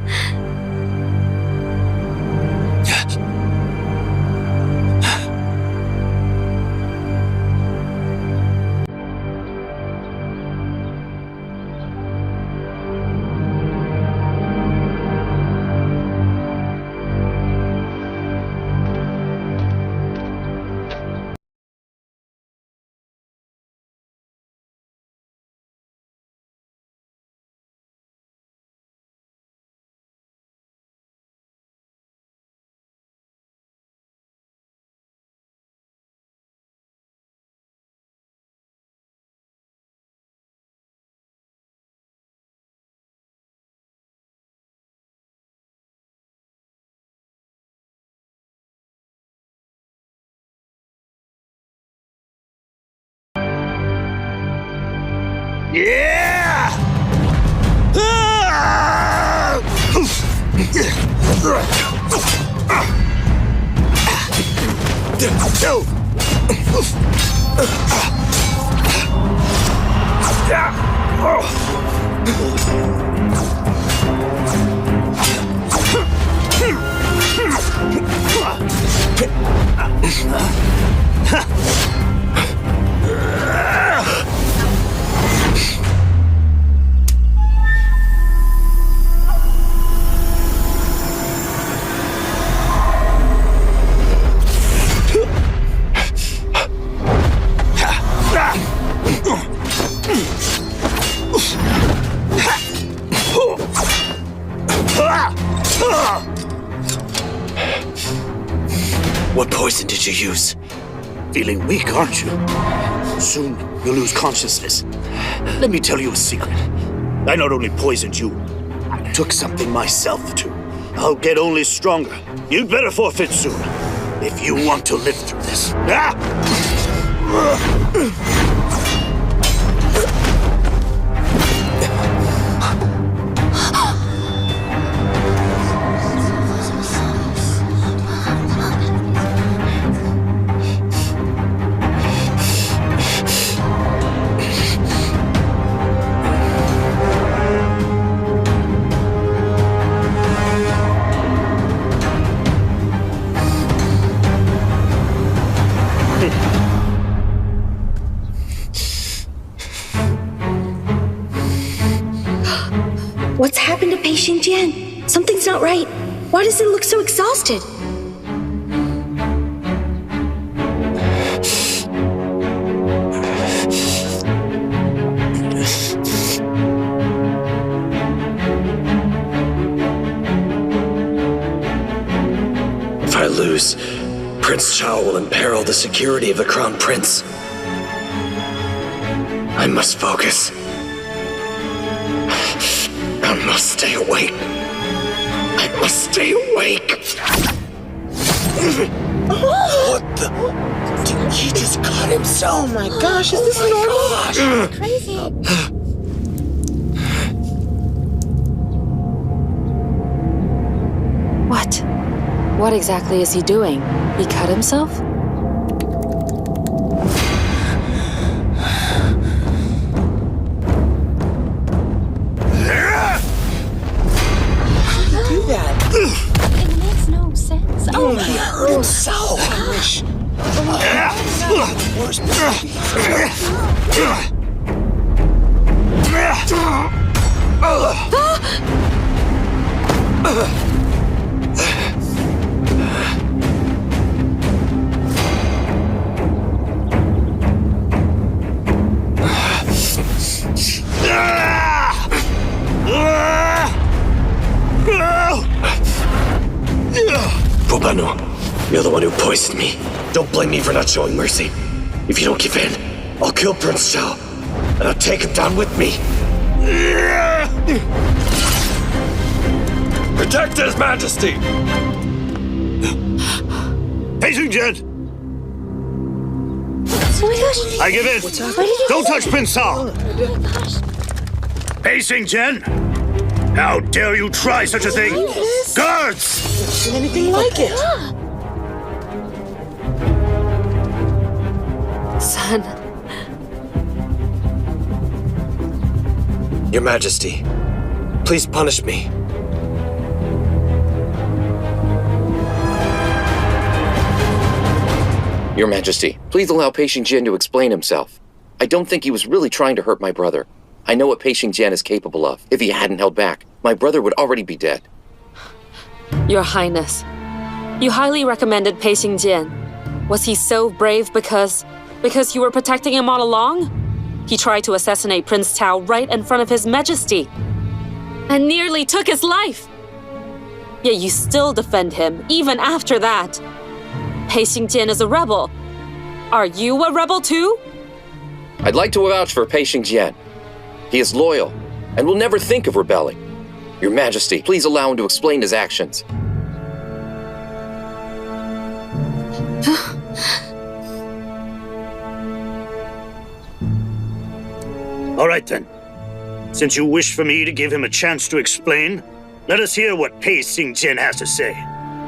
Yeah! What poison did you use? Feeling weak, aren't you? Soon you'll lose consciousness. Let me tell you a secret. I not only poisoned you, I took something myself too. I'll get only stronger. You'd better forfeit soon, if you want to live through this. What's happened to Patient Jian? Something's not right. Why does it look so exhausted? If I lose, Prince Chao will imperil the security of the Crown Prince. I must focus. I must stay awake. I must stay awake. What the? He just cut himself. Oh my gosh, is this normal? Crazy. What? What exactly is he doing? He cut himself? Do that. It makes no sense. He only hurt himself. Pobano, you're the one who poisoned me. Don't blame me for not showing mercy. If you don't give in, I'll kill Prince Chao, and I'll take him down with me. Protect His Majesty! Pacing Jen! Oh my gosh. I give in. Why did you Don't touch Prince Chao! Pacing Jen! How dare you try such a thing? Guards! Never seen anything like it. Son. Your Majesty, please punish me. Your Majesty, please allow Pei Xingjian to explain himself. I don't think he was really trying to hurt my brother. I know what Pei Xingjian is capable of. If he hadn't held back, my brother would already be dead. Your Highness, you highly recommended Pei Xingjian. Was he so brave because you were protecting him all along? He tried to assassinate Prince Tao right in front of His Majesty and nearly took his life. Yet you still defend him, even after that. Pei Xingjian is a rebel. Are you a rebel too? I'd like to vouch for Pei Xingjian. He is loyal and will never think of rebelling. Your Majesty, please allow him to explain his actions. All right then. Since you wish for me to give him a chance to explain, let us hear what Pei Xingjian has to say.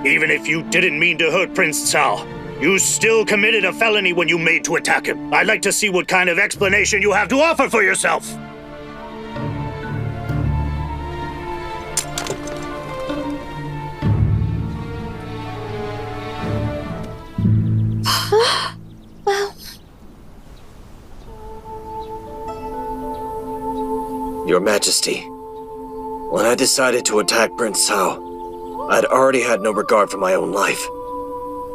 Even if you didn't mean to hurt Prince Cao, you still committed a felony when you made to attack him. I'd like to see what kind of explanation you have to offer for yourself. Well, Your Majesty, when I decided to attack Prince Cao, I'd already had no regard for my own life.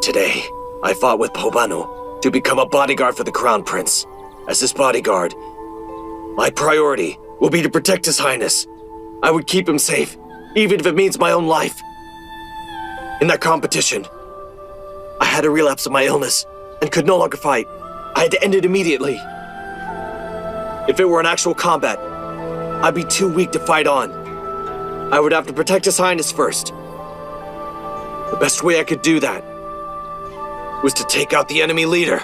Today, I fought with Pobano to become a bodyguard for the Crown Prince. As his bodyguard, my priority will be to protect His Highness. I would keep him safe, even if it means my own life. In that competition, I had a relapse of my illness and could no longer fight. I had to end it immediately. If it were an actual combat, I'd be too weak to fight on. I would have to protect His Highness first. The best way I could do that was to take out the enemy leader.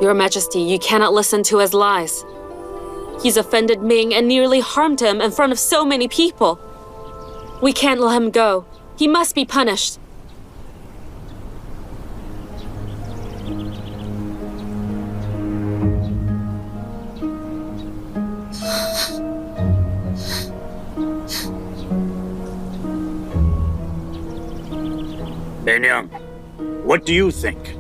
Your Majesty, you cannot listen to his lies. He's offended Ming and nearly harmed him in front of so many people. We can't let him go. He must be punished. Benyang, what do you think?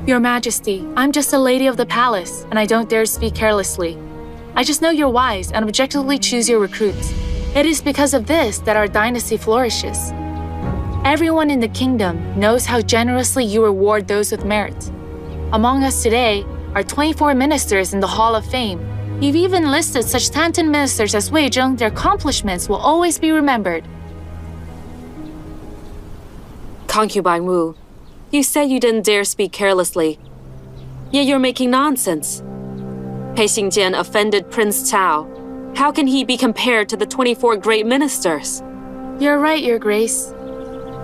Your Majesty, I'm just a lady of the palace, and I don't dare speak carelessly. I just know you're wise and objectively choose your recruits. It is because of this that our dynasty flourishes. Everyone in the kingdom knows how generously you reward those with merit. Among us today are 24 ministers in the Hall of Fame. You've even listed such talented ministers as Wei Zheng. Their accomplishments will always be remembered. Concubine Wu, you said you didn't dare speak carelessly. Yet you're making nonsense. Pei Xingjian offended Prince Cao. How can he be compared to the 24 great ministers? You're right, Your Grace.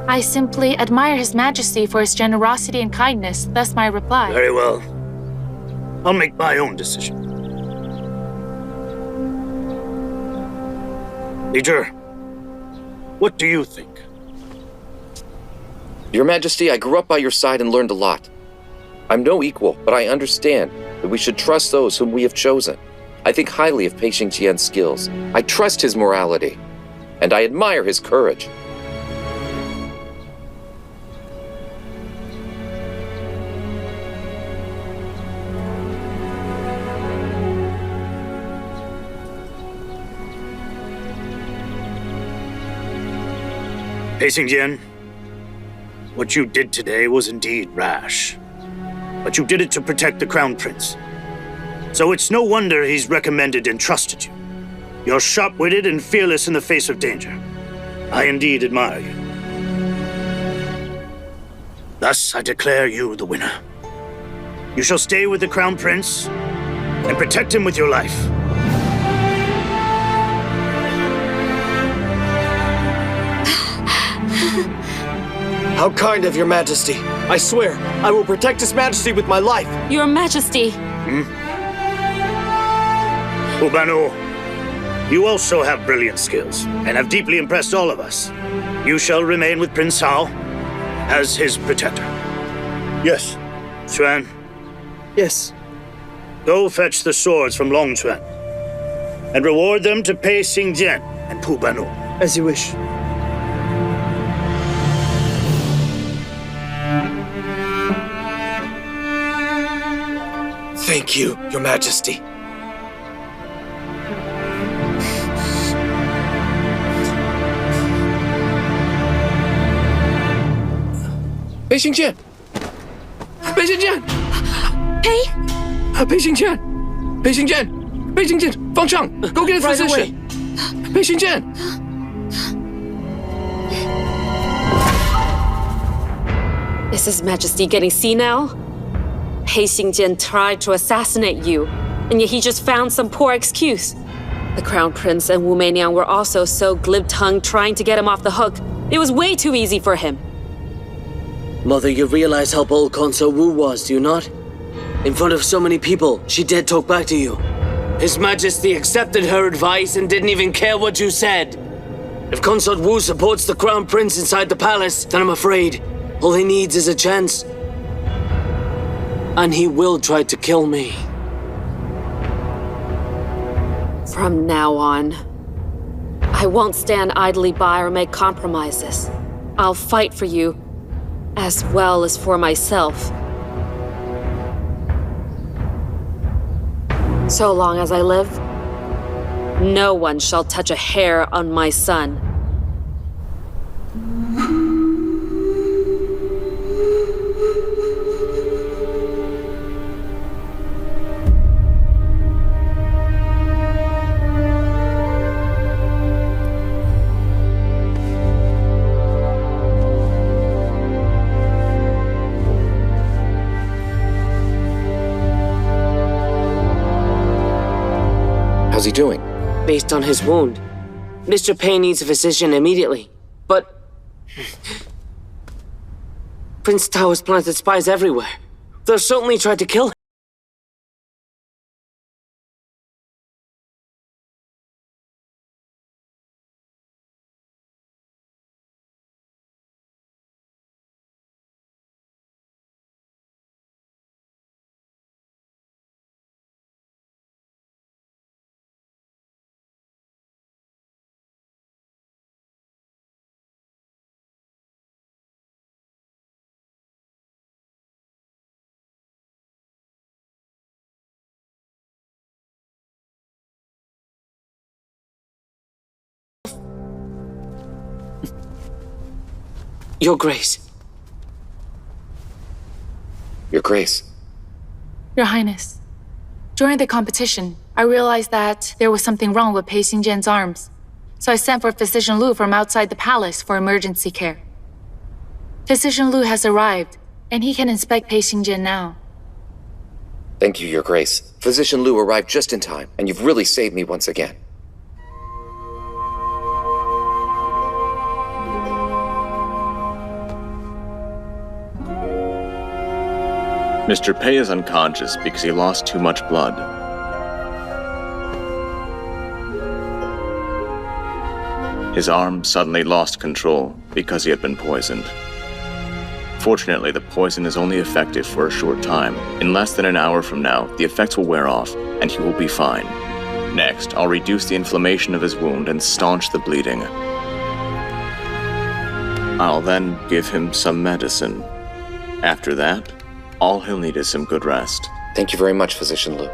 I simply admire His Majesty for his generosity and kindness, thus my reply. Very well. I'll make my own decision. Leader, what do you think? Your Majesty, I grew up by your side and learned a lot. I'm no equal, but I understand that we should trust those whom we have chosen. I think highly of Pei Xingjian's skills. I trust his morality, and I admire his courage. Pei Xingjian, what you did today was indeed rash. But you did it to protect the Crown Prince. So it's no wonder he's recommended and trusted you. You're sharp-witted and fearless in the face of danger. I indeed admire you. Thus, I declare you the winner. You shall stay with the Crown Prince and protect him with your life. How kind of your Majesty. I swear, I will protect His Majesty with my life. Your Majesty. Ubanu, you also have brilliant skills and have deeply impressed all of us. You shall remain with Prince Hao as his protector. Yes. Xuan. Yes. Go fetch the swords from Long Xuan and reward them to Pei Xingjian and Pu Banu. As you wish. Thank you, your Majesty. Pei Xingjian! Pei Xingjian! Pei Xingjian! Pei Xingjian! Pei Xingjian! Fang Chang, go get a physician! Pei Xingjian! Is His Majesty getting senile? Pei Xingjian tried to assassinate you, and yet he just found some poor excuse. The Crown Prince and Wu Meiniang were also so glib-tongued trying to get him off the hook. It was way too easy for him. Mother, you realize how bold Consort Wu was, do you not? In front of so many people, she dared talk back to you. His Majesty accepted her advice and didn't even care what you said. If Consort Wu supports the Crown Prince inside the palace, then I'm afraid all he needs is a chance. And he will try to kill me. From now on, I won't stand idly by or make compromises. I'll fight for you, as well as for myself. So long as I live, no one shall touch a hair on my son. How's he doing? Based on his wound, Mr. Pei needs a physician immediately. But Prince Tao has planted spies everywhere. They'll certainly try to kill him. Your Grace. Your Grace. Your Highness. During the competition, I realized that there was something wrong with Pei Xingjian's arms. So I sent for Physician Lu from outside the palace for emergency care. Physician Lu has arrived, and he can inspect Pei Xingjian now. Thank you, Your Grace. Physician Lu arrived just in time, and you've really saved me once again. Mr. Pei is unconscious because he lost too much blood. His arm suddenly lost control because he had been poisoned. Fortunately, the poison is only effective for a short time. In less than an hour from now, the effects will wear off, and he will be fine. Next, I'll reduce the inflammation of his wound and staunch the bleeding. I'll then give him some medicine. After that, all he'll need is some good rest. Thank you very much, Physician Liu.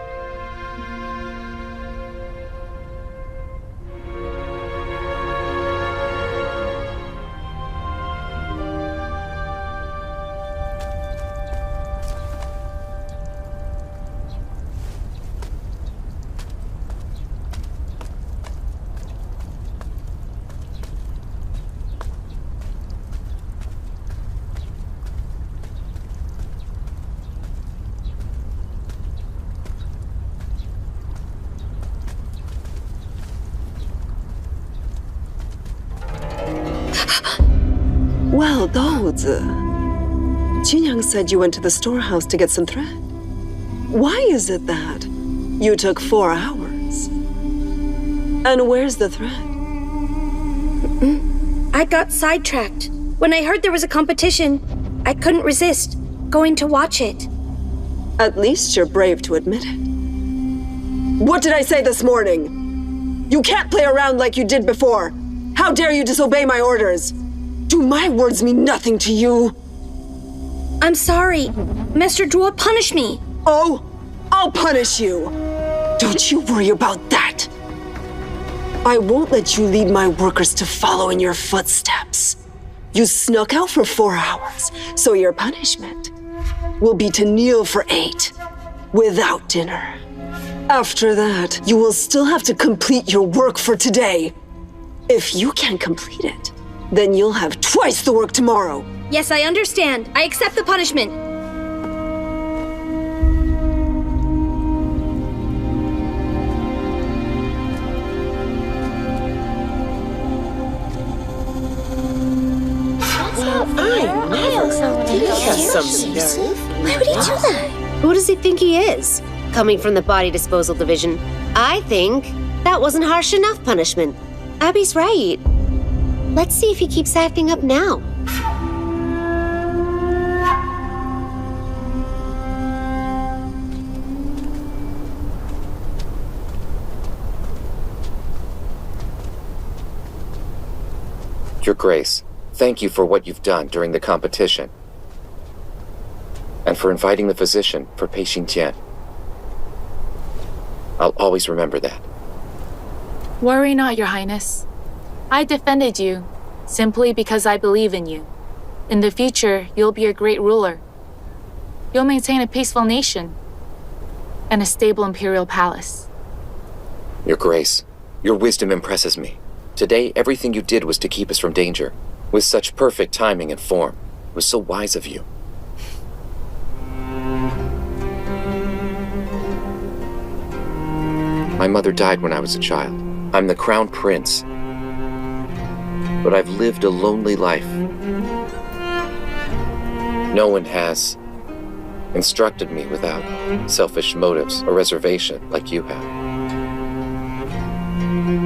Well, Doza, Jinyang said you went to the storehouse to get some thread. Why is it that you took 4 hours? And where's the thread? I got sidetracked. When I heard there was a competition, I couldn't resist going to watch it. At least you're brave to admit it. What did I say this morning? You can't play around like you did before. How dare you disobey my orders? Do my words mean nothing to you? I'm sorry. Master Duel punished me. Oh, I'll punish you. Don't you worry about that. I won't let you lead my workers to follow in your footsteps. You snuck out for 4 hours, so your punishment will be to kneel for 8 without dinner. After that, you will still have to complete your work for today. If you can't complete it, then you'll have twice the work tomorrow. Yes, I understand. I accept the punishment. Why would he do that? Who does he think he is? Coming from the body disposal division. I think that wasn't harsh enough punishment. Abby's right. Let's see if he keeps acting up now. Your Grace, thank you for what you've done during the competition. And for inviting the physician for Pei Xingjian. I'll always remember that. Worry not, Your Highness. I defended you simply because I believe in you. In the future, you'll be a great ruler. You'll maintain a peaceful nation and a stable imperial palace. Your Grace, your wisdom impresses me. Today, everything you did was to keep us from danger. With such perfect timing and form. It was so wise of you. My mother died when I was a child. I'm the crown prince. But I've lived a lonely life. No one has instructed me without selfish motives or reservation like you have.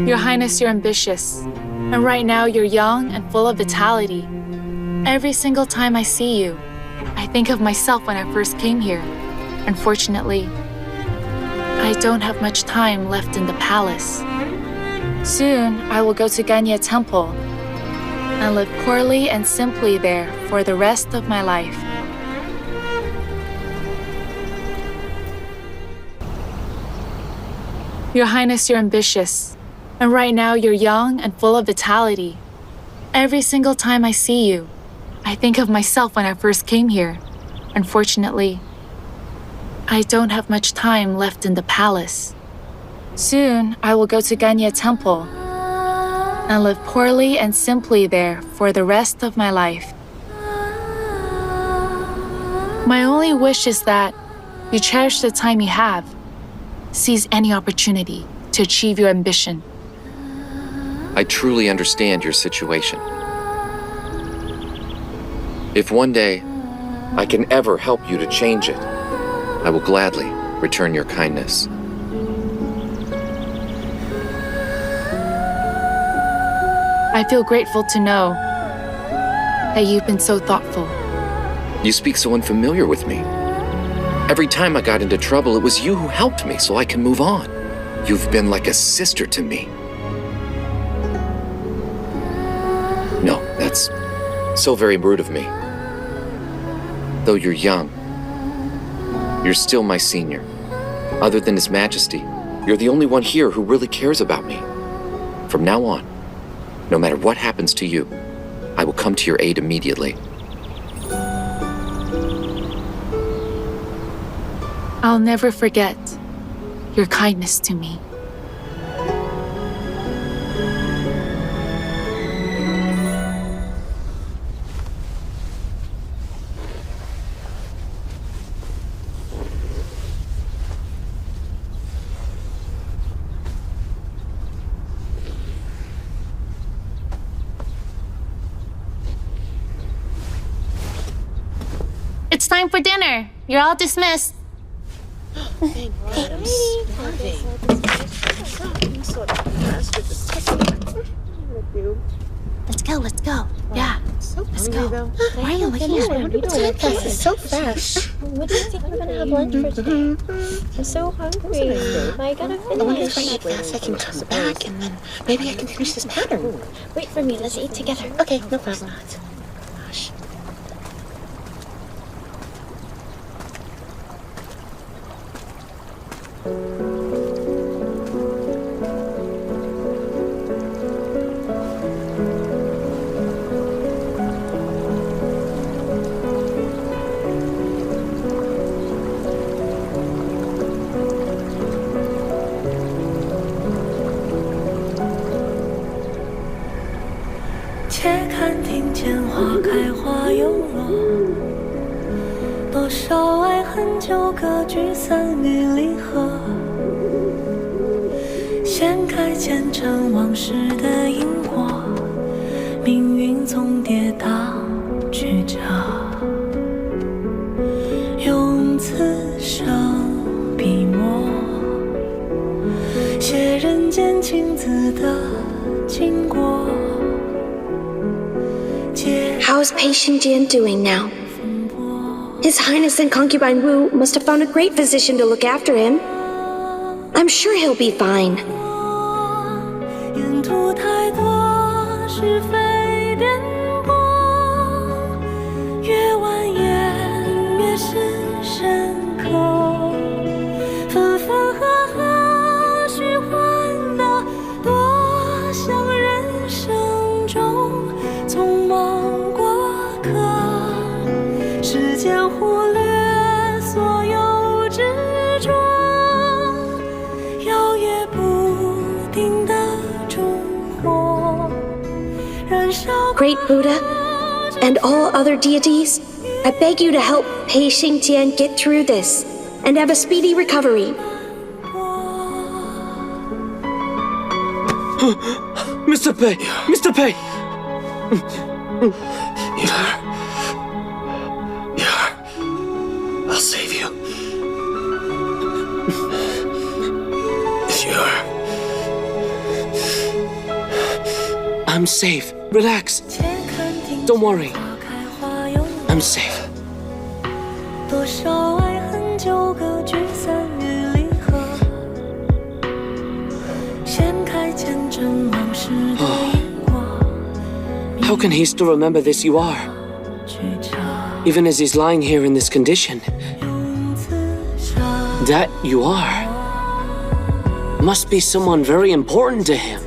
Your Highness, you're ambitious. And right now you're young and full of vitality. Every single time I see you, I think of myself when I first came here. Unfortunately, I don't have much time left in the palace. Soon, I will go to Ganye Temple and live poorly and simply there for the rest of my life. Your Highness, you're ambitious. And right now you're young and full of vitality. Every single time I see you, I think of myself when I first came here. Unfortunately, I don't have much time left in the palace. Soon, I will go to Ganye Temple and live poorly and simply there for the rest of my life. My only wish is that you cherish the time you have, seize any opportunity to achieve your ambition. I truly understand your situation. If one day I can ever help you to change it, I will gladly return your kindness. I feel grateful to know that you've been so thoughtful. You speak so unfamiliar with me. Every time I got into trouble, it was you who helped me so I can move on. You've been like a sister to me. No, that's so very rude of me. Though you're young, you're still my senior. Other than His Majesty, you're the only one here who really cares about me. From now on, no matter what happens to you, I will come to your aid immediately. I'll never forget your kindness to me. It's time for dinner. You're all dismissed. Let's go. Yeah. Let's go. Why are you looking at me? This is so fast. What do you think we're gonna have lunch for today? I'm so hungry. I gotta finish. I wonder if I eat fast I can come back and then maybe I can finish this pattern. Wait for me. Let's eat together. Okay, no problem. Gosh. How is Patient Jian doing now? His Highness and Concubine Wu must have found a great physician to look after him. I'm sure he'll be fine. Great Buddha, and all other deities, I beg you to help Pei Xingtian get through this and have a speedy recovery. Mr. Pei! Mr. Pei! I'll save you. I'm safe. Relax. Don't worry. I'm safe. How can he still remember this you are? Even as he's lying here in this condition. That you are must be someone very important to him.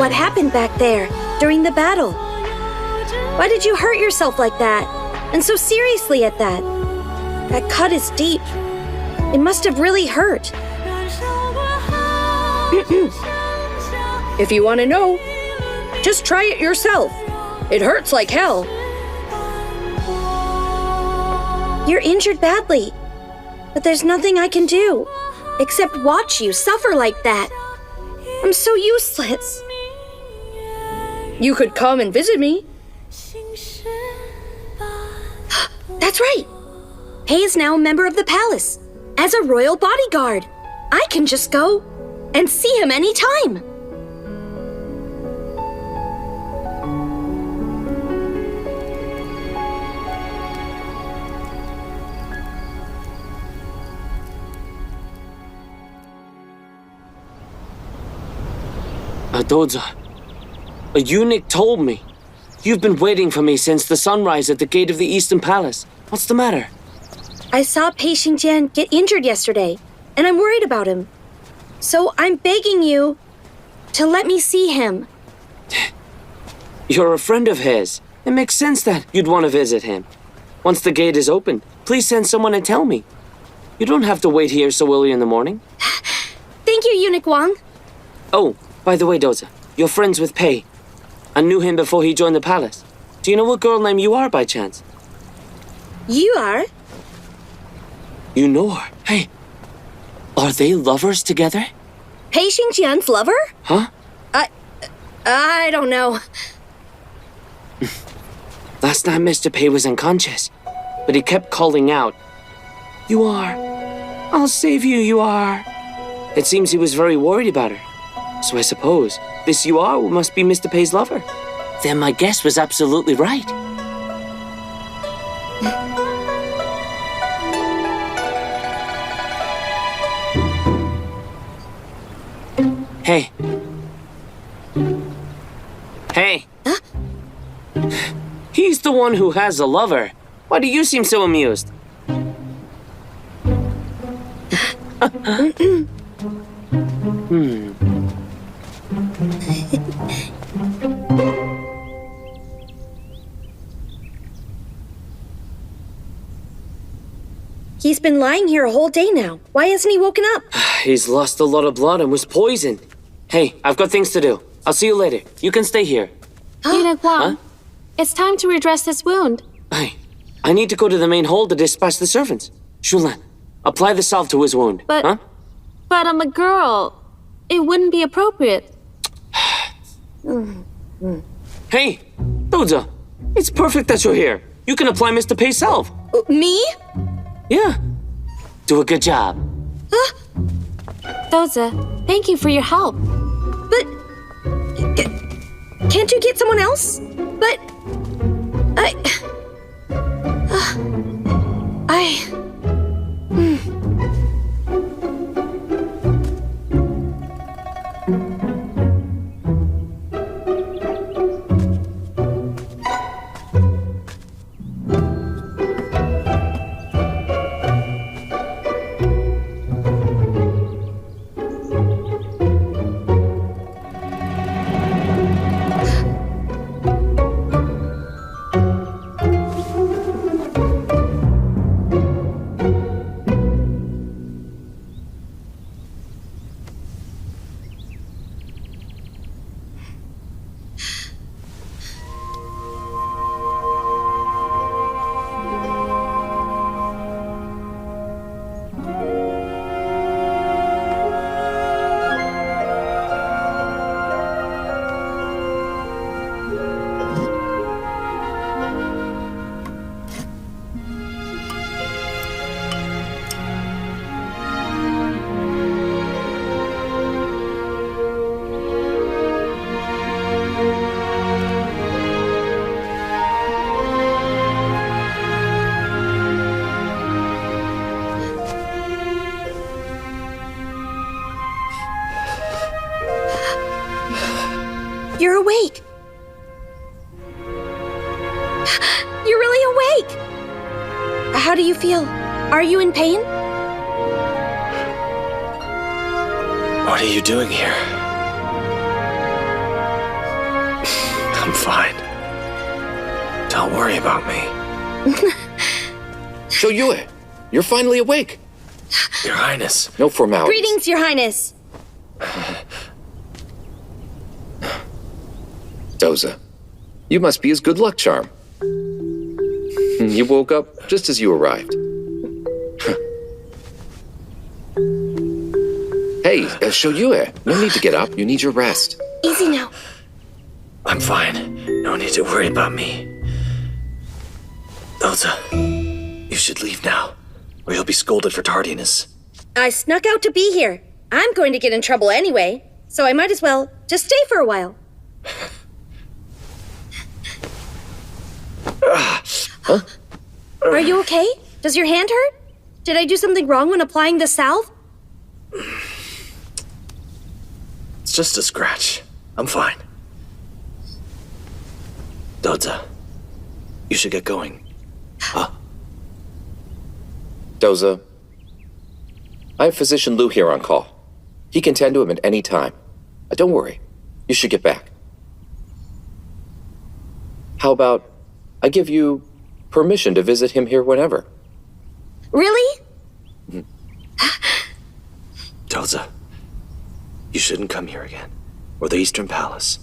what happened back there during the battle. Why did you hurt yourself like that? And so seriously at that? That cut is deep. It must have really hurt. If you want to know, just try it yourself. It hurts like hell. You're injured badly, but there's nothing I can do except watch you suffer like that. I'm so useless. You could come and visit me. That's right. Pei is now a member of the palace as a royal bodyguard. I can just go and see him anytime. Doza, a eunuch told me. You've been waiting for me since the sunrise at the gate of the Eastern Palace. What's the matter? I saw Pei Xingjian get injured yesterday, and I'm worried about him. So I'm begging you to let me see him. You're a friend of his. It makes sense that you'd want to visit him. Once the gate is open, please send someone and tell me. You don't have to wait here so early in the morning. Thank you, Eunuch Wang. Oh, by the way, Doza, you're friends with Pei. I knew him before he joined the palace. Do you know what girl named You Are by chance? You are? You know her. Hey, are they lovers together? Pei Xingjian's lover? Huh? I don't know. Last night Mr. Pei was unconscious, but he kept calling out, "You are. I'll save you, You Are." It seems he was very worried about her. So I suppose this You Are must be Mr. Pei's lover. Then my guess was absolutely right. Hey. Hey. Huh? He's the one who has a lover. Why do you seem so amused? He's been lying here a whole day now. Why hasn't he woken up? He's lost a lot of blood and was poisoned. Hey, I've got things to do. I'll see you later. You can stay here. Eunuch Wang, it's time to redress this wound. Hey, I need to go to the main hall to dispatch the servants. Shulan, apply the salve to his wound. But I'm a girl. It wouldn't be appropriate. Hey, Doza, it's perfect that you're here. You can apply Mr. Pei's salve. Me? Yeah. Do a good job. Doza, thank you for your help. But... can't you get someone else? But... You're awake. You're really awake. How do you feel? Are you in pain? What are you doing here? I'm fine. Don't worry about me. Shoyue, you're finally awake. Your Highness. No formalities. Greetings, Your Highness. Doza, you must be his good luck charm. You woke up just as you arrived. Hey, Shoyue, no need to get up. You need your rest. Easy now. I'm fine. No need to worry about me. Doza, you should leave now, or you'll be scolded for tardiness. I snuck out to be here. I'm going to get in trouble anyway, so I might as well just stay for a while. Huh? Are you okay? Does your hand hurt? Did I do something wrong when applying the salve? It's just a scratch. I'm fine. Doza, you should get going. Huh? Doza, I have Physician Liu here on call. He can tend to him at any time. Don't worry. You should get back. How about I give you permission to visit him here whenever? Really? Doza, you shouldn't come here again, or the Eastern Palace.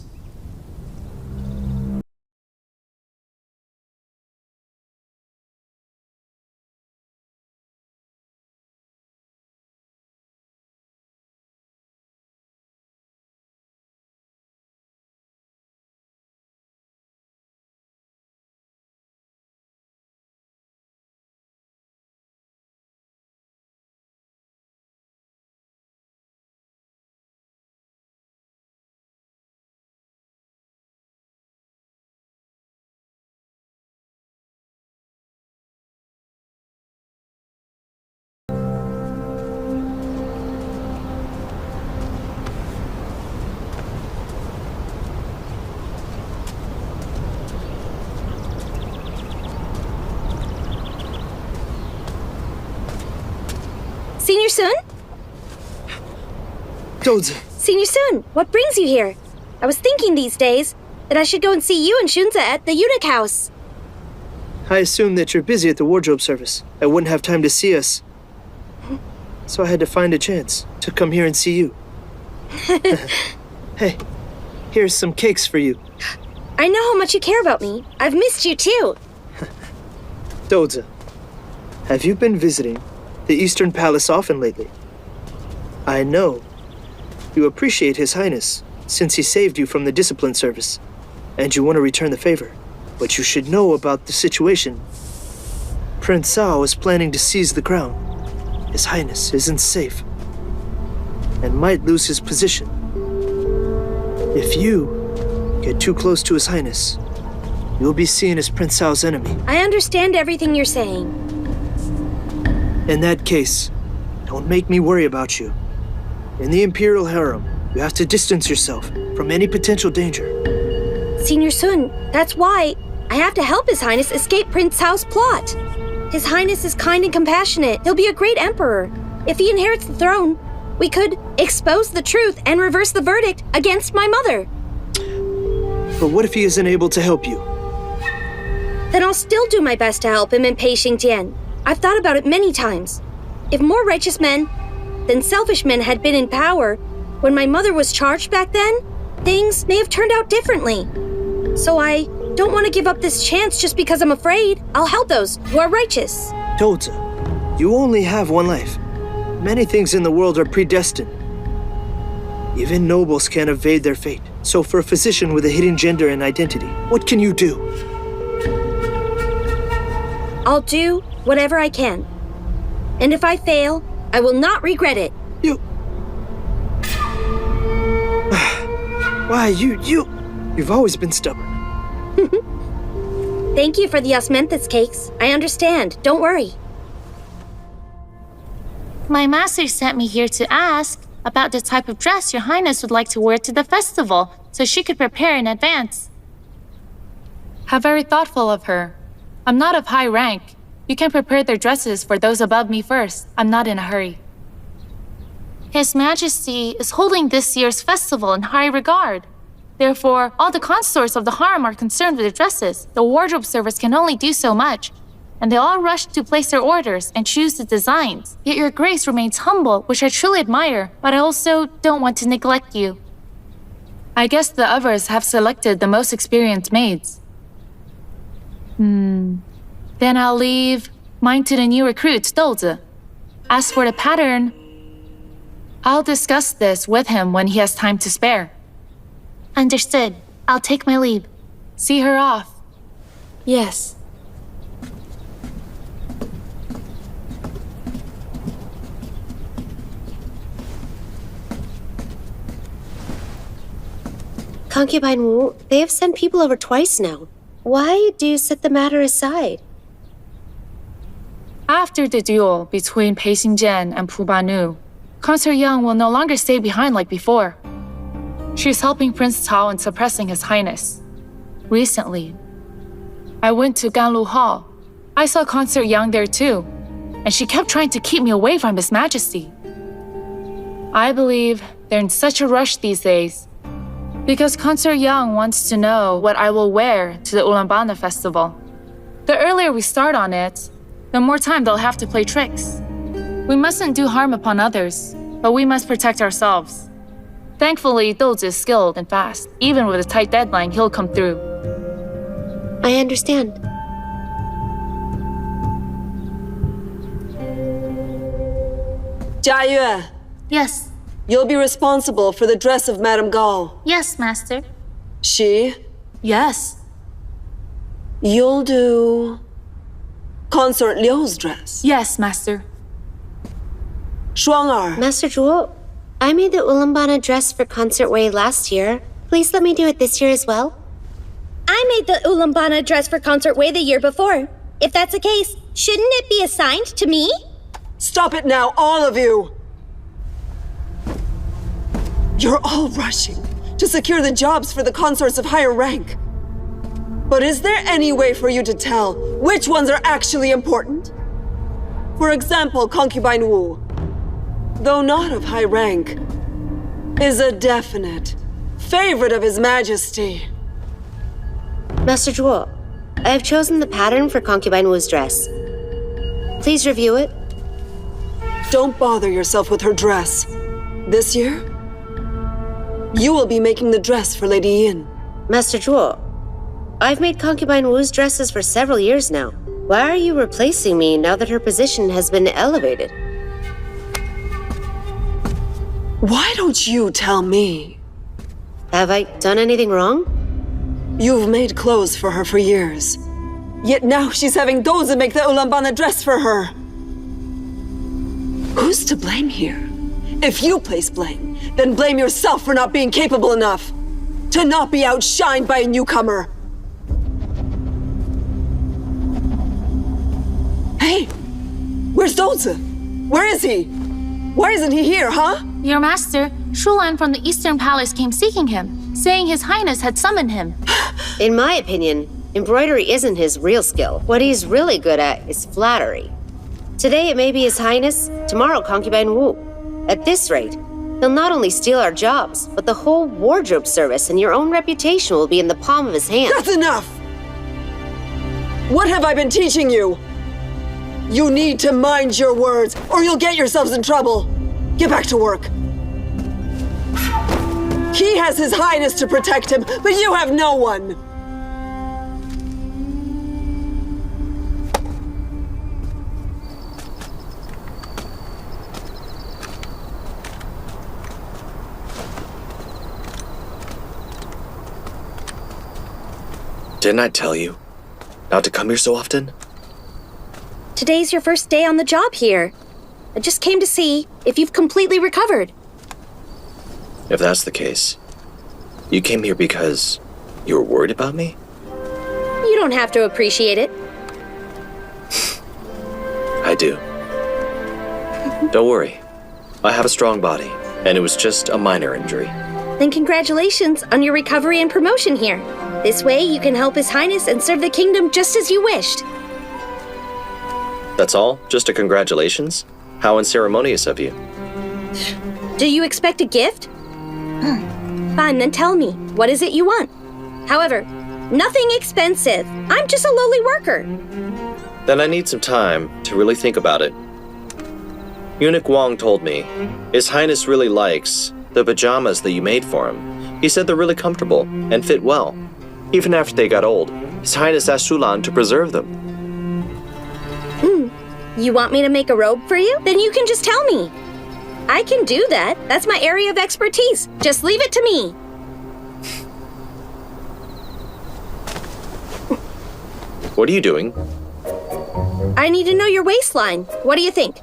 Senior Sun? Doza. Senior Sun, what brings you here? I was thinking these days that I should go and see you and Shunza at the eunuch house. I assumed that you're busy at the wardrobe service. I wouldn't have time to see us. So I had to find a chance to come here and see you. Hey, here's some cakes for you. I know how much you care about me. I've missed you too. Doza, have you been visiting the Eastern Palace often lately? I know you appreciate His Highness since he saved you from the discipline service, and you want to return the favor. But you should know about the situation. Prince Cao is planning to seize the crown. His Highness isn't safe and might lose his position. If you get too close to His Highness, you'll be seen as Prince Cao's enemy. I understand everything you're saying. In that case, don't make me worry about you. In the Imperial harem, you have to distance yourself from any potential danger. Senior Sun, that's why I have to help His Highness escape Prince Cao's plot. His Highness is kind and compassionate. He'll be a great emperor. If he inherits the throne, we could expose the truth and reverse the verdict against my mother. But what if he isn't able to help you? Then I'll still do my best to help him in Pei Xingtian. I've thought about it many times. If more righteous men than selfish men had been in power when my mother was charged back then, things may have turned out differently. So I don't want to give up this chance just because I'm afraid. I'll help those who are righteous. Doza, you only have one life. Many things in the world are predestined. Even nobles can't evade their fate. So for a physician with a hidden gender and identity, what can you do? I'll do whatever I can. And if I fail, I will not regret it. Why, you've always been stubborn. Thank you for the osmanthus cakes. I understand. Don't worry. My master sent me here to ask about the type of dress Your Highness would like to wear to the festival, so she could prepare in advance. How very thoughtful of her. I'm not of high rank. You can prepare their dresses for those above me first. I'm not in a hurry. His Majesty is holding this year's festival in high regard. Therefore, all the consorts of the harem are concerned with their dresses. The wardrobe service can only do so much, and they all rush to place their orders and choose the designs. Yet your grace remains humble, which I truly admire, but I also don't want to neglect you. I guess the others have selected the most experienced maids. Then I'll leave mine to the new recruit, Doza. As for the pattern, I'll discuss this with him when he has time to spare. Understood. I'll take my leave. See her off. Yes. Concubine Wu, they have sent people over twice now. Why do you set the matter aside? After the duel between Pei Xingjian and Pu Banu, Consort Yang will no longer stay behind like before. She's helping Prince Cao in suppressing His Highness. Recently, I went to Ganlu Hall. I saw Consort Yang there too, and she kept trying to keep me away from His Majesty. I believe they're in such a rush these days because Consort Yang wants to know what I will wear to the Ulaanbaatar festival. The earlier we start on it, the more time they'll have to play tricks. We mustn't do harm upon others, but we must protect ourselves. Thankfully, Doza is skilled and fast. Even with a tight deadline, he'll come through. I understand. Jia Yue. Yes. You'll be responsible for the dress of Madame Gall. Yes, Master. She? Yes. You'll do Consort Liu's dress. Yes, Master. Shuang'er. Master Zhuo, I made the Ulaanbaatar dress for Consort Wei last year. Please let me do it this year as well. I made the Ulaanbaatar dress for Consort Wei the year before. If that's the case, shouldn't it be assigned to me? Stop it now, all of you! You're all rushing to secure the jobs for the consorts of higher rank. But is there any way for you to tell which ones are actually important? For example, Concubine Wu, though not of high rank, is a definite favorite of His Majesty. Master Zhuo, I have chosen the pattern for Concubine Wu's dress. Please review it. Don't bother yourself with her dress. This year, you will be making the dress for Lady Yin. Master Zhuo, I've made Concubine Wu's dresses for several years now. Why are you replacing me now that her position has been elevated? Why don't you tell me? Have I done anything wrong? You've made clothes for her for years. Yet now she's having Doza make the Ulaanbaatar dress for her. Who's to blame here? If you place blame, then blame yourself for not being capable enough to not be outshined by a newcomer. Hey, where's Doza? Where is he? Why isn't he here, huh? Your master, Shulan from the Eastern Palace came seeking him, saying His Highness had summoned him. In my opinion, embroidery isn't his real skill. What he's really good at is flattery. Today it may be His Highness, tomorrow Concubine Wu. At this rate, he'll not only steal our jobs, but the whole wardrobe service and your own reputation will be in the palm of his hand. That's enough! What have I been teaching you? You need to mind your words, or you'll get yourselves in trouble. Get back to work. He has His Highness to protect him, but you have no one. Didn't I tell you not to come here so often? Today's your first day on the job here. I just came to see if you've completely recovered. If that's the case, you came here because you were worried about me? You don't have to appreciate it. I do. Don't worry. I have a strong body, and it was just a minor injury. Then congratulations on your recovery and promotion here. This way you can help His Highness and serve the kingdom just as you wished. That's all? Just a congratulations? How unceremonious of you. Do you expect a gift? Fine, then tell me. What is it you want? However, nothing expensive. I'm just a lowly worker. Then I need some time to really think about it. Eunuch Wong told me His Highness really likes the pajamas that you made for him. He said they're really comfortable and fit well. Even after they got old, His Highness asked Shulan to preserve them. You want me to make a robe for you? Then you can just tell me. I can do that. That's my area of expertise. Just leave it to me. What are you doing? I need to know your waistline. What do you think?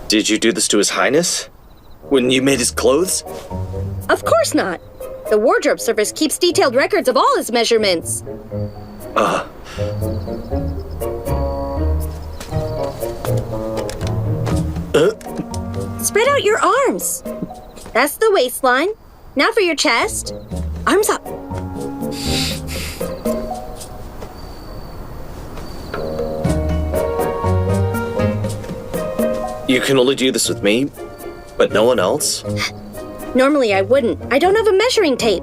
Did you do this to His Highness? When you made his clothes? Of course not. The wardrobe service keeps detailed records of all his measurements. Spread out your arms. That's the waistline. Now for your chest. Arms up. You can only do this with me, but no one else? Normally I wouldn't. I don't have a measuring tape.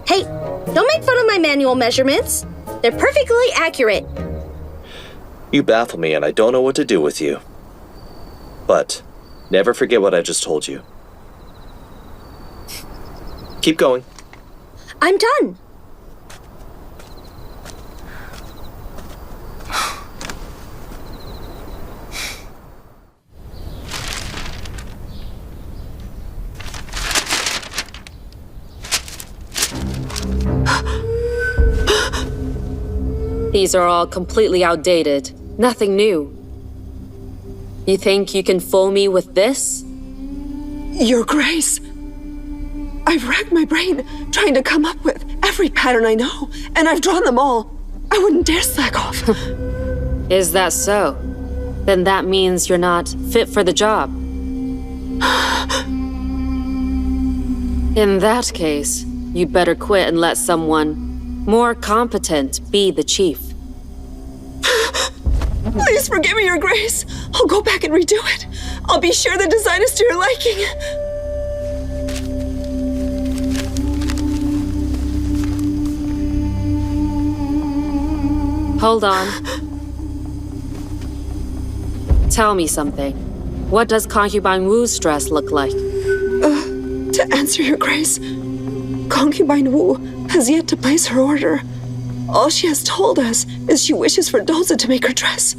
Hey, don't make fun of my manual measurements. They're perfectly accurate. You baffle me and I don't know what to do with you. But never forget what I just told you. Keep going. I'm done. These are all completely outdated. Nothing new. You think you can fool me with this? Your Grace, I've racked my brain trying to come up with every pattern I know, and I've drawn them all. I wouldn't dare slack off. Is that so? Then that means you're not fit for the job. In that case, you'd better quit and let someone more competent be the chief. Please forgive me, Your Grace. I'll go back and redo it. I'll be sure the design is to your liking. Hold on. Tell me something. What does Concubine Wu's dress look like? To answer, Your Grace, Concubine Wu has yet to place her order. All she has told us is she wishes for Doza to make her dress.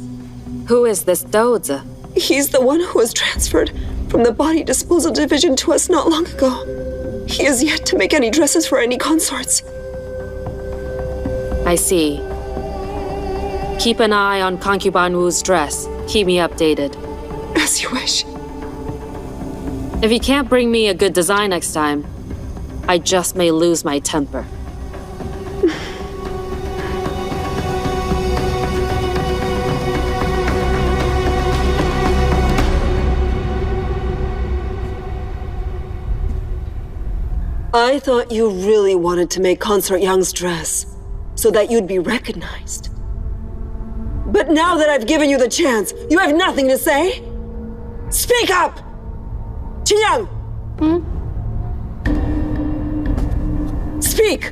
Who is this Doza? He's the one who was transferred from the body disposal division to us not long ago. He has yet to make any dresses for any consorts. I see. Keep an eye on Concubine Wu's dress. Keep me updated. As you wish. If you can't bring me a good design next time, I just may lose my temper. I thought you really wanted to make Consort Young's dress so that you'd be recognized. But now that I've given you the chance, you have nothing to say? Speak up! Qin Yang! Speak!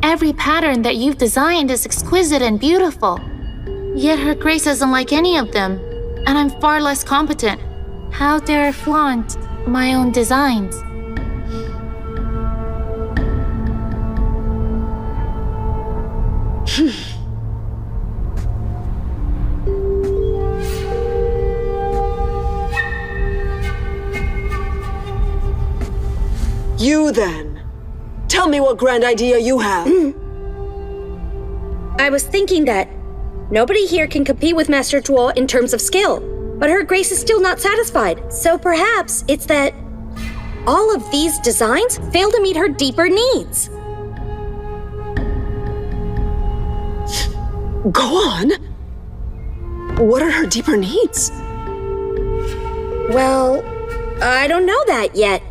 Every pattern that you've designed is exquisite and beautiful. Yet Her Grace doesn't like any of them, and I'm far less competent. How dare I flaunt my own designs? You then. Tell me what grand idea you have. I was thinking that nobody here can compete with Master Duel in terms of skill, but Her Grace is still not satisfied. So perhaps it's that all of these designs fail to meet her deeper needs. Go on. What are her deeper needs? Well, I don't know that yet.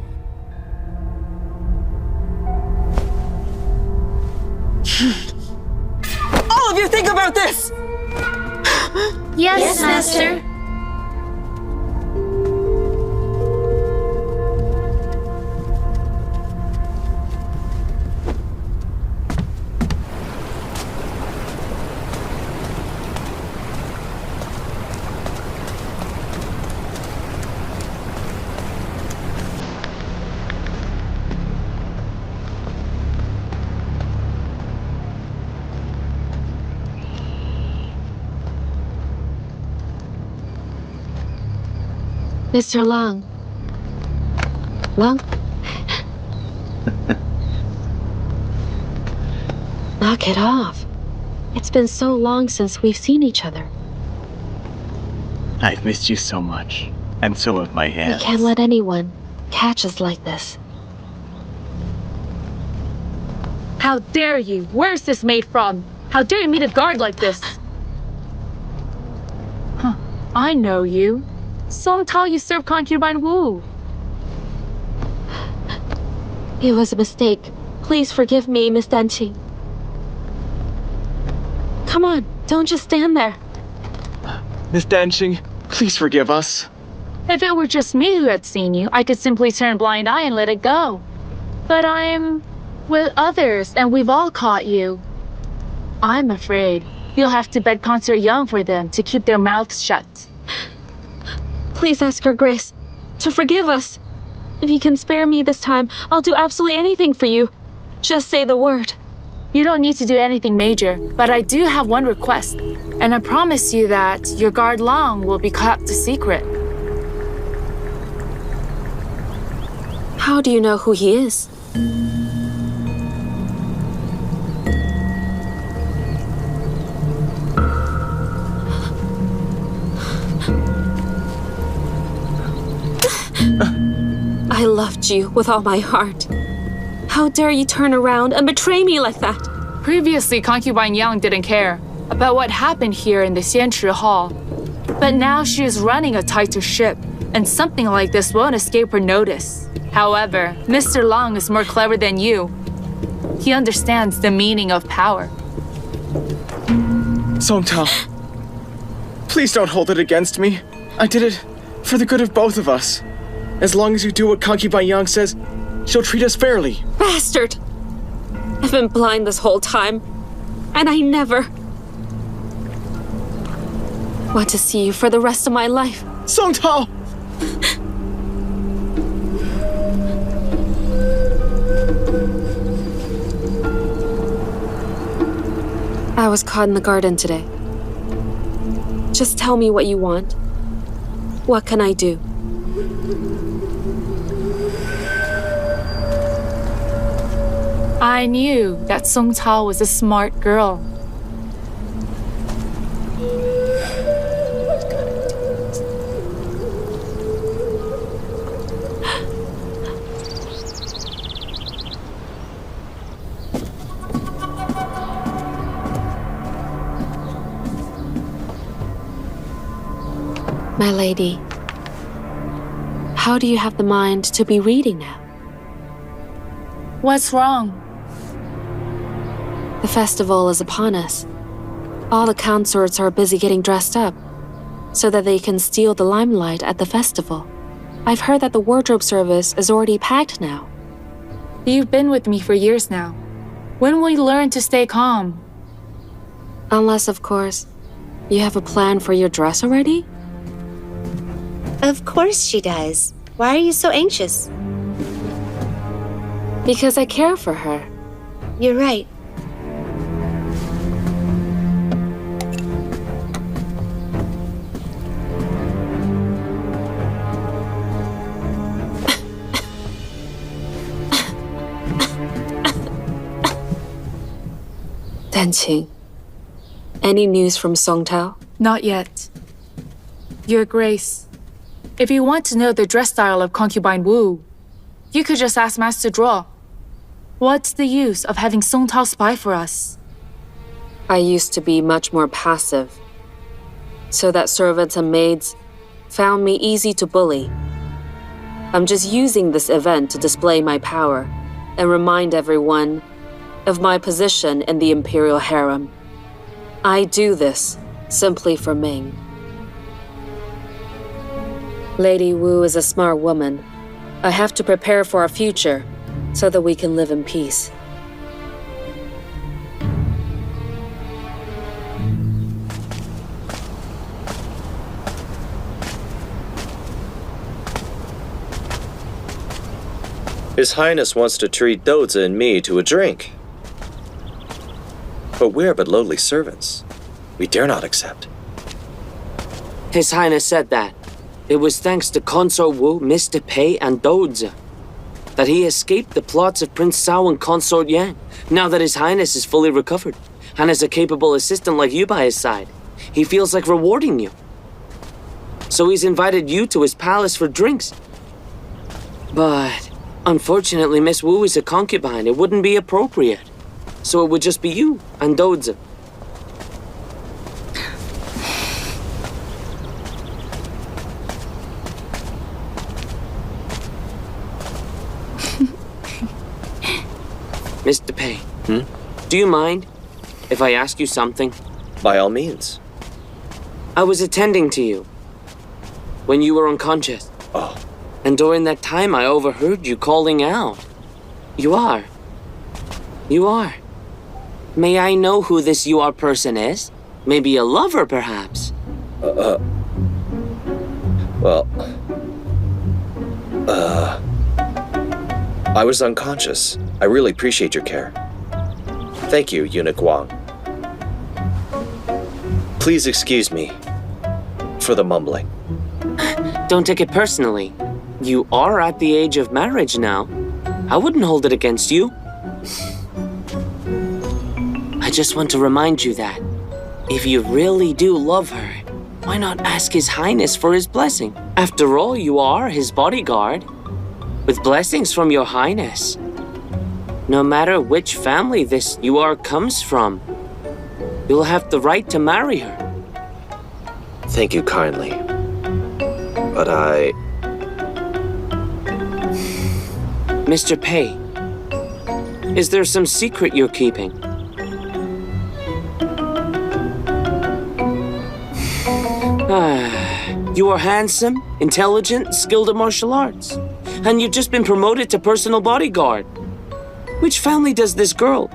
All of you think about this! Yes, Master. Mr. Long. Long? Knock it off. It's been so long since we've seen each other. I've missed you so much, and so have my hands. We can't let anyone catch us like this. How dare you? Where's this made from? How dare you meet a guard like this? Huh, I know you. Song Tao usurped concubine Wu. It was a mistake. Please forgive me, Miss Danqing. Come on, don't just stand there. Miss Danqing, please forgive us. If it were just me who had seen you, I could simply turn a blind eye and let it go. But I'm with others, and we've all caught you. I'm afraid you'll have to beg Consort Young for them to keep their mouths shut. Please ask Her Grace to forgive us. If you can spare me this time, I'll do absolutely anything for you. Just say the word. You don't need to do anything major, but I do have one request. And I promise you that your guard Long will be kept a secret. How do you know who he is? I loved you with all my heart. How dare you turn around and betray me like that? Previously, Concubine Yang didn't care about what happened here in the Xianchi Hall. But now she is running a tighter ship, and something like this won't escape her notice. However, Mr. Long is more clever than you. He understands the meaning of power. Song Tao, please don't hold it against me. I did it for the good of both of us. As long as you do what Concubine Yang says, she'll treat us fairly. Bastard! I've been blind this whole time, and I never want to see you for the rest of my life. Song Tao! I was caught in the garden today. Just tell me what you want. What can I do? I knew that Song Tao was a smart girl. My lady, how do you have the mind to be reading now? What's wrong? The festival is upon us. All the consorts are busy getting dressed up, so that they can steal the limelight at the festival. I've heard that the wardrobe service is already packed now. You've been with me for years now. When will you learn to stay calm? Unless, of course, you have a plan for your dress already? Of course she does. Why are you so anxious? Because I care for her. You're right. Danqing, any news from Song Tao? Not yet. Your Grace, if you want to know the dress style of Concubine Wu, you could just ask Master Zhuo. What's the use of having Song Tao spy for us? I used to be much more passive, so that servants and maids found me easy to bully. I'm just using this event to display my power and remind everyone of my position in the Imperial harem. I do this simply for Ming. Lady Wu is a smart woman. I have to prepare for our future so that we can live in peace. His Highness wants to treat Doza and me to a drink. But we're but lowly servants. We dare not accept. His Highness said that. It was thanks to Consort Wu, Mr. Pei, and Doza that he escaped the plots of Prince Cao and Consort Yang. Now that His Highness is fully recovered and has a capable assistant like you by his side, he feels like rewarding you. So he's invited you to his palace for drinks. But unfortunately, Miss Wu is a concubine. It wouldn't be appropriate. So it would just be you and Doza. Mr. Pei, do you mind if I ask you something? By all means. I was attending to you when you were unconscious. Oh. And during that time, I overheard you calling out. You are. May I know who this you are person is? Maybe a lover, perhaps? Well... I was unconscious. I really appreciate your care. Thank you, Eunuch Wang. Please excuse me for the mumbling. Don't take it personally. You are at the age of marriage now. I wouldn't hold it against you. I just want to remind you that if you really do love her, why not ask His Highness for his blessing? After all, you are his bodyguard, with blessings from your Highness. No matter which family this you are comes from, you'll have the right to marry her. Thank you kindly. But Mr. Pei, is there some secret you're keeping? You are handsome, intelligent, skilled at martial arts, and you've just been promoted to personal bodyguard. Which family does this girl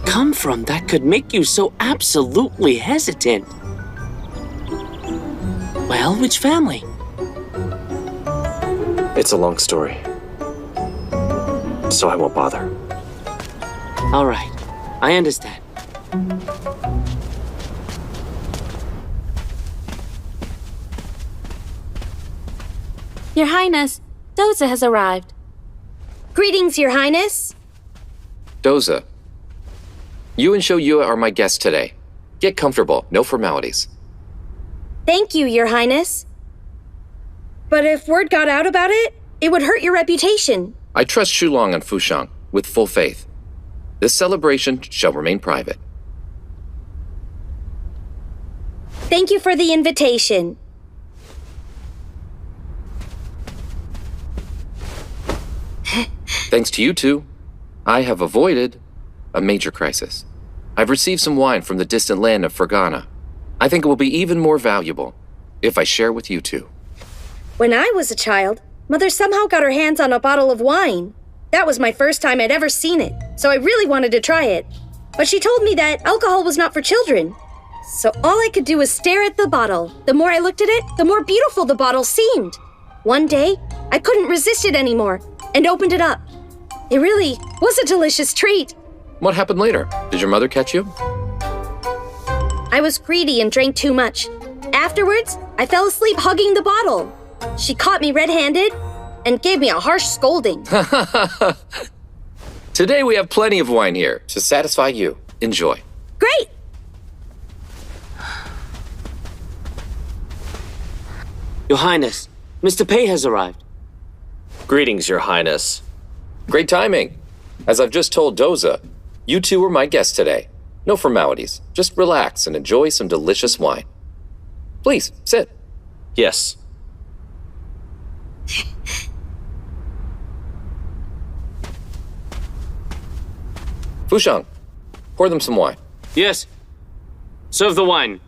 come from that could make you so absolutely hesitant? Well, which family? it's a long story. So I won't bother. All right, I understand. Your Highness, Doza has arrived. Greetings, Your Highness. Doza, you and Shoyue are my guests today. Get comfortable, no formalities. Thank you, Your Highness. But if word got out about it, it would hurt your reputation. I trust Shulong and Fushang with full faith. This celebration shall remain private. Thank you for the invitation. Thanks to you two, I have avoided a major crisis. I've received some wine from the distant land of Fergana. I think it will be even more valuable if I share with you two. When I was a child, Mother somehow got her hands on a bottle of wine. That was my first time I'd ever seen it, so I really wanted to try it. But she told me that alcohol was not for children. So all I could do was stare at the bottle. The more I looked at it, the more beautiful the bottle seemed. One day, I couldn't resist it anymore and opened it up. It really was a delicious treat. What happened later? Did your mother catch you? I was greedy and drank too much. Afterwards, I fell asleep hugging the bottle. She caught me red-handed and gave me a harsh scolding. Today we have plenty of wine here to satisfy you. Enjoy. Great! Your Highness, Mr. Pei has arrived. Greetings, Your Highness. Great timing. As I've just told Doza, you two are my guests today. No formalities. Just relax and enjoy some delicious wine. Please, sit. Yes. Fushang, pour them some wine. Yes. Serve the wine.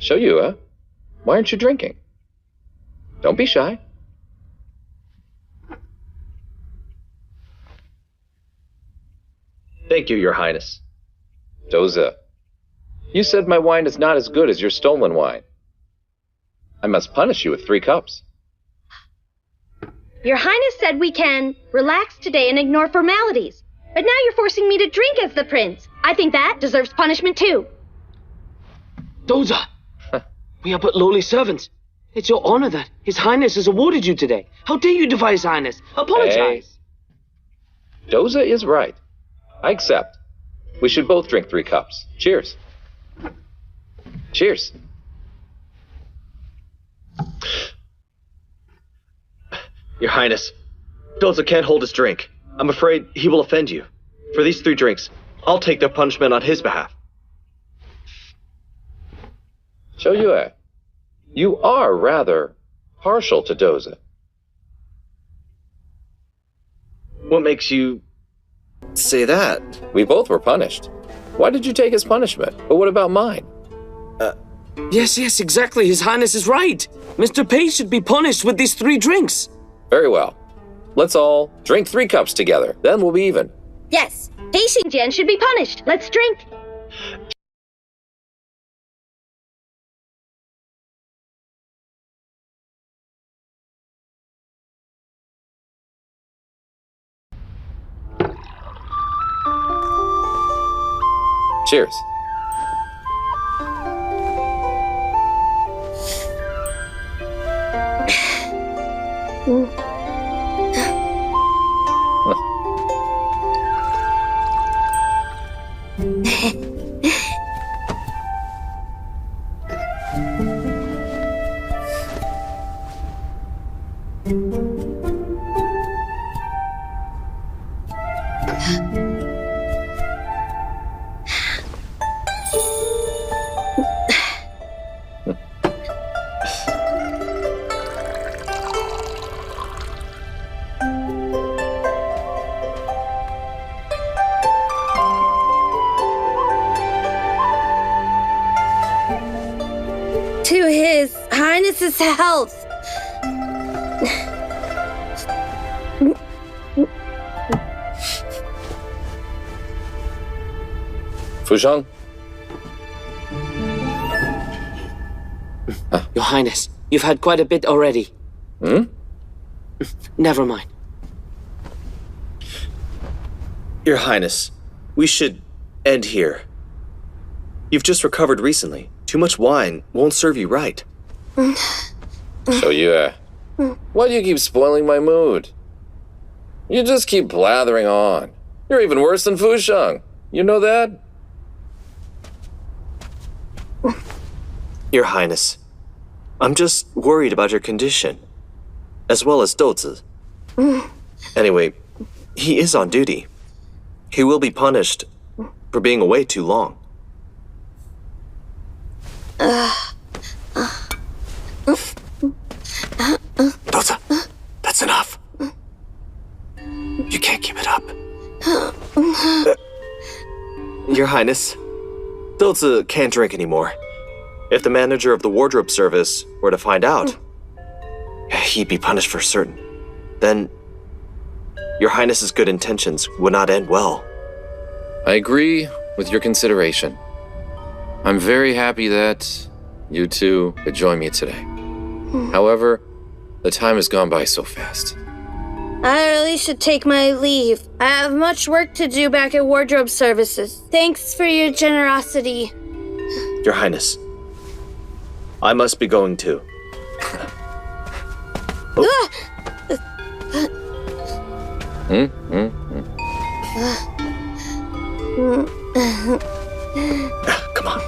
Show you, huh? Why aren't you drinking? Don't be shy. Thank you, Your Highness. Doza, you said my wine is not as good as your stolen wine. I must punish you with 3 cups. Your Highness said we can relax today and ignore formalities. But now you're forcing me to drink as the prince. I think that deserves punishment too. Doza! We are but lowly servants. It's your honor that His Highness has awarded you today. How dare you defy His Highness? Apologize! Hey. Doza is right. I accept. We should both drink 3 cups. Cheers. Cheers. Your Highness, Doza can't hold his drink. I'm afraid he will offend you. For these 3 drinks, I'll take their punishment on his behalf. Shoyue, you are rather partial to Doza. What makes you say that? We both were punished. Why did you take his punishment? But what about mine? Yes, exactly. His Highness is right. Mr. Pei should be punished with these 3 drinks. Very well. Let's all drink 3 cups together. Then we'll be even. Yes, Pei Xingjian should be punished. Let's drink. Cheers. To His Highness's health. Fuzhang? Your Highness, you've had quite a bit already. Never mind. Your Highness, we should end here. You've just recovered recently. Too much wine won't serve you right. Shoyue, why do you keep spoiling my mood? You just keep blathering on. You're even worse than Fuzhang. You know that? Your Highness, I'm just worried about your condition, as well as Doza's. Anyway, he is on duty. He will be punished for being away too long. Doza, that's enough. You can't keep it up. Your Highness, Doza can't drink anymore. If the manager of the wardrobe service were to find out, he'd be punished for certain. Then, Your Highness's good intentions would not end well. I agree with your consideration. I'm very happy that you two could join me today. However, the time has gone by so fast. I really should take my leave. I have much work to do back at wardrobe services. Thanks for your generosity. Your Highness, I must be going too. Come on.